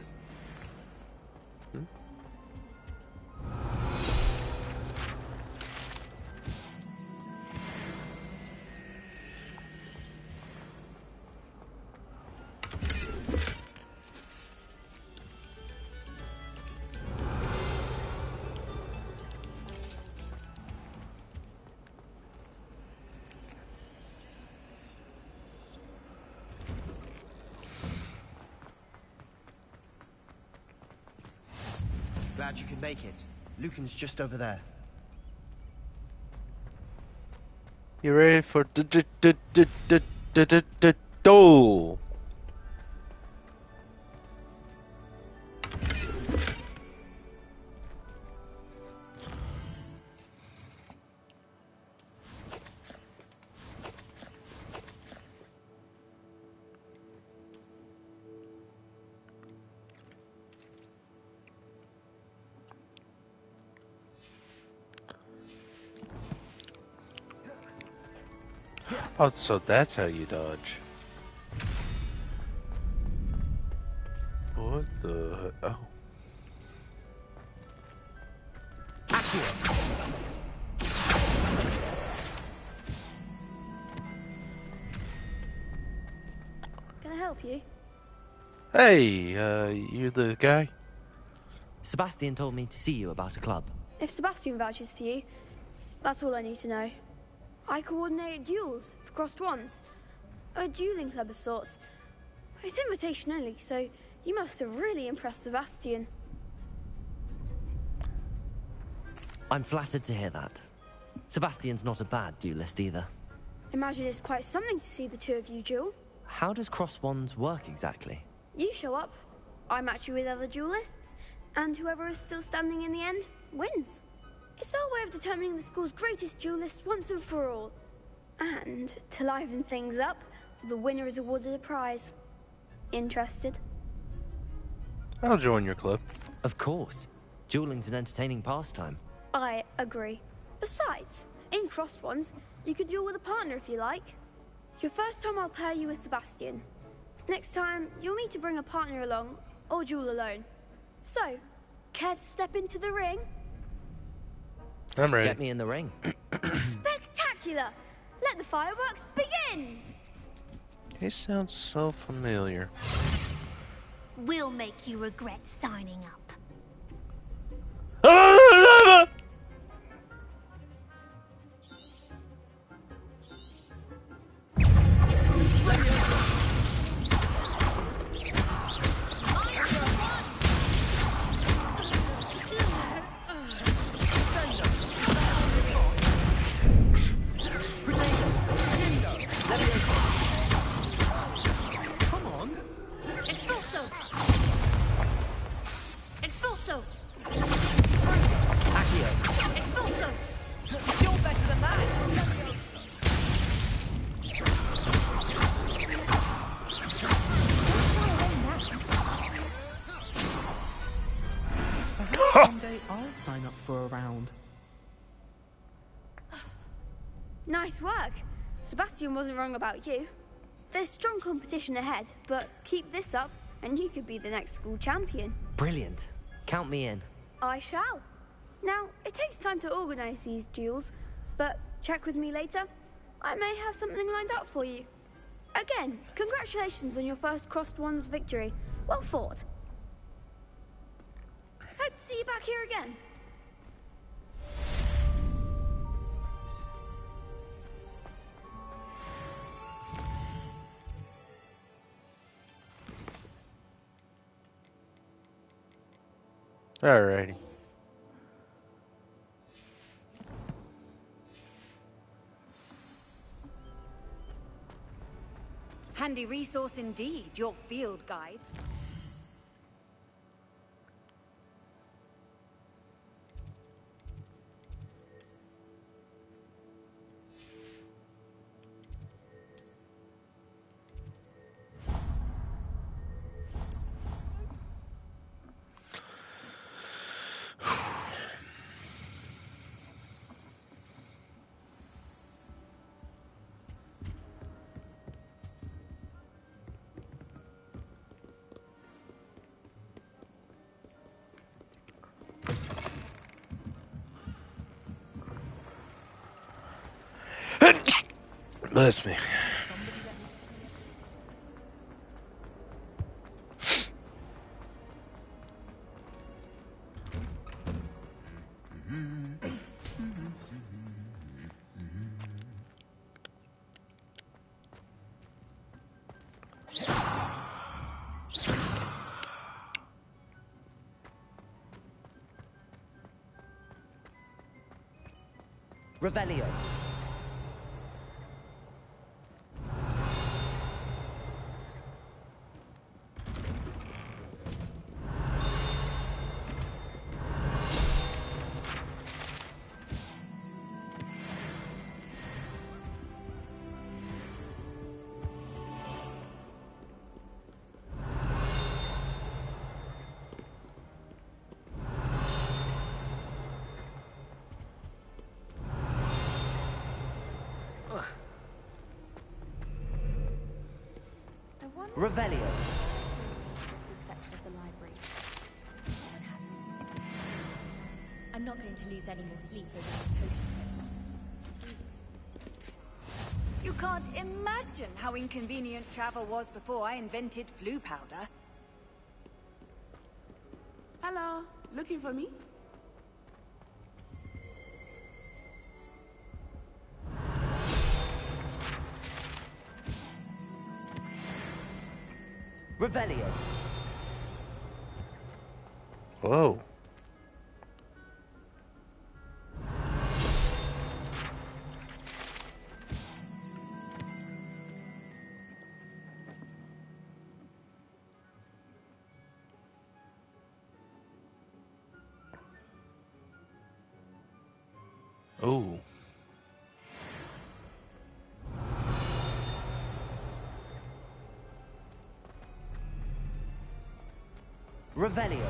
Glad you could make it. Lucan's just over there. You ready for do? Oh, so that's how you dodge. What the... Oh. Can I help you? Hey, you the guy? Sebastian told me to see you about a club. If Sebastian vouches for you, that's all I need to know. I coordinate duels for crossed ones. A dueling club of sorts. It's invitation only, so you must have really impressed Sebastian. I'm flattered to hear that. Sebastian's not a bad duelist either. Imagine it's quite something to see the two of you duel. How does cross wands work exactly? You show up, I match you with other duelists, and whoever is still standing in the end wins. It's our way of determining the school's greatest duelist once and for all. And to liven things up, the winner is awarded a prize. Interested? I'll join your club. Of course. Dueling's an entertaining pastime. I agree. Besides, in crossed ones, you could duel with a partner if you like. Your first time I'll pair you with Sebastian. Next time, you'll need to bring a partner along, or duel alone. So, care to step into the ring? I'm ready. Get me in the ring. Spectacular! Let the fireworks begin! He sounds so familiar. We'll make you regret signing up. Come on! Expulso! Expulso! Accio! Expulso! You're better than that! Perhaps one day I'll sign up for a round. Nice work. Sebastian wasn't wrong about you. There's strong competition ahead, but keep this up and you could be the next school champion. Brilliant. Count me in. I shall. Now, it takes time to organize these duels, but check with me later. I may have something lined up for you. Again, congratulations on your first crossed ones victory. Well fought. Hope to see you back here again. Alrighty. Handy resource indeed, your field guide. Bless me. Revelio. Revelio. Section of the library. I'm not going to lose any more sleep over this potion. You can't imagine how inconvenient travel was before I invented flu powder. Hello, looking for me? Revelio. Whoa. Oh. Revelio.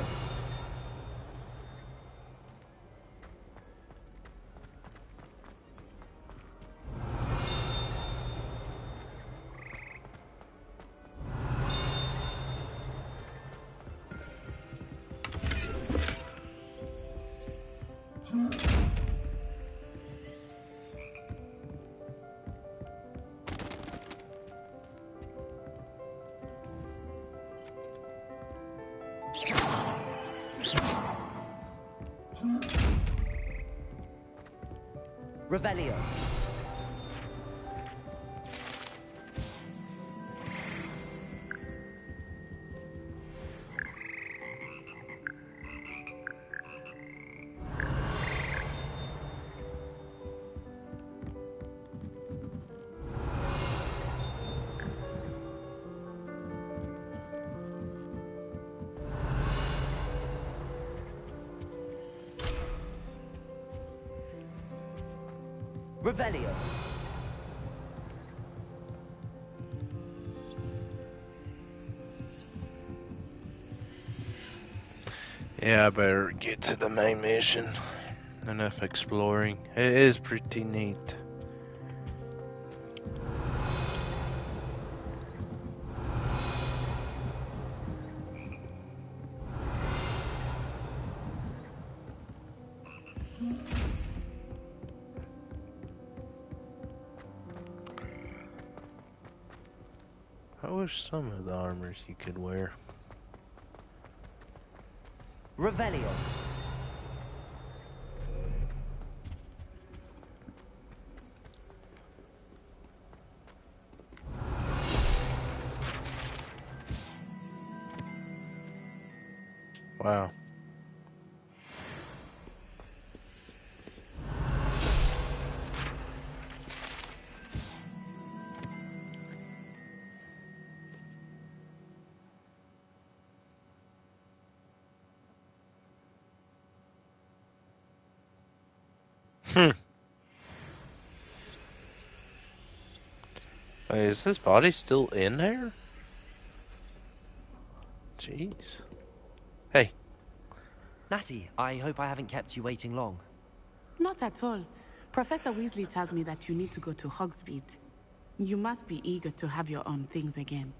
Revelio. Revelio. Yeah, I better get to the main mission. Enough exploring. It is pretty neat. I wish some of the armors you could wear. Revelio. Wow. Wait, is this body still in there? Jeez. Hey. Natty, I hope I haven't kept you waiting long. Not at all. Professor Weasley tells me that you need to go to Hogsmeade. You must be eager to have your own things again.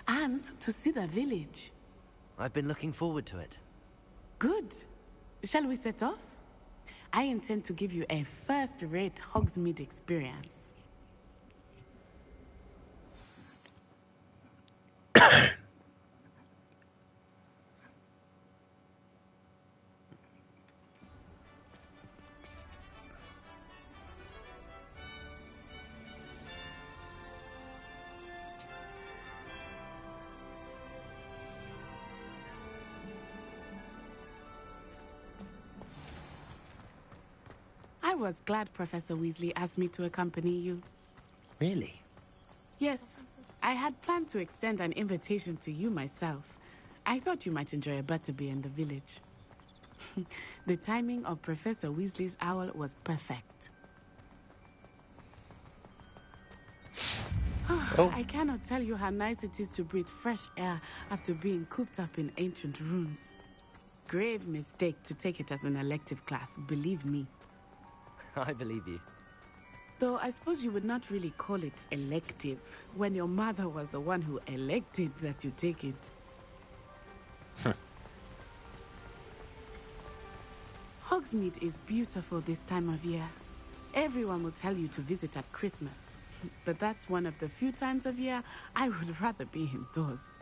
And to see the village. I've been looking forward to it. Good. Shall we set off? I intend to give you a first-rate Hogsmeade experience. I was glad Professor Weasley asked me to accompany you. Really? Yes, I had planned to extend an invitation to you myself. I thought you might enjoy a butterbeer in the village. The timing of Professor Weasley's owl was perfect. I cannot tell you how nice it is to breathe fresh air after being cooped up in ancient ruins. Grave mistake to take it as an elective class, believe me. I believe you. Though I suppose you would not really call it elective when your mother was the one who elected that you take it. Hogsmeade is beautiful this time of year. Everyone will tell you to visit at Christmas. But that's one of the few times of year I would rather be indoors.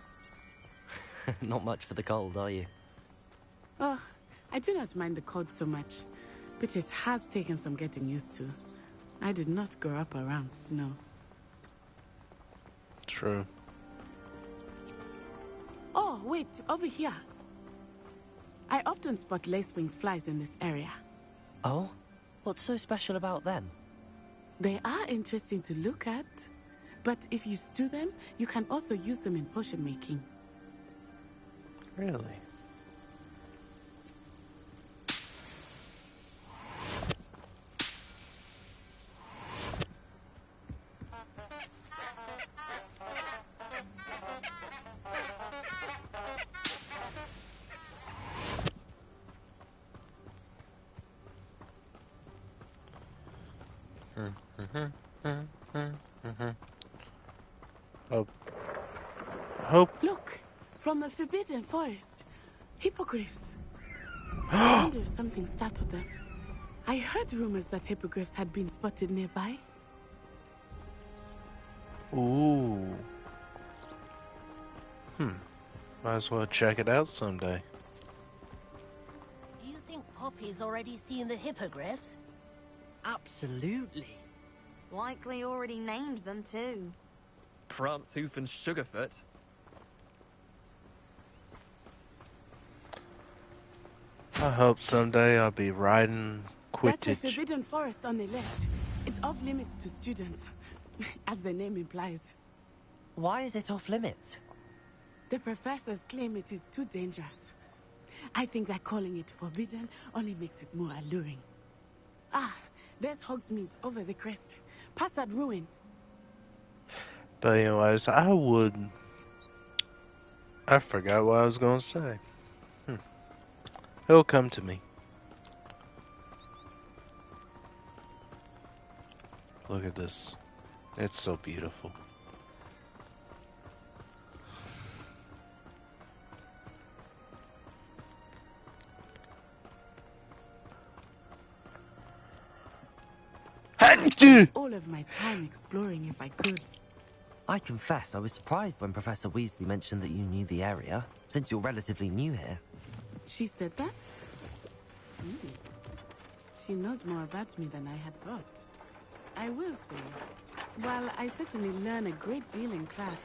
Not much for the cold, are you? Oh, I do not mind the cold so much, but it has taken some getting used to. I did not grow up around snow. True. Oh, wait, over here. I often spot lacewing flies in this area. Oh? What's so special about them? They are interesting to look at, but if you stew them, you can also use them in potion making. Really? Look, from the Forbidden Forest. Hippogriffs. I wonder if something startled them. I heard rumors that hippogriffs had been spotted nearby. Ooh. Might as well check it out someday. Do you think Poppy's already seen the hippogriffs? Absolutely. Likely already named them too. Prance, Hoof, and Sugarfoot. I hope someday I'll be riding That's the Quidditch. Forbidden Forest on the left. It's off limits to students, as the name implies. Why is it off limits? The professors claim it is too dangerous. I think that calling it forbidden only makes it more alluring. Ah, there's Hogsmeade over the crest. Past that ruin. But anyways, I forgot what I was going to say. It'll come to me. Look at this. It's so beautiful. All of my time exploring if I could. I confess I was surprised when Professor Weasley mentioned that you knew the area, since you're relatively new here. She said that? She knows more about me than I had thought. I will say, while I certainly learn a great deal in class,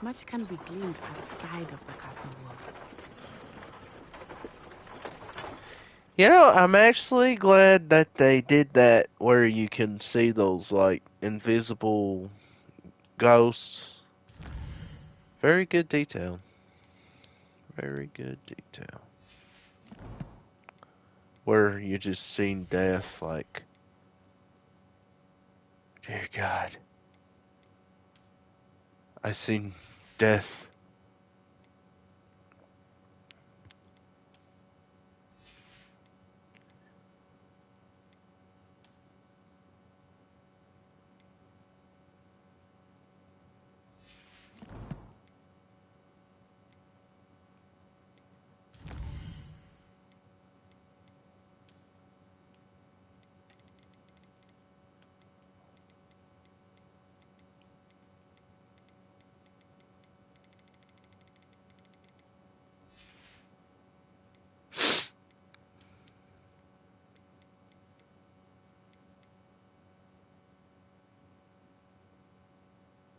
much can be gleaned outside of the castle walls. You know, I'm actually glad that they did that where you can see those, like, invisible ghosts. Very good detail. Very good detail. Where you're just seeing death, like, dear God. I seen death.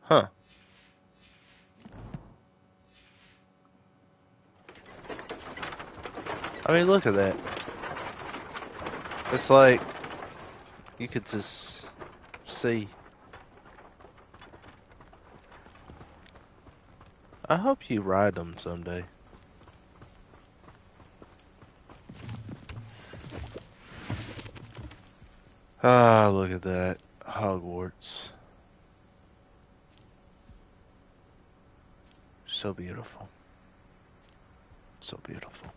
Huh. I mean, look at that. It's like you could just see. I hope you ride them someday. Ah, look at that. Hogwarts. So beautiful. So beautiful.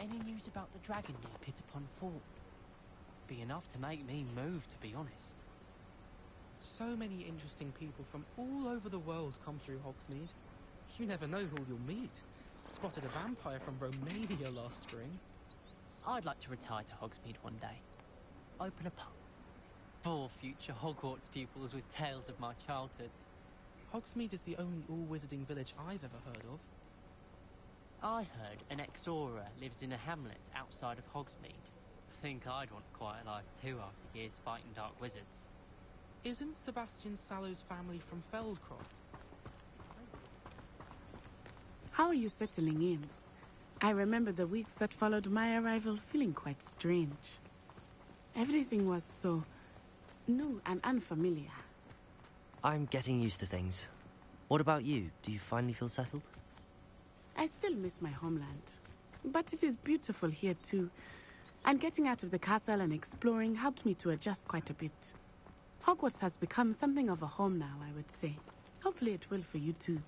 Any news about the dragon near Pitapon Fort? Be enough to make me move, to be honest. So many interesting people from all over the world come through Hogsmeade. You never know who you'll meet. Spotted a vampire from Romania last spring. I'd like to retire to Hogsmeade one day. Open a pub. For future Hogwarts pupils with tales of my childhood. Hogsmeade is the only all-wizarding village I've ever heard of. I heard an ex-Auror lives in a hamlet outside of Hogsmeade. Think I'd want a quiet life too after years fighting dark wizards. Isn't Sebastian Sallow's family from Feldcroft? How are you settling in? I remember the weeks that followed my arrival feeling quite strange. Everything was so new and unfamiliar. I'm getting used to things. What about you? Do you finally feel settled? I still miss my homeland. But it is beautiful here too. And getting out of the castle and exploring helped me to adjust quite a bit. Hogwarts has become something of a home now, I would say. Hopefully it will for you too.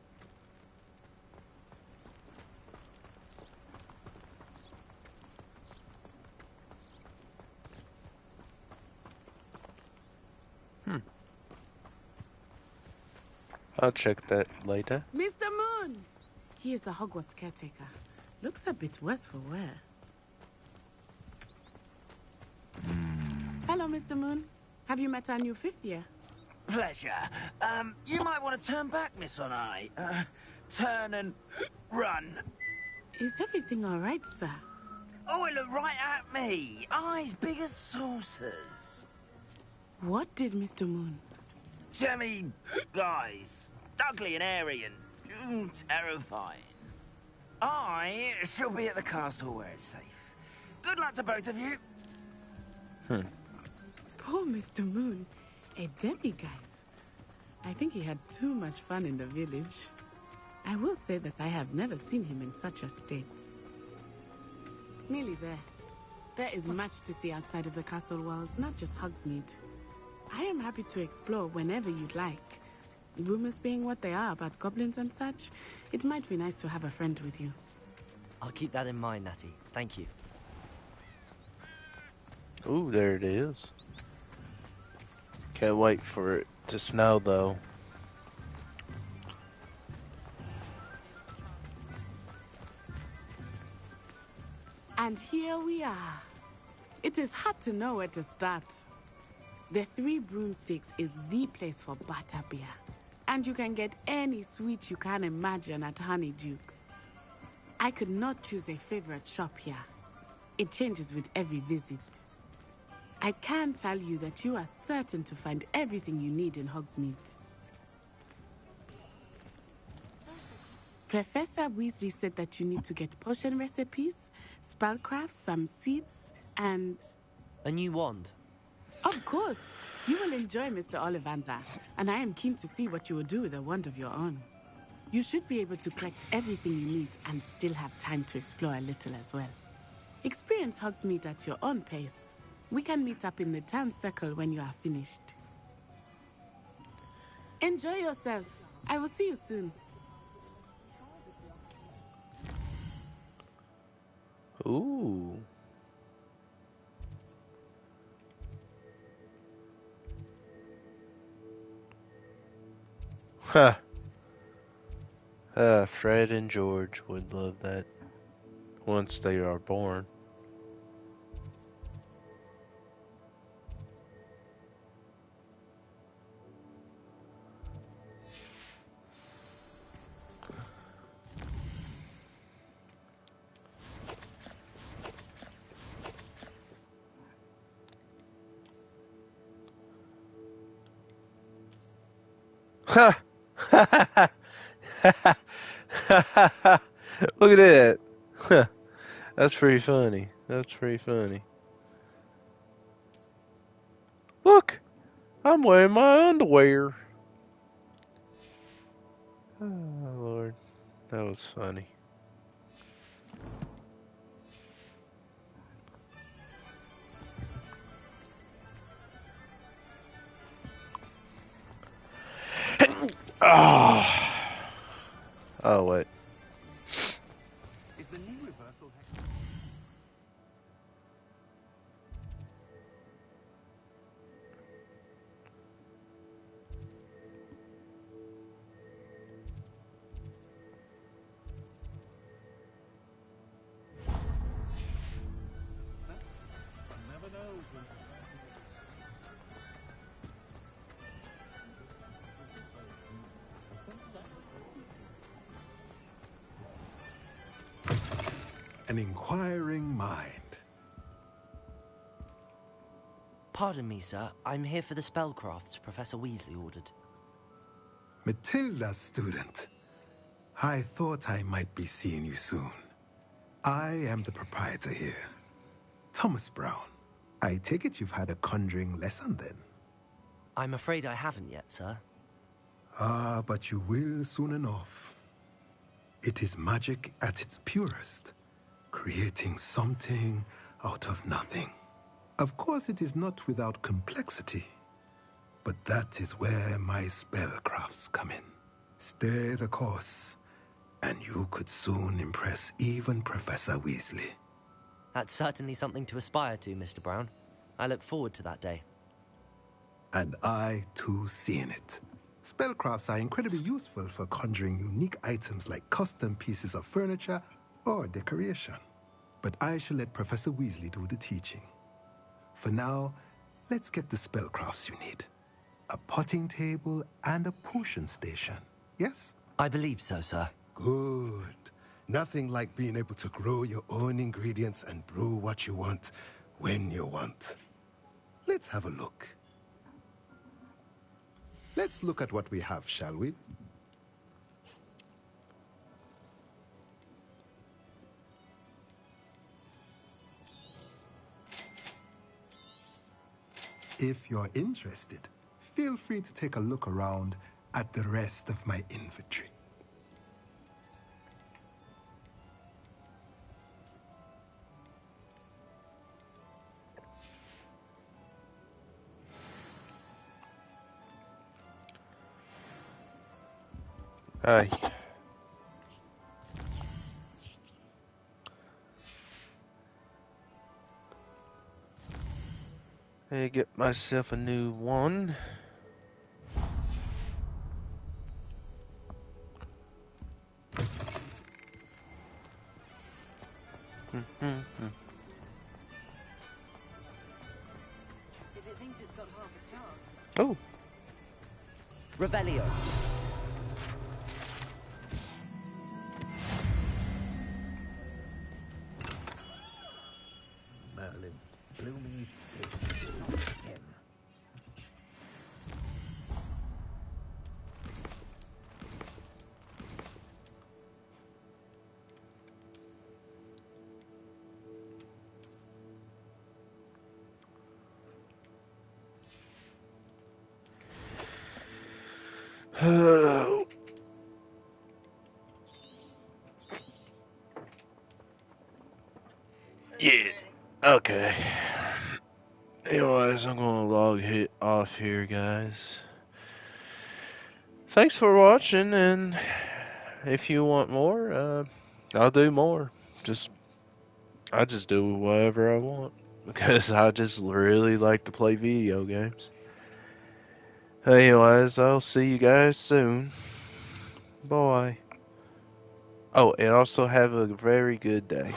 I'll check that later. Mr. Moon! He is the Hogwarts caretaker. Looks a bit worse for wear. Hello, Mr. Moon. Have you met our new fifth year? Pleasure. You might want to turn back, Miss Onai. Turn and run. Is everything all right, sir? Oh, it looked right at me. Eyes big as saucers. What did Mr. Moon? Jemmy guys. Ugly and airy and terrifying. I shall be at the castle where it's safe. Good luck to both of you. Poor Mr. Moon. A demiguise. I think he had too much fun in the village. I will say that I have never seen him in such a state. Nearly there. There is much to see outside of the castle walls, not just Hogsmeade. I am happy to explore whenever you'd like. Rumors being what they are about goblins and such, it might be nice to have a friend with you. I'll keep that in mind, Natty. Thank you. Ooh, there it is. Can't wait for it to snow, though. And here we are. It is hard to know where to start. The Three Broomsticks is the place for butterbeer. And you can get any sweet you can imagine at Honeydukes. I could not choose a favorite shop here. It changes with every visit. I can tell you that you are certain to find everything you need in Hogsmeade. Professor Weasley said that you need to get potion recipes, spellcrafts, some seeds, and... A new wand? Of course! You will enjoy Mr. Ollivander, and I am keen to see what you will do with a wand of your own. You should be able to collect everything you need and still have time to explore a little as well. Experience Hogsmeade at your own pace. We can meet up in the town circle when you are finished. Enjoy yourself. I will see you soon. Ooh. Huh. Fred and George would love that once they are born. Ha! Look at that. That's pretty funny. That's pretty funny. Look! I'm wearing my underwear. Oh, Lord. That was funny. Oh, wait. Is the new reversal an inquiring mind. Pardon me, sir. I'm here for the spellcrafts Professor Weasley ordered. Matilda, student. I thought I might be seeing you soon. I am the proprietor here, Thomas Brown. I take it you've had a conjuring lesson then? I'm afraid I haven't yet, sir. Ah, but you will soon enough. It is magic at its purest, creating something out of nothing. Of course, it is not without complexity, but that is where my spellcrafts come in. Stay the course, and you could soon impress even Professor Weasley. That's certainly something to aspire to, Mr. Brown. I look forward to that day. And I, too, seeing it. Spellcrafts are incredibly useful for conjuring unique items like custom pieces of furniture or decoration. But I shall let Professor Weasley do the teaching. For now, let's get the spellcrafts you need. A potting table and a potion station, yes? I believe so, sir. Good. Nothing like being able to grow your own ingredients and brew what you want when you want. Let's have a look. Let's look at what we have, shall we? If you're interested, feel free to take a look around at the rest of my inventory. Hey. Hey, get myself a new one. If it thinks it's got half a chance. Oh. Revelio. Merlin, blooming him. Yeah. Okay. Anyways, I'm gonna log it off here, guys. Thanks for watching, and if you want more, I'll do more. I just do whatever I want because I just really like to play video games. Anyways, I'll see you guys soon. Bye. Oh, and also have a very good day.